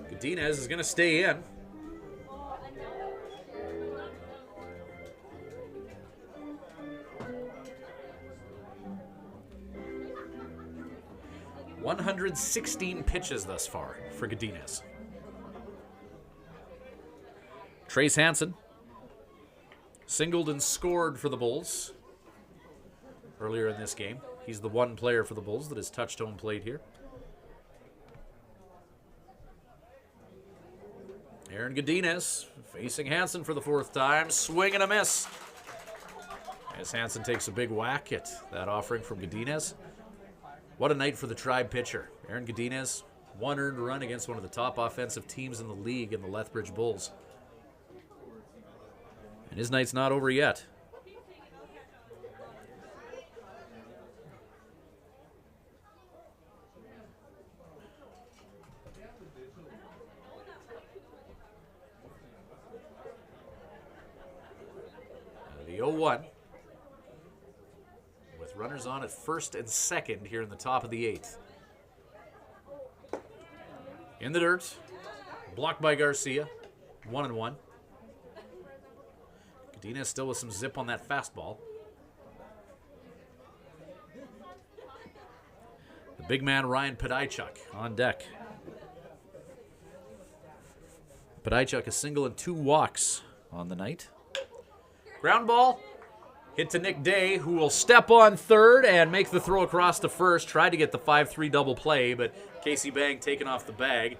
Godinez is going to stay in. .116 pitches thus far for Godinez. Trace Hansen singled and scored for the Bulls earlier in this game. He's the one player for the Bulls that has touched home plate here. Aaron Godinez facing Hansen for the 4th time. Swing and a miss. As Hansen takes a big whack at that offering from Godinez. What a night for the Tribe pitcher. Aaron Godinez, 1 earned run against one of the top offensive teams in the league in the Lethbridge Bulls. And his night's not over yet. The 0-1. With runners on at first and second here in the top of the 8th. In the dirt. Blocked by Garcia. 1-1. Godinez still with some zip on that fastball. The big man Ryan Podajchuk on deck. Podajchuk a single and 2 walks on the night. Ground ball hit to Nick Day, who will step on third and make the throw across to first. Tried to get the 5-3 double play, but Casey Bang taken off the bag.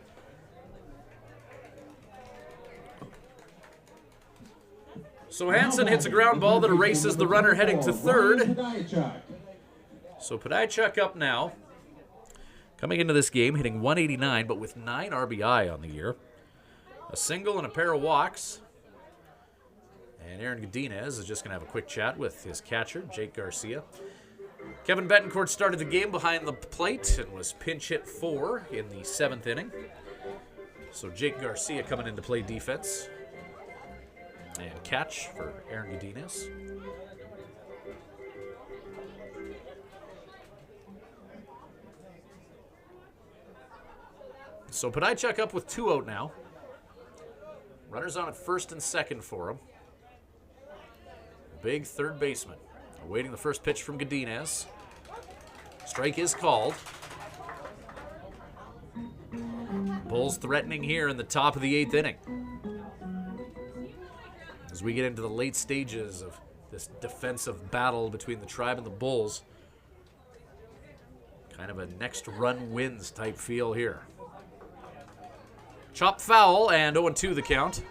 So Hansen hits a ground ball that erases the runner heading to third. So Podajchuk up now. Coming into this game, hitting .189, but with 9 RBI on the year. A single and a pair of walks. And Aaron Godinez is just going to have a quick chat with his catcher, Jake Garcia. Kevin Betancourt started the game behind the plate and was pinch hit 4 in the 7th inning. So Jake Garcia coming in to play defense. And catch for Aaron Godinez. So Podajchuk up with 2 out now. Runners on at first and second for him. Big third baseman. Awaiting the first pitch from Godinez. Strike is called. Bulls threatening here in the top of the 8th inning. As we get into the late stages of this defensive battle between the Tribe and the Bulls. Kind of a next run wins type feel here. Chop foul, and 0-2 the count.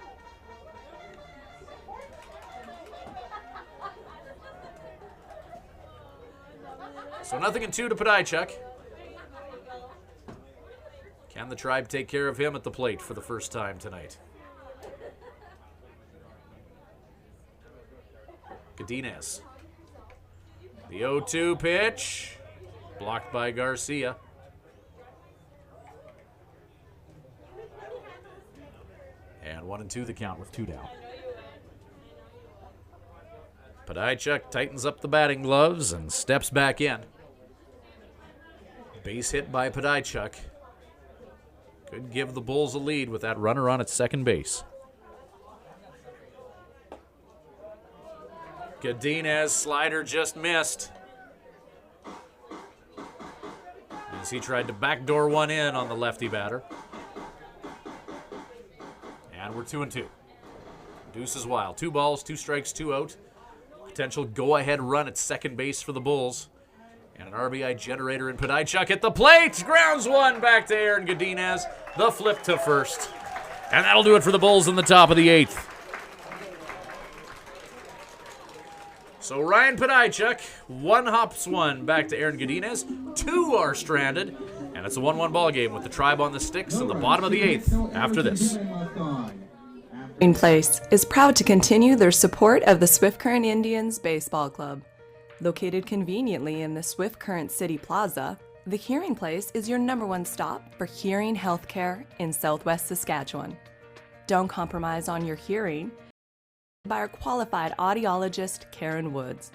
So 0-2 to Podajchuk. Can the Tribe take care of him at the plate for the first time tonight? Godinez. The 0-2 pitch. Blocked by Garcia. And 1-2 the count with 2 down. Podajchuk tightens up the batting gloves and steps back in. Base hit by Podajchuk. Could give the Bulls a lead with that runner on at second base. Godinez, slider just missed. As he tried to backdoor one in on the lefty batter. And we're 2-2. Deuce is wild. 2 balls, 2 strikes, 2 out. Potential go-ahead run at second base for the Bulls. And an RBI generator in Podajchuk at the plate. Grounds one back to Aaron Godinez. The flip to first. And that'll do it for the Bulls in the top of the 8th. So Ryan Podajchuk, 1 hops 1 back to Aaron Godinez. 2 are stranded. And it's a 1-1 ball game with the Tribe on the sticks in the bottom of the 8th after this. Green Place is proud to continue their support of the Swift Current Indians Baseball Club. Located conveniently in the Swift Current City Plaza, the Hearing Place is your #1 stop for hearing healthcare in Southwest Saskatchewan. Don't compromise on your hearing by our qualified audiologist, Karen Woods.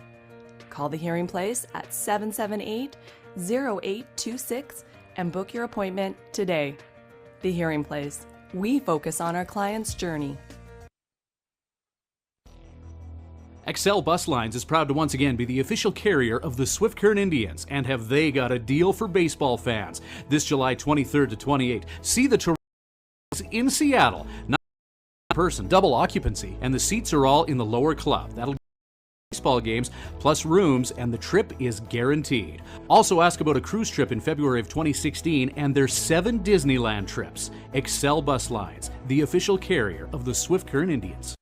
Call the Hearing Place at 778-0826 and book your appointment today. The Hearing Place. We focus on our client's journey. Excel Bus Lines is proud to once again be the official carrier of the Swift Current Indians, and have they got a deal for baseball fans this July 23rd to 28th. See the Toronto in Seattle, not person, double occupancy, and the seats are all in the lower club. That'll be baseball games plus rooms, and the trip is guaranteed. Also ask about a cruise trip in February of 2016 and their 7 Disneyland trips. Excel Bus Lines, the official carrier of the Swift Current Indians.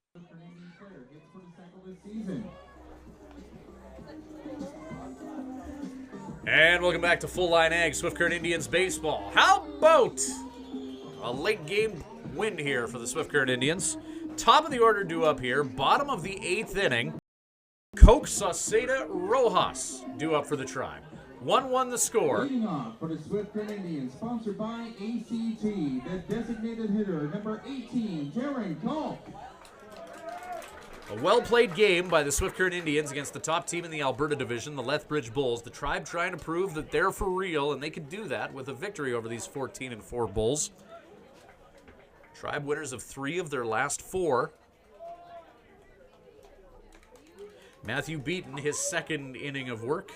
And welcome back to Full Line Ag, Swift Current Indians baseball. How about a late game win here for the Swift Current Indians? Top of the order due up here, bottom of the 8th inning. Coke Sauceda Rojas due up for the Tribe. 1-1 the score. Leading off for the Swift Current Indians, sponsored by ACT, the designated hitter, number 18, Darren Kolk. A well-played game by the Swift Current Indians against the top team in the Alberta division, the Lethbridge Bulls. The Tribe trying to prove that they're for real, and they could do that with a victory over these 14-4 Bulls. Tribe winners of 3 of their last 4. Matthew Beaton, his second inning of work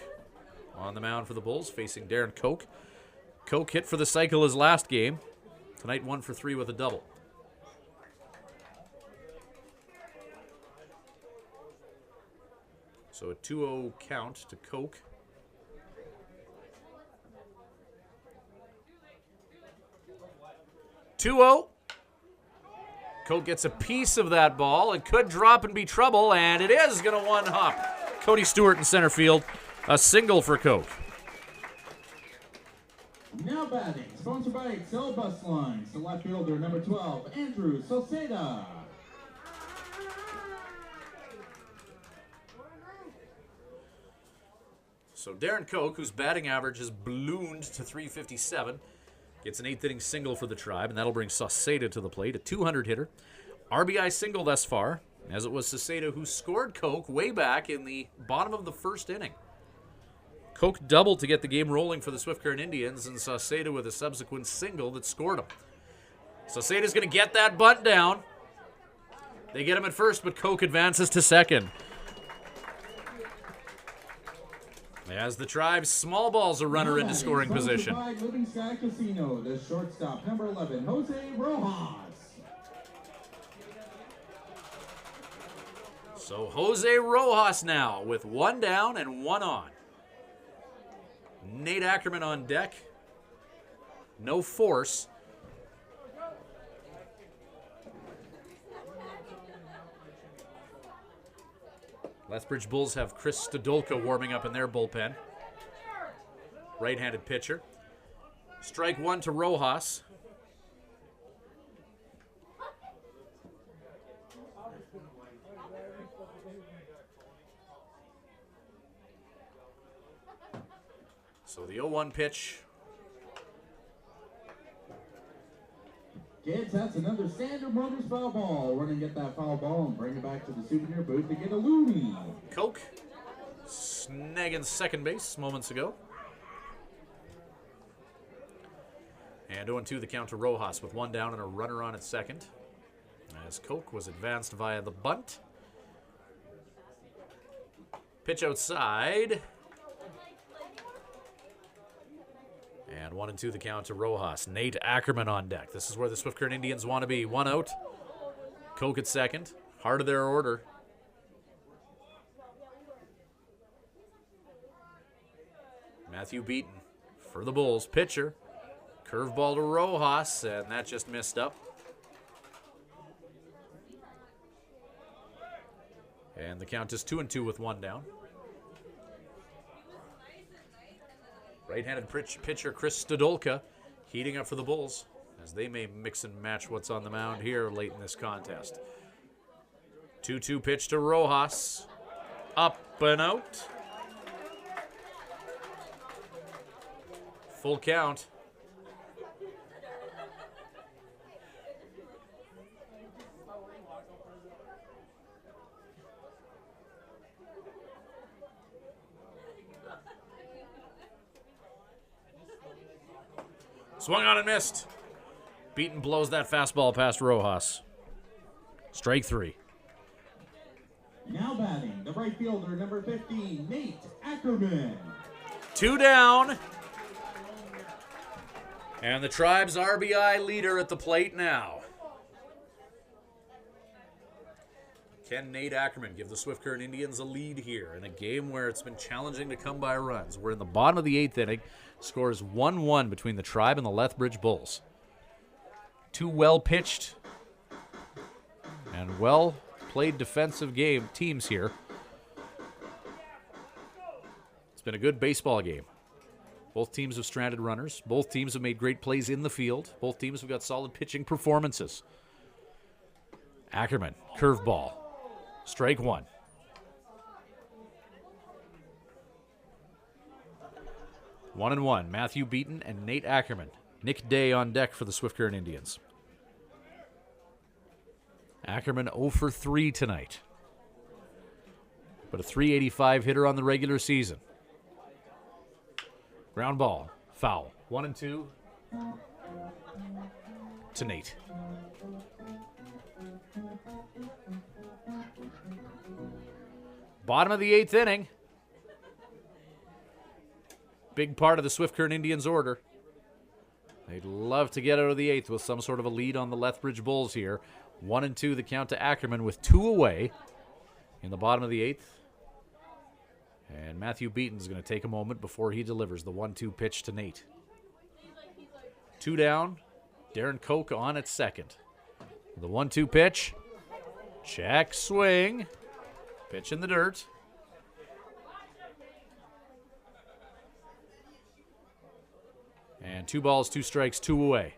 on the mound for the Bulls, facing Darren Koch. Koch hit for the cycle his last game. Tonight 1 for 3 with a double. So a 2-0 count to Koch. Koch gets a piece of that ball. It could drop and be trouble, and it is going to one-hop. Cody Stewart in center field. A single for Koch. Now batting, sponsored by Excel Bus Lines, the left fielder, number 12, Andrew Sauceda. So Darren Koch, whose batting average has ballooned to .357, gets an 8th inning single for the Tribe, and that'll bring Sauceda to the plate, a 200 hitter. RBI single thus far, as it was Sauceda who scored Koch way back in the bottom of the 1st inning. Koch doubled to get the game rolling for the Swift Current Indians, and Sauceda with a subsequent single that scored him. Sauceda's going to get that bunt down. They get him at first, but Koch advances to second. As the Tribe's small balls a runner into scoring position. Living Sky Casino, the shortstop, number 11, Jose Rojas. So Jose Rojas now with 1 down and 1 on. Nate Ackerman on deck. No force. Lethbridge Bulls have Chris Stodolka warming up in their bullpen. Right-handed pitcher. Strike 1 to Rojas. So the 0-1 pitch. Kids, that's another Standard Motors foul ball. We're going to get that foul ball and bring it back to the souvenir booth to get a loony. Koch snagging second base moments ago. And 0-2 the count to Rojas with 1 down and a runner on at second. As Koch was advanced via the bunt. Pitch outside. And 1-2 the count to Rojas. Nate Ackerman on deck. This is where the Swift Current Indians want to be. 1 out. Koch at second. Heart of their order. Matthew Beaton for the Bulls. Pitcher. Curveball to Rojas, and that just missed up. And the count is 2-2 with 1 down. Right-handed pitcher Chris Stodolka heating up for the Bulls as they may mix and match what's on the mound here late in this contest. 2-2 pitch to Rojas. Up and out. Full count. Swung on and missed. Beaton blows that fastball past Rojas. Strike 3. Now batting, the right fielder, number 15, Nate Ackerman. 2 down. And the Tribe's RBI leader at the plate now. Can Nate Ackerman give the Swift Current Indians a lead here in a game where it's been challenging to come by runs? We're in the bottom of the 8th inning. Scores 1-1 between the Tribe and the Lethbridge Bulls. 2 well-pitched and well-played defensive teams here. It's been a good baseball game. Both teams have stranded runners. Both teams have made great plays in the field. Both teams have got solid pitching performances. Ackerman, curveball. Strike 1. One and 1. Matthew Beaton and Nate Ackerman. Nick Day on deck for the Swift Current Indians. Ackerman 0 for 3 tonight. But a .385 hitter on the regular season. Ground ball. Foul. 1-2 to Nate. Bottom of the 8th inning. Big part of the Swift Current Indians' order. They'd love to get out of the 8th with some sort of a lead on the Lethbridge Bulls here. 1-2 the count to Ackerman with 2 away in the bottom of the 8th. And Matthew Beaton's going to take a moment before he delivers the 1-2 pitch to Nate. 2 down. Darren Koch on at second. The 1-2 pitch. Check, swing. Pitch in the dirt. And 2 balls, 2 strikes, 2 away.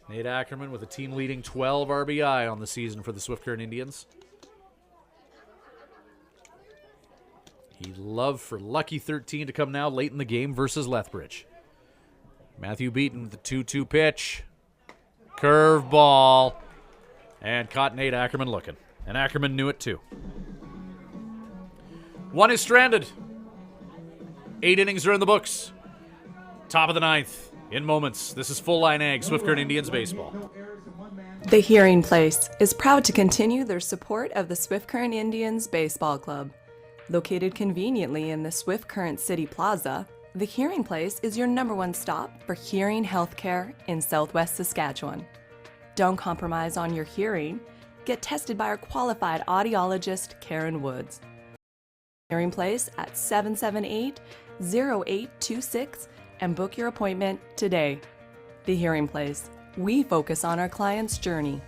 Nate Ackerman with a team-leading 12 RBI on the season for the Swift Current Indians. He'd love for Lucky 13 to come now late in the game versus Lethbridge. Matthew Beaton with the 2-2 pitch. Curve ball. And caught Nate Ackerman looking. And Ackerman knew it too. One is stranded. 8 innings are in the books. Top of the 9th. In moments. This is Full Line Ag, Swift Current Indians baseball. The Hearing Place is proud to continue their support of the Swift Current Indians Baseball Club. Located conveniently in the Swift Current City Plaza, the Hearing Place is your #1 stop for hearing healthcare in Southwest Saskatchewan. Don't compromise on your hearing. Get tested by our qualified audiologist, Karen Woods. Hearing Place at 778-0826 and book your appointment today. The Hearing Place. We focus on our client's journey.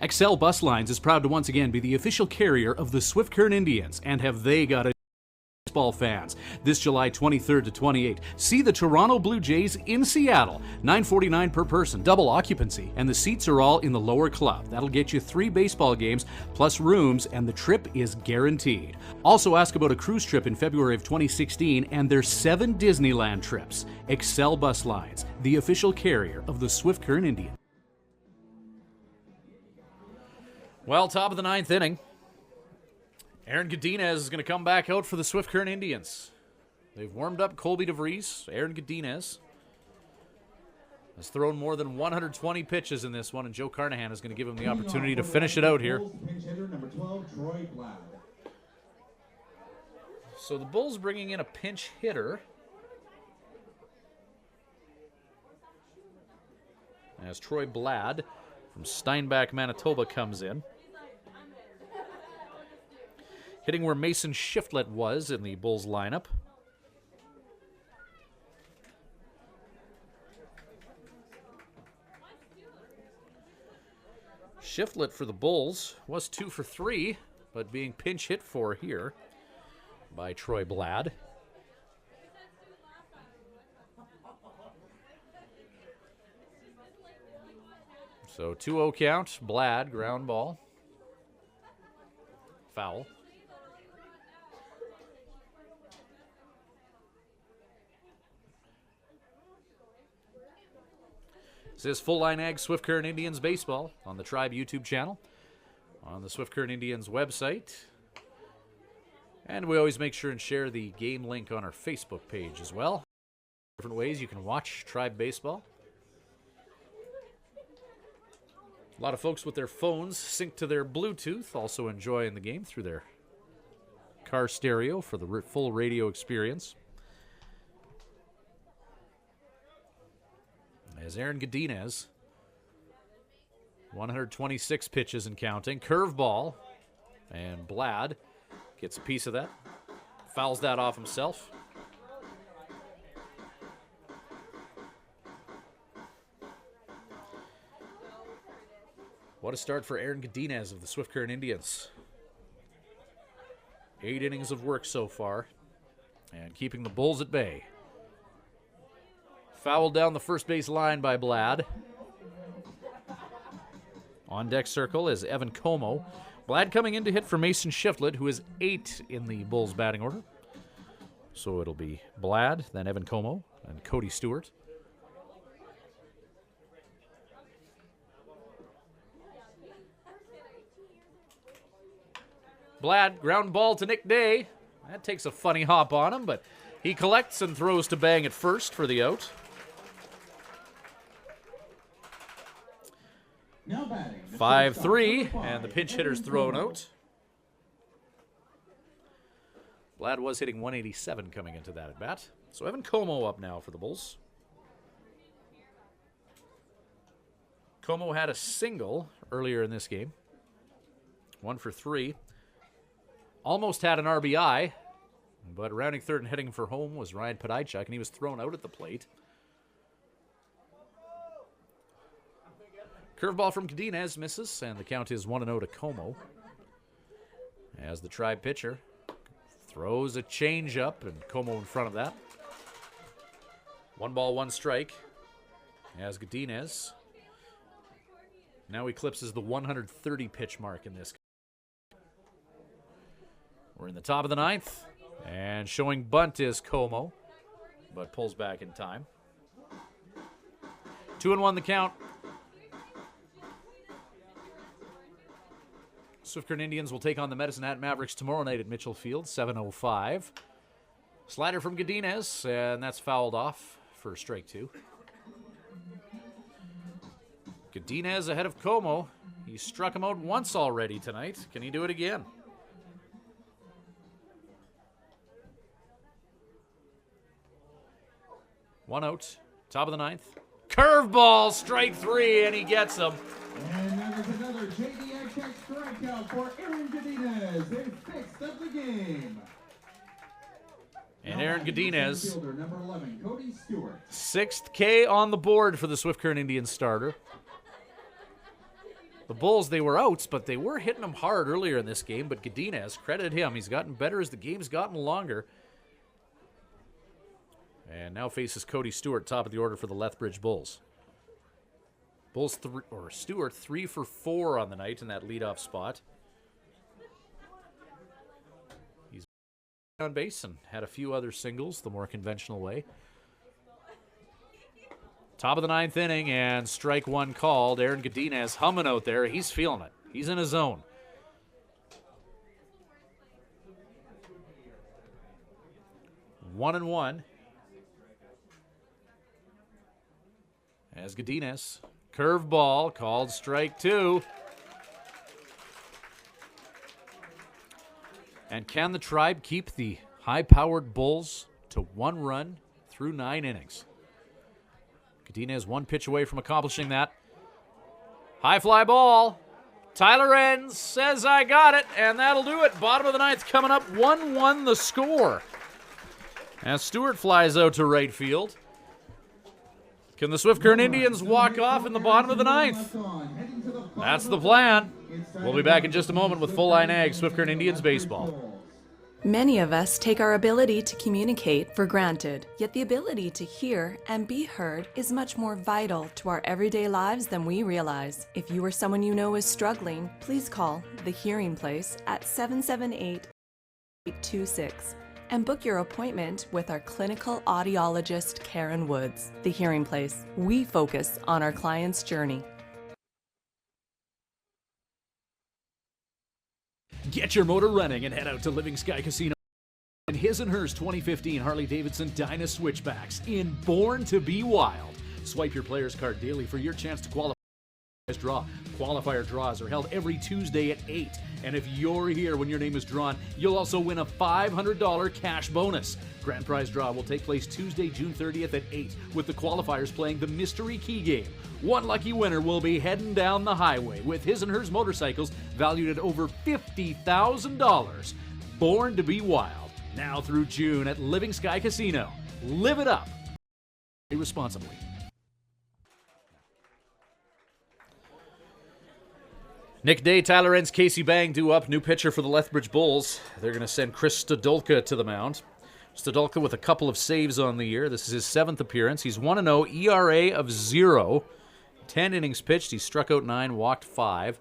Excel Bus Lines is proud to once again be the official carrier of the Swift Current Indians, and have they got a baseball fans. This July 23rd to 28th, see the Toronto Blue Jays in Seattle. $9.49 per person, double occupancy, and the seats are all in the lower club. That'll get you 3 baseball games plus rooms, and the trip is guaranteed. Also ask about a cruise trip in February of 2016 and their 7 Disneyland trips. Excel Bus Lines, the official carrier of the Swift Current Indians. Well, top of the 9th inning. Aaron Godinez is going to come back out for the Swift Current Indians. They've warmed up Colby DeVries. Aaron Godinez has thrown more than 120 pitches in this one, and Joe Carnahan is going to give him the opportunity to finish it out here. So the Bulls bringing in a pinch hitter. As Troy Blad from Steinbach, Manitoba comes in. Hitting where Mason Shiflett was in the Bulls lineup. Shiflett for the Bulls was 2 for 3, but being pinch hit for here by Troy Blad. So 2-0 count, Blad, ground ball. Foul. This is Full Line Ag Swift Current Indians baseball on the Tribe YouTube channel, on the Swift Current Indians website, and we always make sure and share the game link on our Facebook page as well. Different ways you can watch Tribe baseball. A lot of folks with their phones synced to their Bluetooth also enjoying the game through their car stereo for the full radio experience. As Aaron Godinez, 126 pitches and counting. Curveball, and Blad gets a piece of that. Fouls that off himself. What a start for Aaron Godinez of the Swift Current Indians. 8 innings of work so far, and keeping the Bulls at bay. Fouled down the first base line by Blad. On deck circle is Evan Como. Blad coming in to hit for Mason Shiflett, who is 8 in the Bulls batting order. So it'll be Blad, then Evan Como, and Cody Stewart. Blad, ground ball to Nick Day. That takes a funny hop on him, but he collects and throws to Bang at first for the out. Now batting. 5-3, and the pinch hitter's thrown out. Blad was hitting 187 coming into that at bat. So Evan Como up now for the Bulls. Como had a single earlier in this game. 1 for 3. Almost had an RBI, but rounding third and heading for home was Ryan Podajchuk, and he was thrown out at the plate. Curveball from Godinez misses, and the count is 1-0 to Como. As the Tribe pitcher throws a changeup, and Como in front of that. 1 ball, 1 strike. As Godinez now eclipses the 130 pitch mark in this. We're in the top of the ninth, and showing bunt is Como, but pulls back in time. 2-1 the count. Swift Current Indians will take on the Medicine Hat Mavericks tomorrow night at Mitchell Field, 7:05. Slider from Godinez, and that's fouled off for strike two. Godinez ahead of Como. He struck him out once already tonight. Can he do it again? One out, top of the ninth. Curveball, strike three, and he gets him. And that is another JDXX strikeout for Aaron Godinez, their sixth of the game. And Aaron Godinez, Fielder, number 11, Cody Stewart. 6th K on the board for the Swift Current Indians starter. The Bulls, they were outs, but they were hitting him hard earlier in this game. But Godinez, credit him, he's gotten better as the game's gotten longer. And now faces Cody Stewart, top of the order for the Lethbridge Bulls. Stewart 3 for 4 on the night in that leadoff spot. He's on base and had a few other singles the more conventional way. Top of the ninth inning, and strike one called. Aaron Godinez humming out there. He's feeling it. He's in his zone. One and one. As Godinez, curveball, called strike two. And can the Tribe keep the high-powered Bulls to 1 run through 9 innings? Godinez 1 pitch away from accomplishing that. High fly ball. Tyler Enns says, I got it, and that'll do it. Bottom of the ninth coming up, 1-1 the score. As Stewart flies out to right field. Can the Swift Current Indians walk off in the bottom of the ninth? That's the plan. We'll be back in just a moment with Full Line Ag Swift Current Indians baseball. Many of us take our ability to communicate for granted, yet the ability to hear and be heard is much more vital to our everyday lives than we realize. If you or someone you know is struggling, please call The Hearing Place at 778-826 and book your appointment with our clinical audiologist, Karen Woods. The Hearing Place. We focus on our client's journey. Get your motor running and head out to Living Sky Casino and his and hers 2015 Harley-Davidson Dyna Switchbacks in Born to Be Wild. Swipe your player's card daily for your chance to qualify. Draw. Qualifier draws are held every Tuesday at 8. And if you're here when your name is drawn, you'll also win a $500 cash bonus. Grand prize draw will take place Tuesday, June 30th at 8, with the qualifiers playing the Mystery Key game. One lucky winner will be heading down the highway with his and hers motorcycles valued at over $50,000. Born to Be Wild. Now through June at Living Sky Casino. Live it up. Responsibly. Nick Day, Tyler Enns, Casey Bang due up. New pitcher for the Lethbridge Bulls. They're going to send Chris Stodolka to the mound. Stodolka with a couple of saves on the year. This is his 7th appearance. He's 1-0, ERA of 0. 10 innings pitched. He struck out 9, walked 5.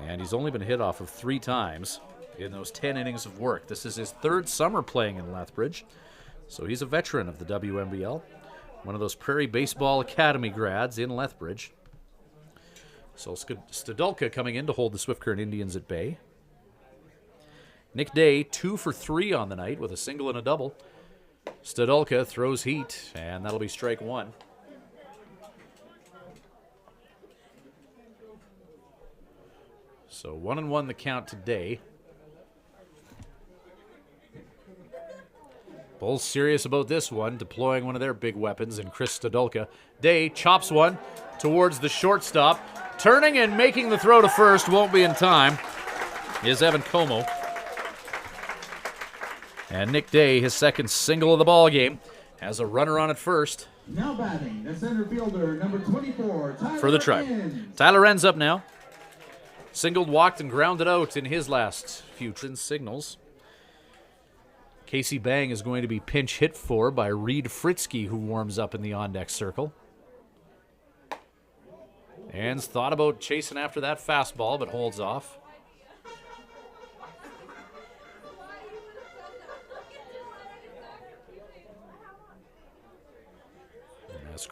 And he's only been hit off of 3 times in those 10 innings of work. This is his 3rd summer playing in Lethbridge. So he's a veteran of the WNBL. One of those Prairie Baseball Academy grads in Lethbridge. So Stodolka coming in to hold the Swift Current Indians at bay. Nick Day, 2 for 3 on the night with a single and a double. Stodolka throws heat, and that'll be strike 1. So 1-1 the count today. Bulls serious about this one, deploying one of their big weapons in Chris Stodolka. Day chops one towards the shortstop. Turning and making the throw to first, won't be in time, is Evan Como. And Nick Day, his 2nd single of the ball game, has a runner on at first. Now batting, the center fielder, number 24, Tyler for the Tribe. Enns. Tyler Enns up now. Singled, walked, and grounded out in his last few signals. Casey Bang is going to be pinch hit for by Reed Fritzke, who warms up in the on-deck circle. Enns thought about chasing after that fastball, but holds off.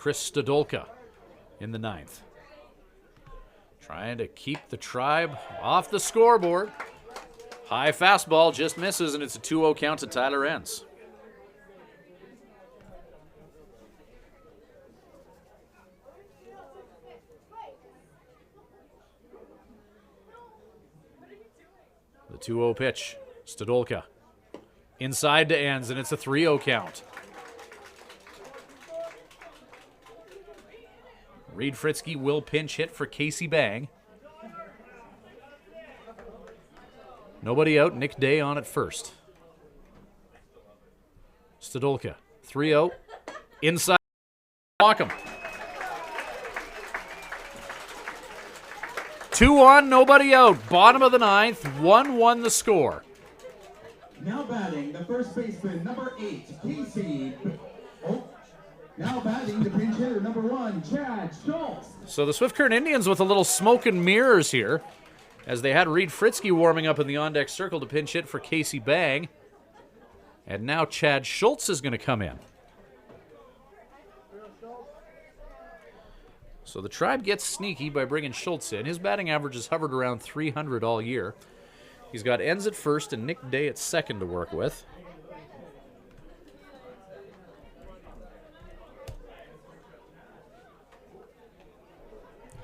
Chris Stodolka in the 9th. Trying to keep the Tribe off the scoreboard. High fastball just misses, and it's a 2-0 count to Tyler Enns. The 2-0 pitch. Stodolka inside to Enns, and it's a 3-0 count. Reed Fritzke will pinch hit for Casey Bang. Nobody out. Nick Day on at first. Stodolka, 3-0. Inside. Walk him. 2-1, nobody out. Bottom of the 9th, 1-1 the score. Now batting, the first baseman, number 8, Casey. Now batting, the pinch hitter, number 1, Chad Schultz. So the Swift Current Indians with a little smoke and mirrors here, as they had Reed Fritzke warming up in the on-deck circle to pinch hit for Casey Bang. And now Chad Schultz is going to come in. So the Tribe gets sneaky by bringing Schultz in. His batting average has hovered around 300 all year. He's got Enns at first and Nick Day at second to work with.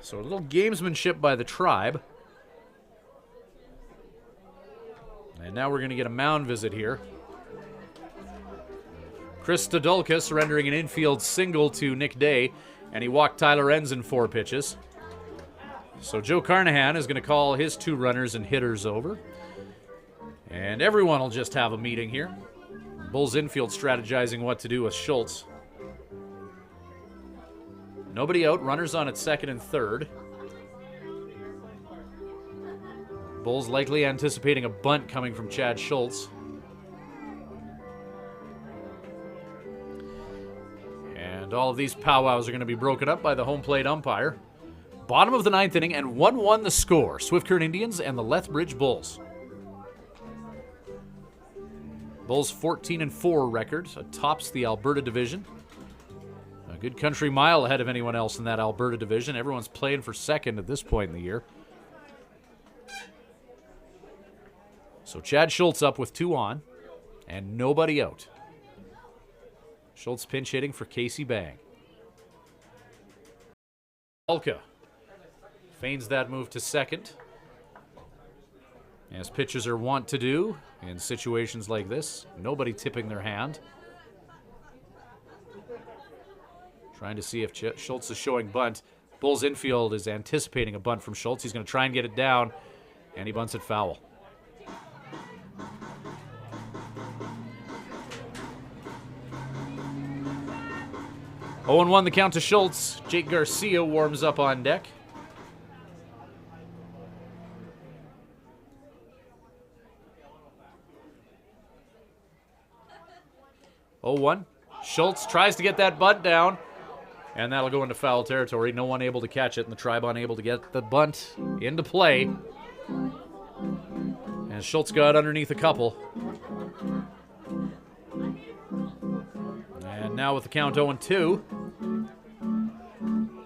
So a little gamesmanship by the Tribe. And now we're going to get a mound visit here. Chris Stodolka surrendering an infield single to Nick Day, and he walked Tyler Enns in 4 pitches. So Joe Carnahan is going to call his 2 runners and hitters over. And everyone will just have a meeting here. Bulls infield strategizing what to do with Schultz. Nobody out, runners on at second and third. Bulls likely anticipating a bunt coming from Chad Schultz. And all of these powwows are going to be broken up by the home plate umpire. Bottom of the 9th inning, and 1-1 the score. Swift Current Indians and the Lethbridge Bulls. Bulls 14-4 record, tops the Alberta division. A good country mile ahead of anyone else in that Alberta division. Everyone's playing for second at this point in the year. So Chad Schultz up with 2 on, and nobody out. Schultz pinch hitting for Casey Bang. Ulka feigns that move to second, as pitchers are wont to do in situations like this. Nobody tipping their hand. Trying to see if Schultz is showing bunt. Bulls infield is anticipating a bunt from Schultz. He's going to try and get it down, and he bunts it foul. Oh, 0-1 the count to Schultz. Jake Garcia warms up on deck. Oh, 1. Schultz tries to get that bunt down, and that'll go into foul territory. No one able to catch it, and the Tribe unable to get the bunt into play. And Schultz got underneath a couple. And now with the count 0-2,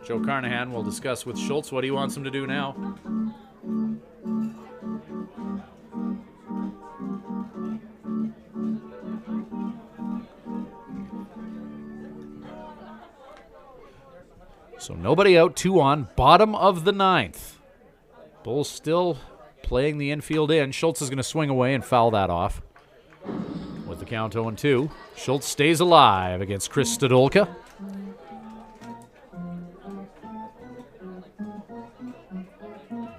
Joe Carnahan will discuss with Schultz what he wants him to do now. So nobody out, 2 on, bottom of the 9th. Bulls still playing the infield in. Schultz is going to swing away and foul that off. With the count 0-2, Schultz stays alive against Chris Stodolka.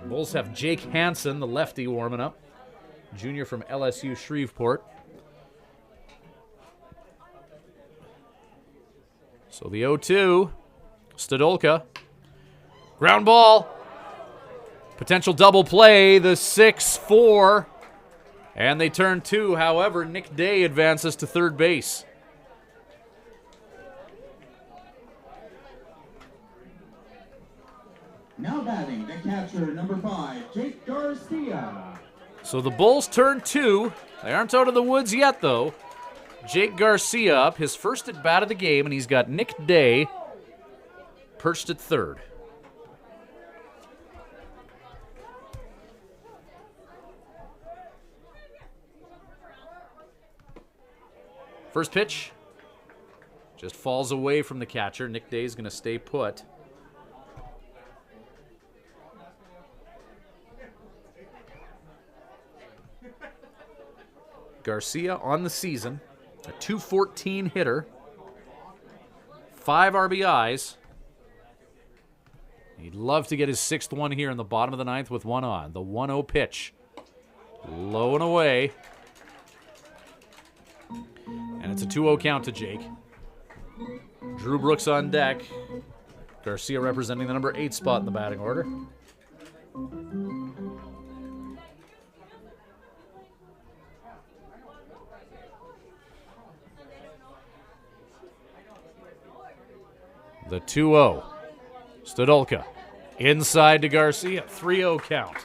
Bulls have Jake Hansen, the lefty, warming up. Junior from LSU Shreveport. So the 0-2, Stodolka. Ground ball. Potential double play, the 6-4. And they turn 2. However, Nick Day advances to third base. Now batting, the catcher, number 5, Jake Garcia. So the Bulls turn 2. They aren't out of the woods yet, though. Jake Garcia up, his first at bat of the game, and he's got Nick Day perched at third. First pitch just falls away from the catcher. Nick Day's going to stay put. Garcia on the season, a .214 hitter, 5 RBIs. He'd love to get his 6th one here in the bottom of the 9th with one on. The 1-0 pitch. Low and away. And it's a 2-0 count to Jake. Drew Brooks on deck. Garcia representing the number 8 spot in the batting order. The 2-0. Stodolka inside to Garcia. 3-0 count.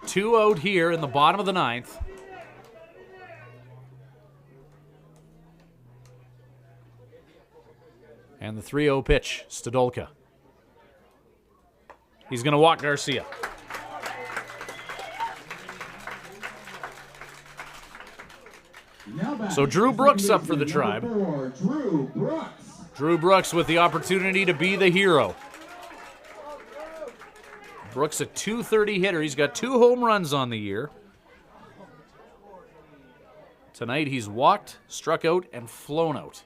Two out here in the bottom of the 9th. And the 3-0 pitch, Stodolka. He's going to walk Garcia. So Drew Brooks up for the Tribe. Drew Brooks with the opportunity to be the hero. Brooks a .230 hitter. He's got 2 home runs on the year. Tonight he's walked, struck out, and flown out.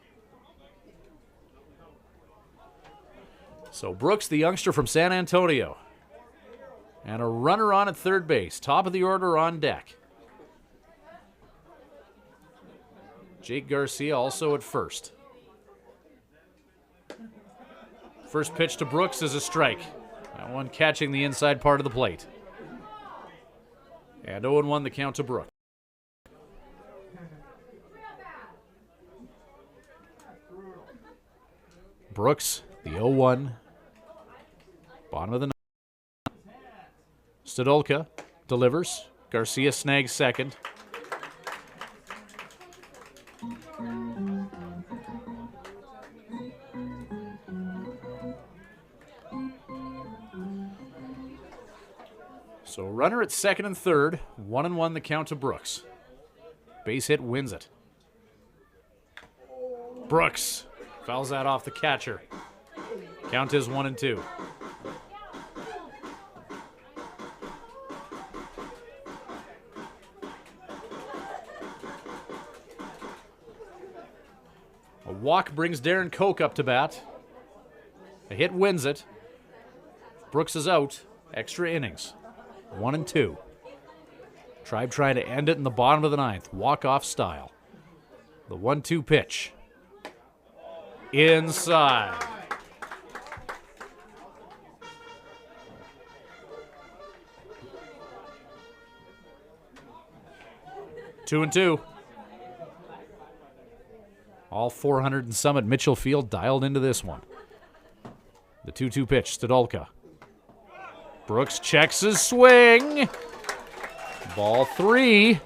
So Brooks, the youngster from San Antonio. And a runner on at third base. Top of the order on deck. Jake Garcia also at first. First pitch to Brooks is a strike. That one catching the inside part of the plate. And 0-1 the count to Brooks. Brooks, the 0-1. Bottom of the 9th. Stodolka delivers. Garcia snags second. So runner at second and third. 1-1 the count to Brooks. Base hit wins it. Brooks fouls that off the catcher. Count is 1-2. A walk brings Darren Koch up to bat. A hit wins it. Brooks is out. Extra innings. 1-2. Tribe trying to end it in the bottom of the 9th. Walk-off style. The 1-2 pitch. Inside. Two and two. All 400 and some at Mitchell Field dialed into this one. The 2-2 pitch, Stodolka. Brooks checks his swing. Ball 3.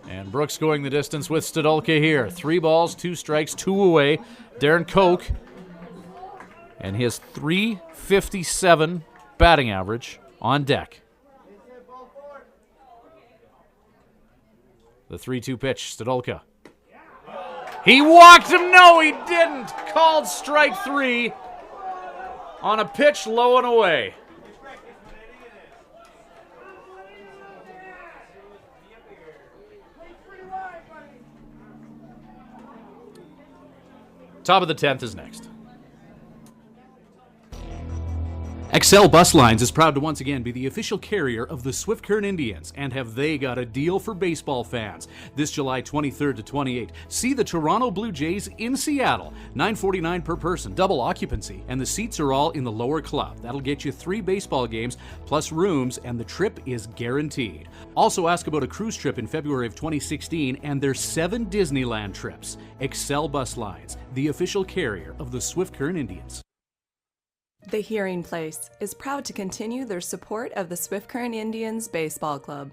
And Brooks going the distance with Stodolka here. 3 balls, 2 strikes, 2 away. Darren Koch and his .357 batting average on deck. The 3-2 pitch, Stodolka. He walked him. No, he didn't. Called strike 3 on a pitch low and away. Top of the 10th is next. Excel Bus Lines is proud to once again be the official carrier of the Swift Current Indians, and have they got a deal for baseball fans. This July 23rd to 28th, see the Toronto Blue Jays in Seattle, $9.49 per person, double occupancy, and the seats are all in the lower club. That'll get you 3 baseball games plus rooms, and the trip is guaranteed. Also ask about a cruise trip in February of 2016 and their 7 Disneyland trips. Excel Bus Lines, the official carrier of the Swift Current Indians. The Hearing Place is proud to continue their support of the Swift Current Indians Baseball Club.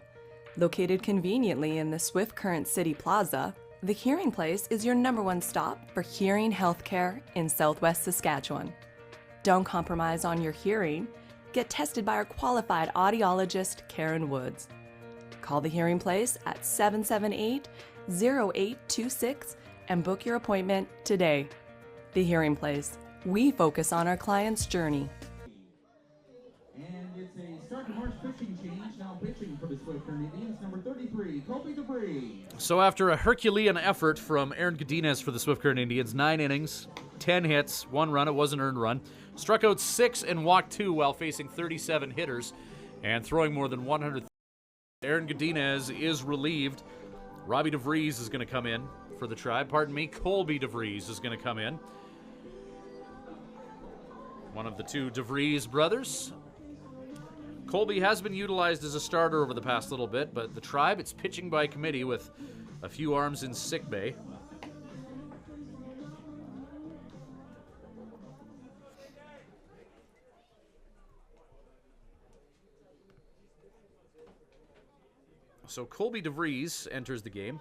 Located conveniently in the Swift Current City Plaza, the Hearing Place is your #1 stop for hearing healthcare in Southwest Saskatchewan. Don't compromise on your hearing. Get tested by our qualified audiologist, Karen Woods. Call the Hearing Place at 778-0826 and book your appointment today. The Hearing Place. We focus on our client's journey. And it's a start to March pitching change. Now pitching for the Swift Current Indians, number 33, Colby DeVries. So after a Herculean effort from Aaron Godinez for the Swift Current Indians, 9 innings, 10 hits, 1 run, it was an earned run, struck out 6 and walked 2 while facing 37 hitters and throwing more than 100. Aaron Godinez is relieved. Robbie DeVries is going to come in for the Tribe. Colby DeVries is going to come in. One of the two DeVries brothers. Colby has been utilized as a starter over the past little bit, but the Tribe, it's pitching by committee with a few arms in sick bay. So Colby DeVries enters the game.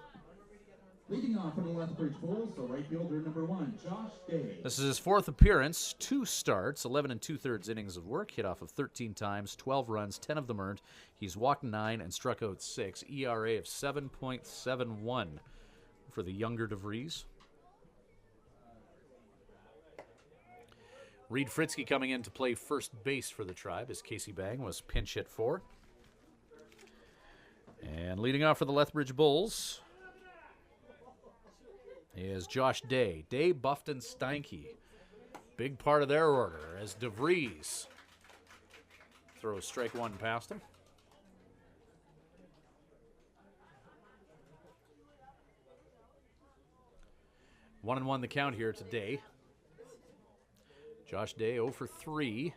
Leading off for the Lethbridge Bulls, the right fielder number 1, Josh Day. This is his 4th appearance, 2 starts, 11 2/3 innings of work, hit off of 13 times, 12 runs, 10 of them earned. He's walked 9 and struck out 6. ERA of 7.71 for the younger DeVries. Reed Fritzke coming in to play first base for the Tribe as Casey Bang was pinch hit for. And leading off for the Lethbridge Bulls is Josh Day. Day, Buffton, Steinke. Big part of their order as DeVries throws strike 1 past him. 1-1 the count here today. Josh Day 0 for 3.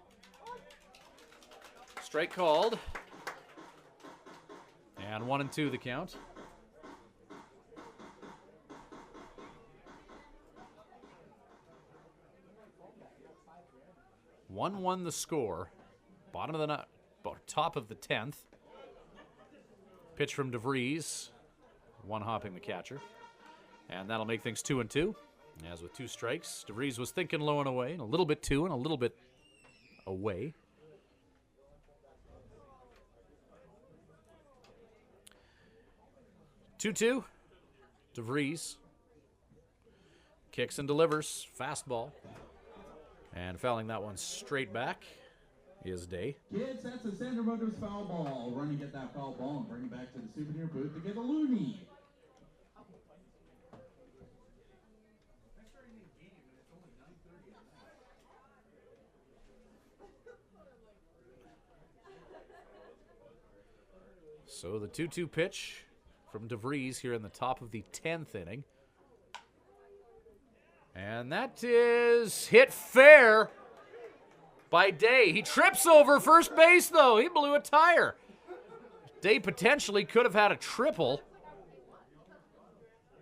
Strike called. And 1-2 the count. One the score. Bottom of the top of the 10th. Pitch from DeVries. 1 hopping the catcher. And that'll make things 2-2. As with 2 strikes, DeVries was thinking low and away, and a little bit to and a little bit away. Two. DeVries kicks and delivers. Fastball. And fouling that one straight back is Day. Kids, that's a center fielder's foul ball. Run and get that foul ball and bring it back to the souvenir booth to get a loony. So the 2-2 pitch from DeVries here in the top of the 10th inning. And that is hit fair by Day. He trips over first base, though. He blew a tire. Day potentially could have had a triple.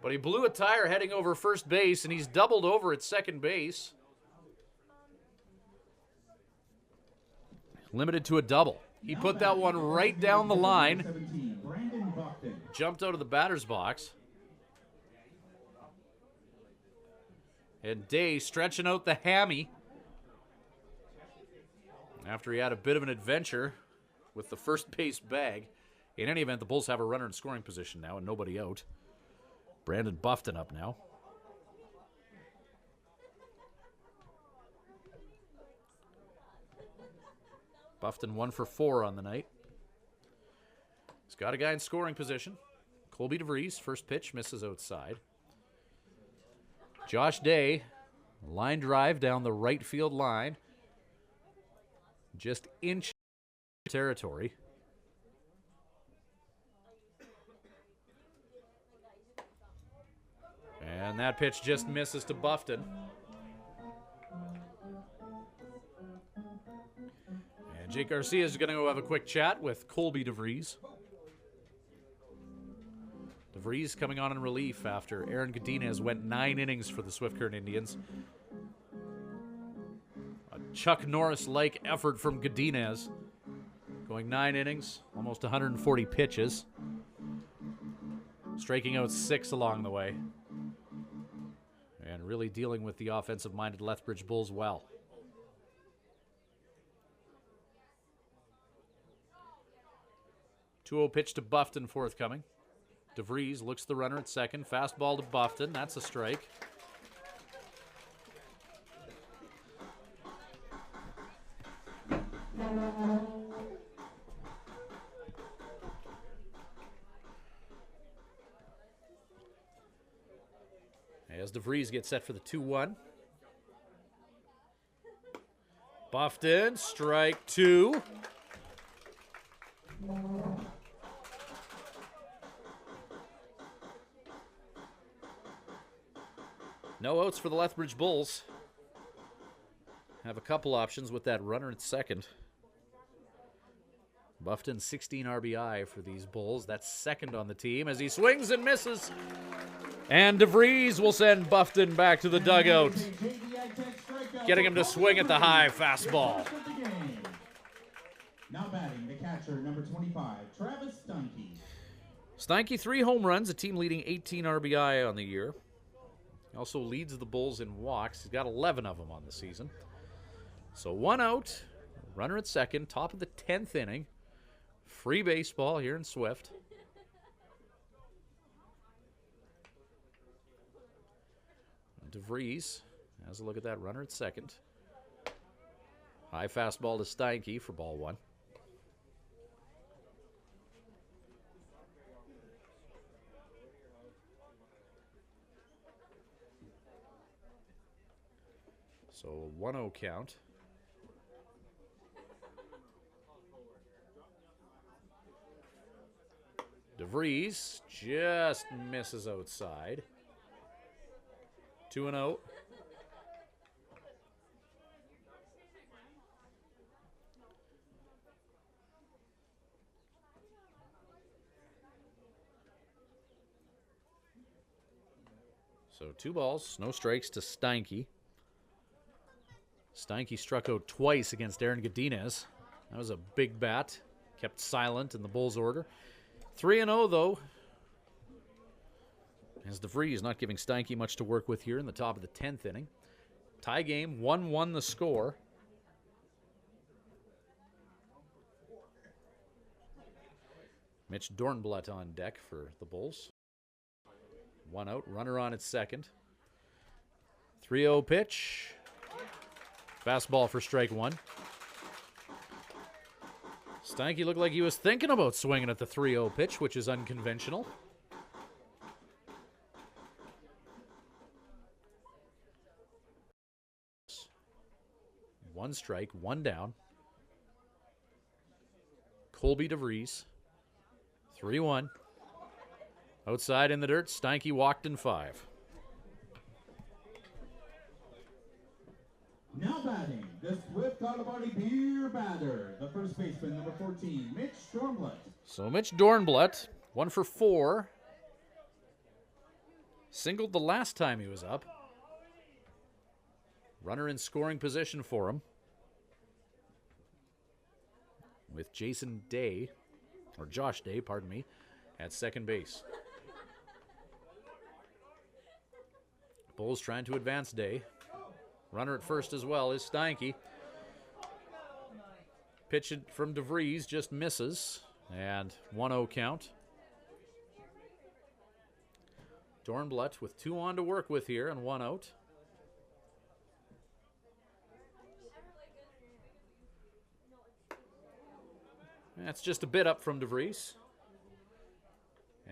But he blew a tire heading over first base, and he's doubled over at second base. Limited to a double. He put that one right down the line. Jumped out of the batter's box. And Day stretching out the hammy after he had a bit of an adventure with the first base bag. In any event, the Bulls have a runner in scoring position now and nobody out. Brandon Buffton up now. Buffton 1 for 4 on the night. He's got a guy in scoring position. Colby DeVries, first pitch, misses outside. Josh Day, line drive down the right field line. Just inch territory. And that pitch just misses to Buffton. And Jake Garcia is going to go have a quick chat with Colby DeVries. DeVries coming on in relief after Aaron Godinez went 9 innings for the Swift Current Indians. A Chuck Norris-like effort from Godinez. Going 9 innings, almost 140 pitches. striking out 6 along the way. And really dealing with the offensive-minded Lethbridge Bulls well. Two-0 pitch to Buffton forthcoming. DeVries looks the runner at second. Fastball to Buffton. That's a strike. As DeVries gets set for the 2-1. Buffton, strike 2. No outs for the Lethbridge Bulls. Have a couple options with that runner at second. Buffton, 16 RBI for these Bulls. That's second on the team as he swings and misses. And DeVries will send Buffton back to the dugout, getting him to swing at the high fastball. Now batting the catcher, number 25, Travis Stunkey. Stunkey, 3 home runs, a team leading 18 RBI on the year. He also leads the Bulls in walks. He's got 11 of them on the season. So 1 out, runner at second, top of the 10th inning. Free baseball here in Swift. DeVries has a look at that runner at second. High fastball to Steinke for ball 1. So 1-0 count. DeVries just misses outside. 2-0. So 2 balls, no strikes to Steinke. Steinke struck out twice against Aaron Godinez. That was a big bat. Kept silent in the Bulls' order. 3-0 though. As DeVries not giving Steinke much to work with here in the top of the 10th inning. Tie game, 1-1 the score. Mitch Dornblatt on deck for the Bulls. 1 out, runner on at second. 3-0 pitch. Fastball for strike 1. Steinke looked like he was thinking about swinging at the 3-0 pitch, which is unconventional. One strike, 1 down. Colby DeVries. 3-1. Outside in the dirt, Steinke walked in 5. Now batting, the Swift Auto Body Beer batter, the first baseman, number 14, Mitch Dornblatt. So Mitch Dornblatt, 1 for 4. Singled the last time he was up. Runner in scoring position for him. With Jason Day, or Josh Day, pardon me, at second base. Bulls trying to advance Day. Runner at first as well is Steinke. Pitch it from DeVries, just misses. And 1-0 count. Dornblatt with 2 on to work with here and 1 out. That's just a bit up from DeVries.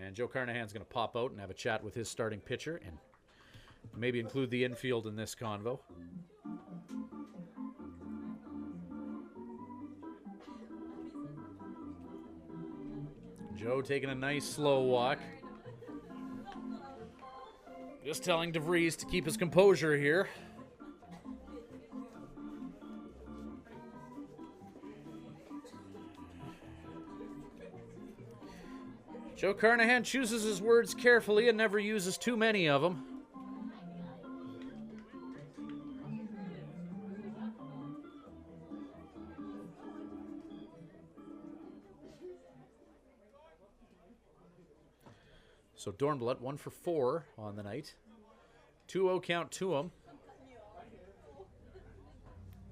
And Joe Carnahan's going to pop out and have a chat with his starting pitcher and maybe include the infield in this convo. Joe taking a nice slow walk. Just telling DeVries to keep his composure here. Joe Carnahan chooses his words carefully and never uses too many of them. So Dornbluth 1 for 4 on the night. 2-0 count to him.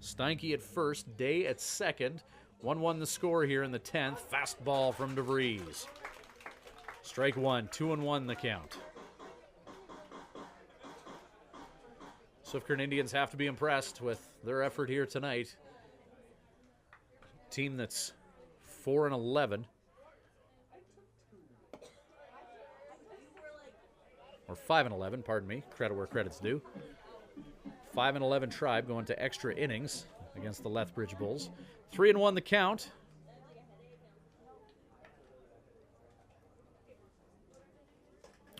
Steinke at first, Day at second. 1-1 the score here in the 10th. Fastball from DeVries. Strike one, 2-1 the count. Swift Current Indians have to be impressed with their effort here tonight. Team that's 4-11. Or 5-11, pardon me. Credit where credit's due. 5-11 Tribe going to extra innings against the Lethbridge Bulls. 3-1 the count.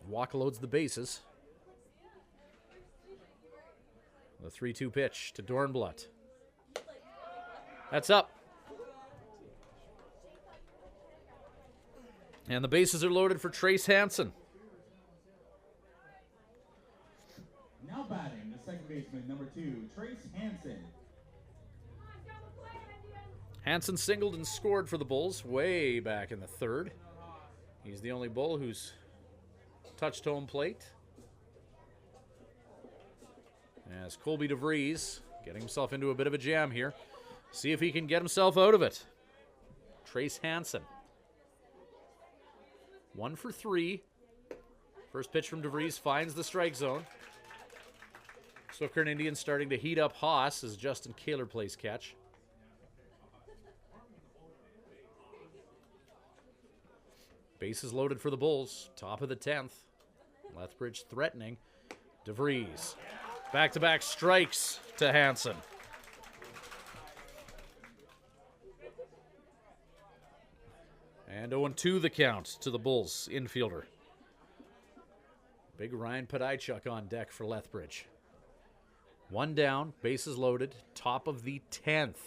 Walk loads the bases. The 3-2 pitch to Dornbluth. That's up. And the bases are loaded for Trace Hansen. Now batting, the second baseman, number 2, Trace Hansen. Hansen singled and scored for the Bulls way back in the 3rd. He's the only Bull who's touched home plate. As Colby DeVries getting himself into a bit of a jam here. See if he can get himself out of it. Trace Hansen. 1 for 3. First pitch from DeVries finds the strike zone. Swift Current Indians starting to heat up Haas as Justin Kaler plays catch. Bases loaded for the Bulls. Top of the 10th. Lethbridge threatening. DeVries. Back-to-back strikes to Hansen. And 0-2 the count to the Bulls infielder. Big Ryan Podajchuk on deck for Lethbridge. 1 down, bases loaded, top of the 10th.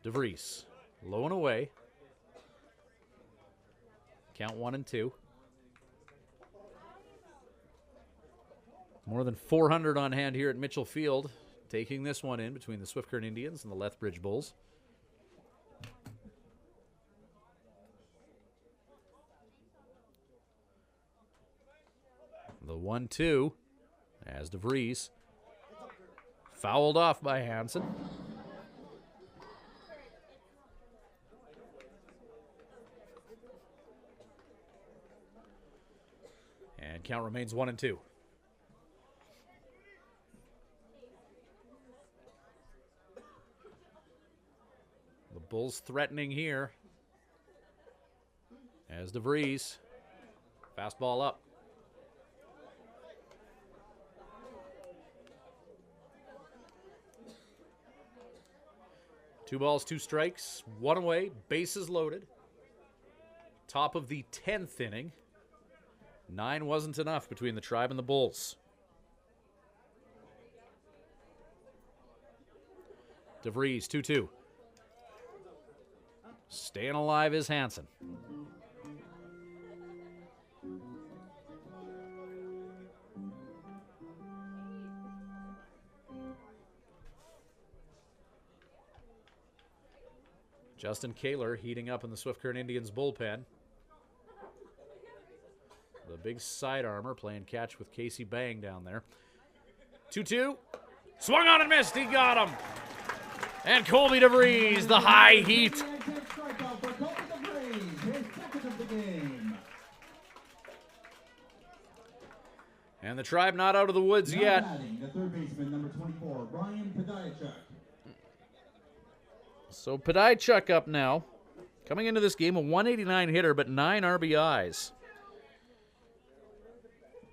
DeVries, low and away. Count 1-2. More than 400 on hand here at Mitchell Field, taking this one in between the Swift Current Indians and the Lethbridge Bulls. The 1-2 as DeVries fouled off by Hansen. And count remains 1-2. The Bulls threatening here as DeVries. Fastball up. Two balls, 2 strikes, 1 away, bases loaded. Top of the 10th inning. 9 wasn't enough between the Tribe and the Bulls. DeVries, 2-2. Staying alive is Hansen. Justin Kaler heating up in the Swift Current Indians bullpen. The big side armor playing catch with Casey Bang down there. 2-2. Swung on and missed. He got him. And Colby DeVries, the high heat. And the Tribe not out of the woods yet. The third baseman, number 24, Ryan Podajchuk. So Podajchuk up now. Coming into this game, a 189 hitter, but 9 RBIs.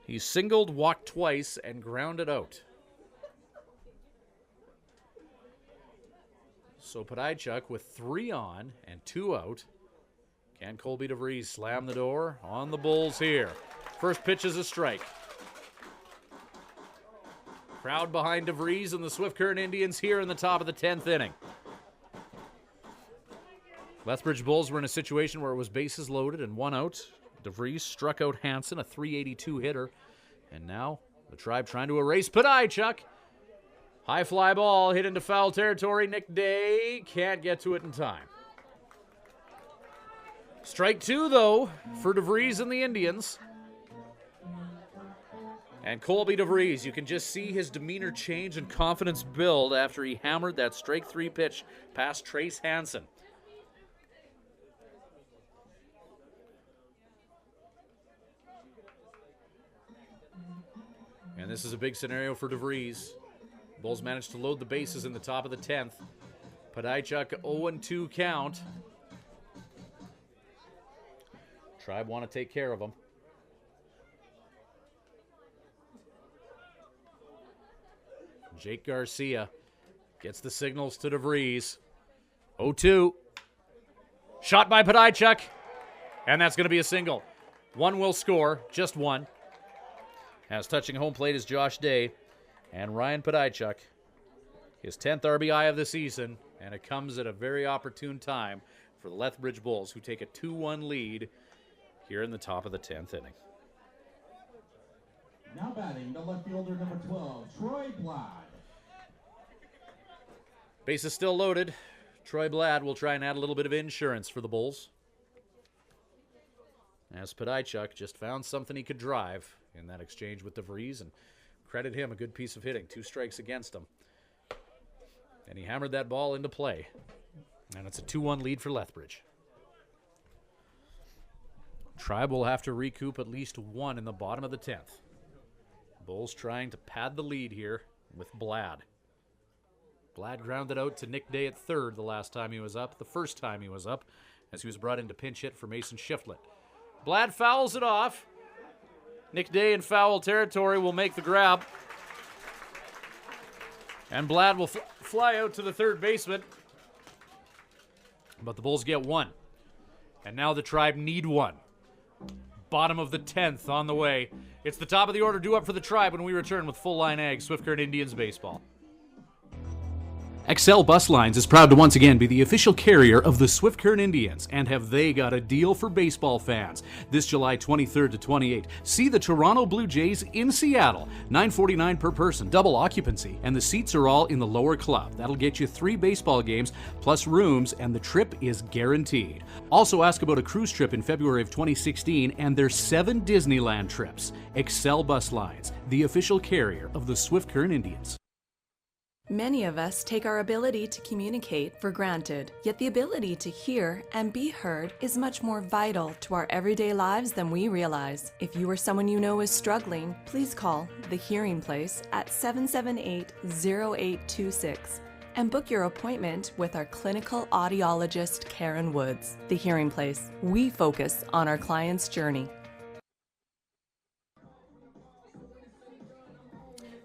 He singled, walked twice, and grounded out. So Podajchuk with 3 on and 2 out. Can Colby DeVries slam the door on the Bulls here? First pitch is a strike. Crowd behind DeVries and the Swift Current Indians here in the top of the 10th inning. Lethbridge Bulls were in a situation where it was bases loaded and 1 out. DeVries struck out Hansen, a 382 hitter. And now the Tribe trying to erase Podajchuk. High fly ball hit into foul territory. Nick Day can't get to it in time. Strike two, though, for DeVries and the Indians. And Colby DeVries, you can just see his demeanor change and confidence build after he hammered that strike three pitch past Trace Hansen. And this is a big scenario for DeVries. Bulls managed to load the bases in the top of the 10th. Podajchuk 0-2 count. Tribe want to take care of him. Jake Garcia gets the signals to DeVries. 0-2. Shot by Podajchuk. And that's going to be a single. One will score, just one. As touching home plate is Josh Day and Ryan Podajchuk. His 10th RBI of the season, and it comes at a very opportune time for the Lethbridge Bulls, who take a 2-1 lead here in the top of the 10th inning. Now batting, the left fielder number 12, Troy Blad. Base is still loaded. Troy Blad will try and add a little bit of insurance for the Bulls. As Podajchuk just found something he could drive in that exchange with DeVries, and credit him, a good piece of hitting. 2 strikes against him. And he hammered that ball into play. And it's a 2-1 lead for Lethbridge. Tribe will have to recoup at least one in the bottom of the 10th. Bulls trying to pad the lead here with Blad. Blad grounded out to Nick Day at third the last time he was up, the first time he was up, as he was brought in to pinch hit for Mason Shiflett. Blad fouls it off. Nick Day in foul territory will make the grab. And Blad will fly out to the third baseman. But the Bulls get one. And now the Tribe need one. Bottom of the 10th on the way. It's the top of the order due up for the Tribe when we return with Full Line Ag Swift Current Indians baseball. Excel Bus Lines is proud to once again be the official carrier of the Swift Current Indians, and have they got a deal for baseball fans. This July 23rd to 28th, see the Toronto Blue Jays in Seattle. $9.49 per person, double occupancy, and the seats are all in the lower club. That'll get you 3 baseball games plus rooms, and the trip is guaranteed. Also ask about a cruise trip in February of 2016 and their 7 Disneyland trips. Excel Bus Lines, the official carrier of the Swift Current Indians. Many of us take our ability to communicate for granted, yet the ability to hear and be heard is much more vital to our everyday lives than we realize. If you or someone you know is struggling, please call The Hearing Place at 778-0826 and book your appointment with our clinical audiologist, Karen Woods. The Hearing Place. We focus on our client's journey.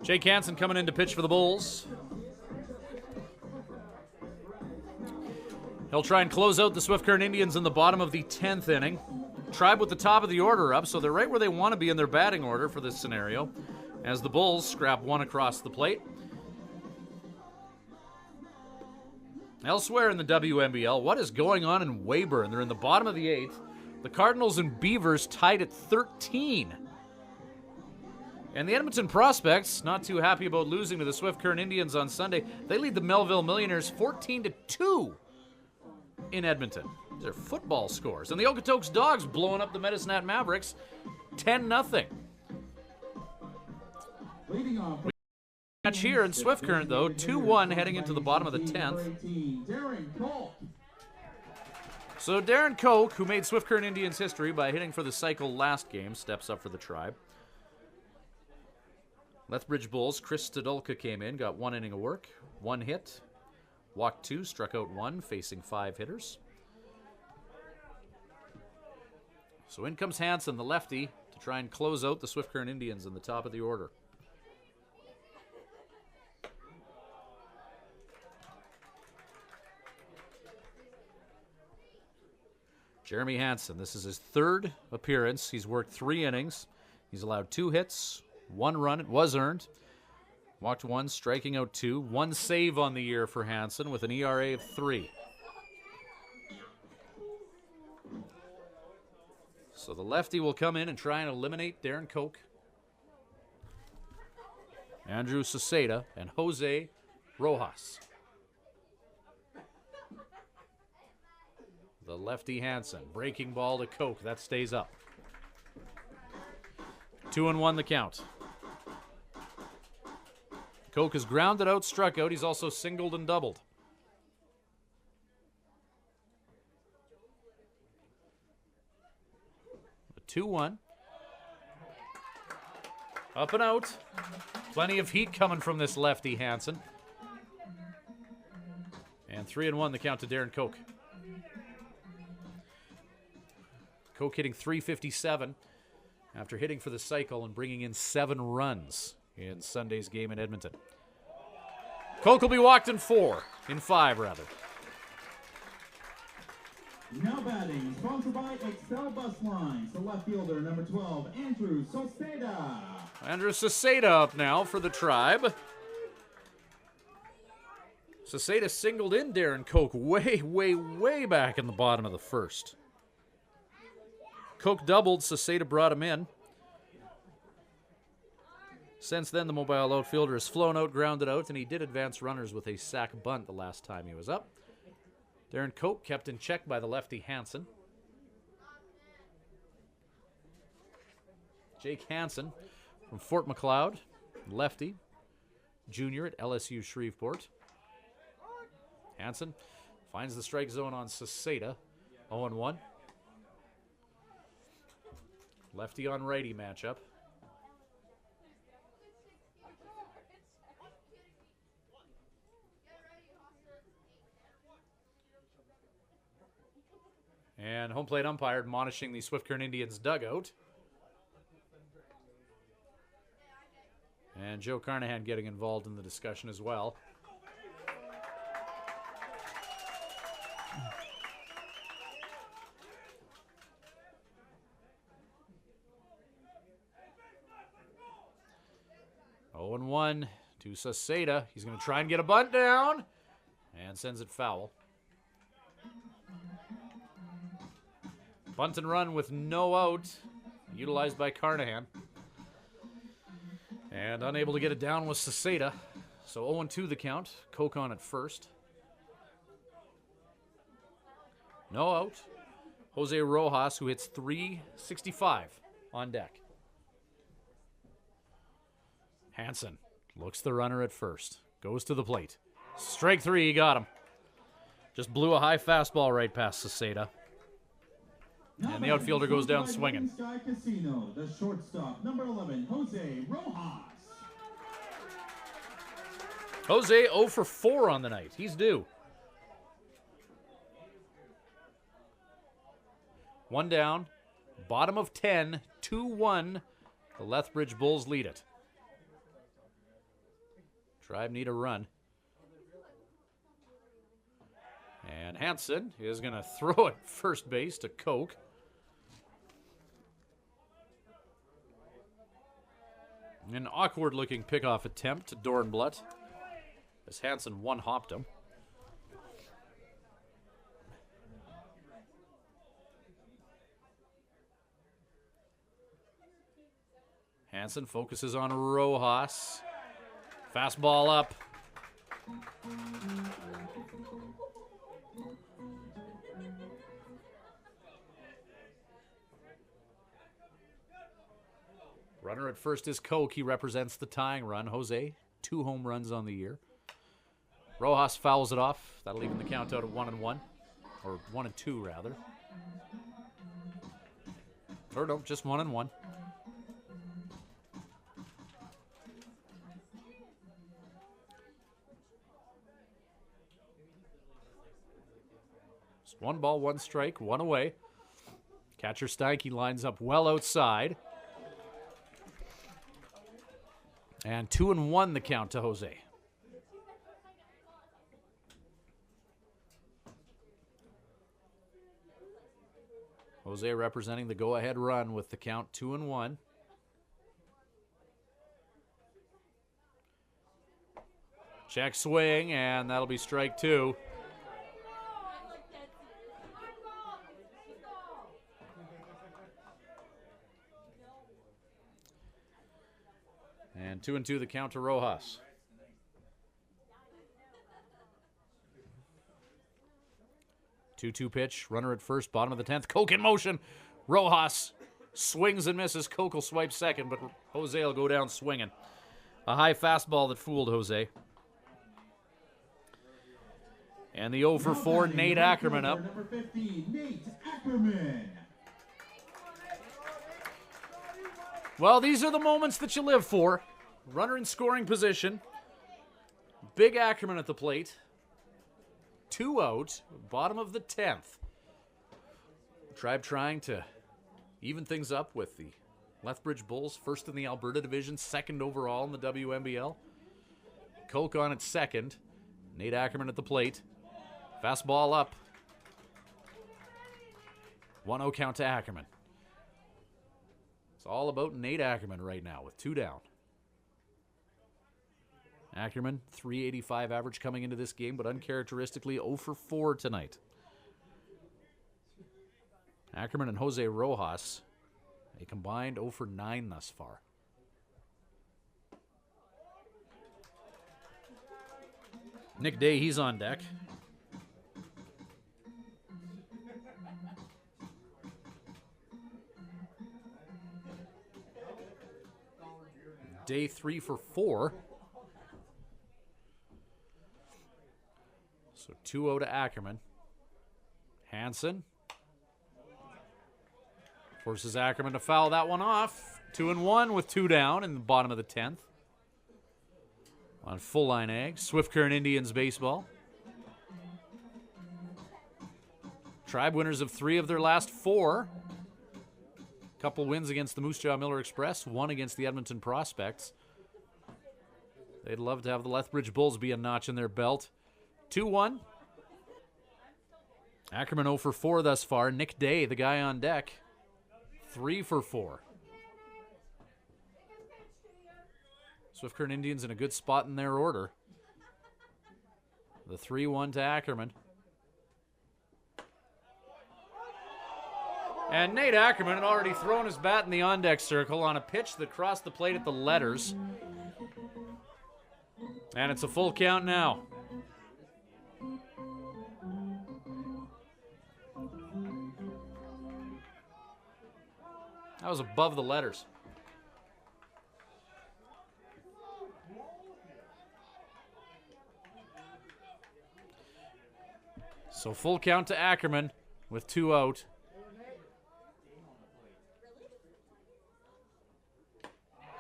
Jake Hansen coming in to pitch for the Bulls. He'll try and close out the Swift Current Indians in the bottom of the 10th inning. Tribe with the top of the order up, so they're right where they want to be in their batting order for this scenario, as the Bulls scrap one across the plate. Elsewhere in the WNBL, what is going on in Weyburn? They're in the bottom of the 8th. The Cardinals and Beavers tied at 13. And the Edmonton Prospects, not too happy about losing to the Swift Current Indians on Sunday. They lead the Melville Millionaires 14-2 in Edmonton. These are football scores. And the Okotoks Dogs blowing up the Medicine Hat Mavericks 10-0. Match here in Swift Current, though, 2-1 heading into the bottom of the 10th. So Darren Koch, who made Swift Current Indians history by hitting for the cycle last game, steps up for the Tribe. Lethbridge Bulls, Chris Stadolka came in, got 1 inning of work, 1 hit, walked 2, struck out 1, facing 5 hitters. So in comes Hansen, the lefty, to try and close out the Swift Current Indians in the top of the order. Jeremy Hansen, this is his 3rd appearance. He's worked 3 innings. He's allowed 2 hits, 1 run, it was earned. Walked 1, striking out 2. 1 save on the year for Hansen with an ERA of 3. So the lefty will come in and try and eliminate Darren Koch, Andrew Seseda, and Jose Rojas. The lefty Hansen. Breaking ball to Koch. That stays up. 2-1 the count. Koch has grounded out, struck out. He's also singled and doubled. A 2-1. Up and out. Plenty of heat coming from this lefty Hansen. And 3-1 the count to Darren Koch. Koch hitting .357 after hitting for the cycle and bringing in 7 runs in Sunday's game in Edmonton. Koch will be walked in 5 rather. Now batting, sponsored by Excel Bus Lines, the left fielder, number 12, Andrew Soseda. Andrew Soseda up now for the Tribe. Soseda singled in Darren Koch way back in the bottom of the first. Koch doubled, Soseda brought him in. Since then, the mobile outfielder has flown out, grounded out, and he did advance runners with a sac bunt the last time he was up. Darren Koch kept in check by the lefty Hansen. Jake Hansen from Fort McLeod, lefty, junior at LSU Shreveport. Hansen finds the strike zone on Soseda, 0-1. Lefty on righty matchup. And home plate umpire admonishing the Swift Current Indians dugout. And Joe Carnahan getting involved in the discussion as well. Oh and 1 to Soseda. He's going to try and get a bunt down and sends it foul. Bunt and run with no out, utilized by Carnahan. And unable to get it down was Soseda. So 0-2 the count. Koch on at first. No out. Jose Rojas, who hits .365 on deck. Hansen looks the runner at first. Goes to the plate. Strike 3, he got him. Just blew a high fastball right past Soseda. And the outfielder goes down swinging. Sky Casino, the shortstop, number 11, Jose Rojas. Jose 0 for 4 on the night. He's due. 1 down. Bottom of 10. 2-1. The Lethbridge Bulls lead it. Tribe need a run. And Hansen is going to throw it first base to Koch. An awkward-looking pickoff attempt to Dornbluth as Hansen one-hopped him. Hansen focuses on Rojas. Fastball up. Runner at first is Koch. He represents the tying run. Jose, 2 home runs on the year. Rojas fouls it off. That'll even the count out at 1-1. Or 1-2, rather. Or no, just 1-1. Just 1 ball, 1 strike, 1 away. Catcher Steinke lines up well outside. And 2-1 the count to Jose. Jose representing the go-ahead run with the count 2-1. Check swing, and that'll be strike 2. And 2-2 the count to Rojas. 2-2 pitch, runner at first, bottom of the 10th. Koch in motion. Rojas swings and misses. Koch will swipe second, but Jose will go down swinging. A high fastball that fooled Jose. And the 0 for 4, Nate Ackerman up. Number 50, Nate Ackerman. Well, these are the moments that you live for. Runner in scoring position. Big Ackerman at the plate. 2 out, bottom of the 10th. Tribe trying to even things up with the Lethbridge Bulls, first in the Alberta division, second overall in the WNBL. Koch on at second. Nate Ackerman at the plate. Fastball up. 1-0 count to Ackerman. It's all about Nate Ackerman right now with 2 down. Ackerman, .385 average coming into this game, but uncharacteristically 0 for 4 tonight. Ackerman and Jose Rojas, a combined 0 for 9 thus far. Nick Day, he's on deck. Day 3 for 4. So 2-0 to Ackerman. Hansen forces Ackerman to foul that one off. 2-1 with 2 down in the bottom of the 10th. On full line ag. Swift Current Indians baseball. Tribe winners of 3 of their last 4. Couple wins against the Moose Jaw Miller Express, 1 against the Edmonton Prospects. They'd love to have the Lethbridge Bulls be a notch in their belt. 2-1. Ackerman 0 for 4 thus far. Nick Day, the guy on deck, 3 for 4. Swift Current Indians in a good spot in their order. The 3-1 to Ackerman. And Nate Ackerman had already thrown his bat in the on-deck circle on a pitch that crossed the plate at the letters. And it's a full count now. That was above the letters. So full count to Ackerman with 2 out.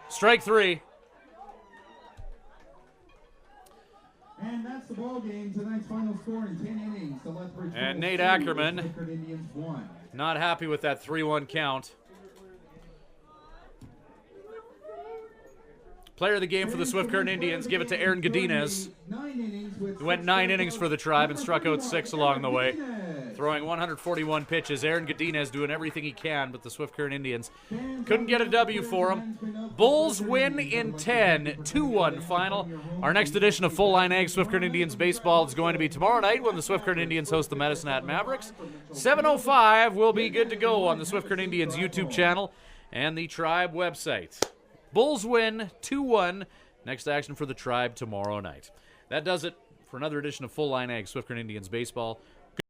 Strike 3. And that's the ball game. Tonight's final score in 10 innings. The Lethbridge And Bulls Nate 2, Ackerman, Swift Current Indians 1. not happy with that 3-1 count. Player of the game for the Swift Current Indians, give it to Aaron Godinez. He went 9 innings for the Tribe and struck out 6 along the way. Throwing 141 pitches. Aaron Godinez doing everything he can, but the Swift Current Indians couldn't get a W for him. Bulls win in 10, 2-1 final. Our next edition of Full Line Ag Swift Current Indians baseball is going to be tomorrow night when the Swift Current Indians host the Medicine Hat Mavericks. 7:05 will be good to go on the Swift Current Indians YouTube channel and the Tribe website. Bulls win 2-1. Next action for the Tribe tomorrow night. That does it for another edition of Full Line Ag Swift Current Indians baseball.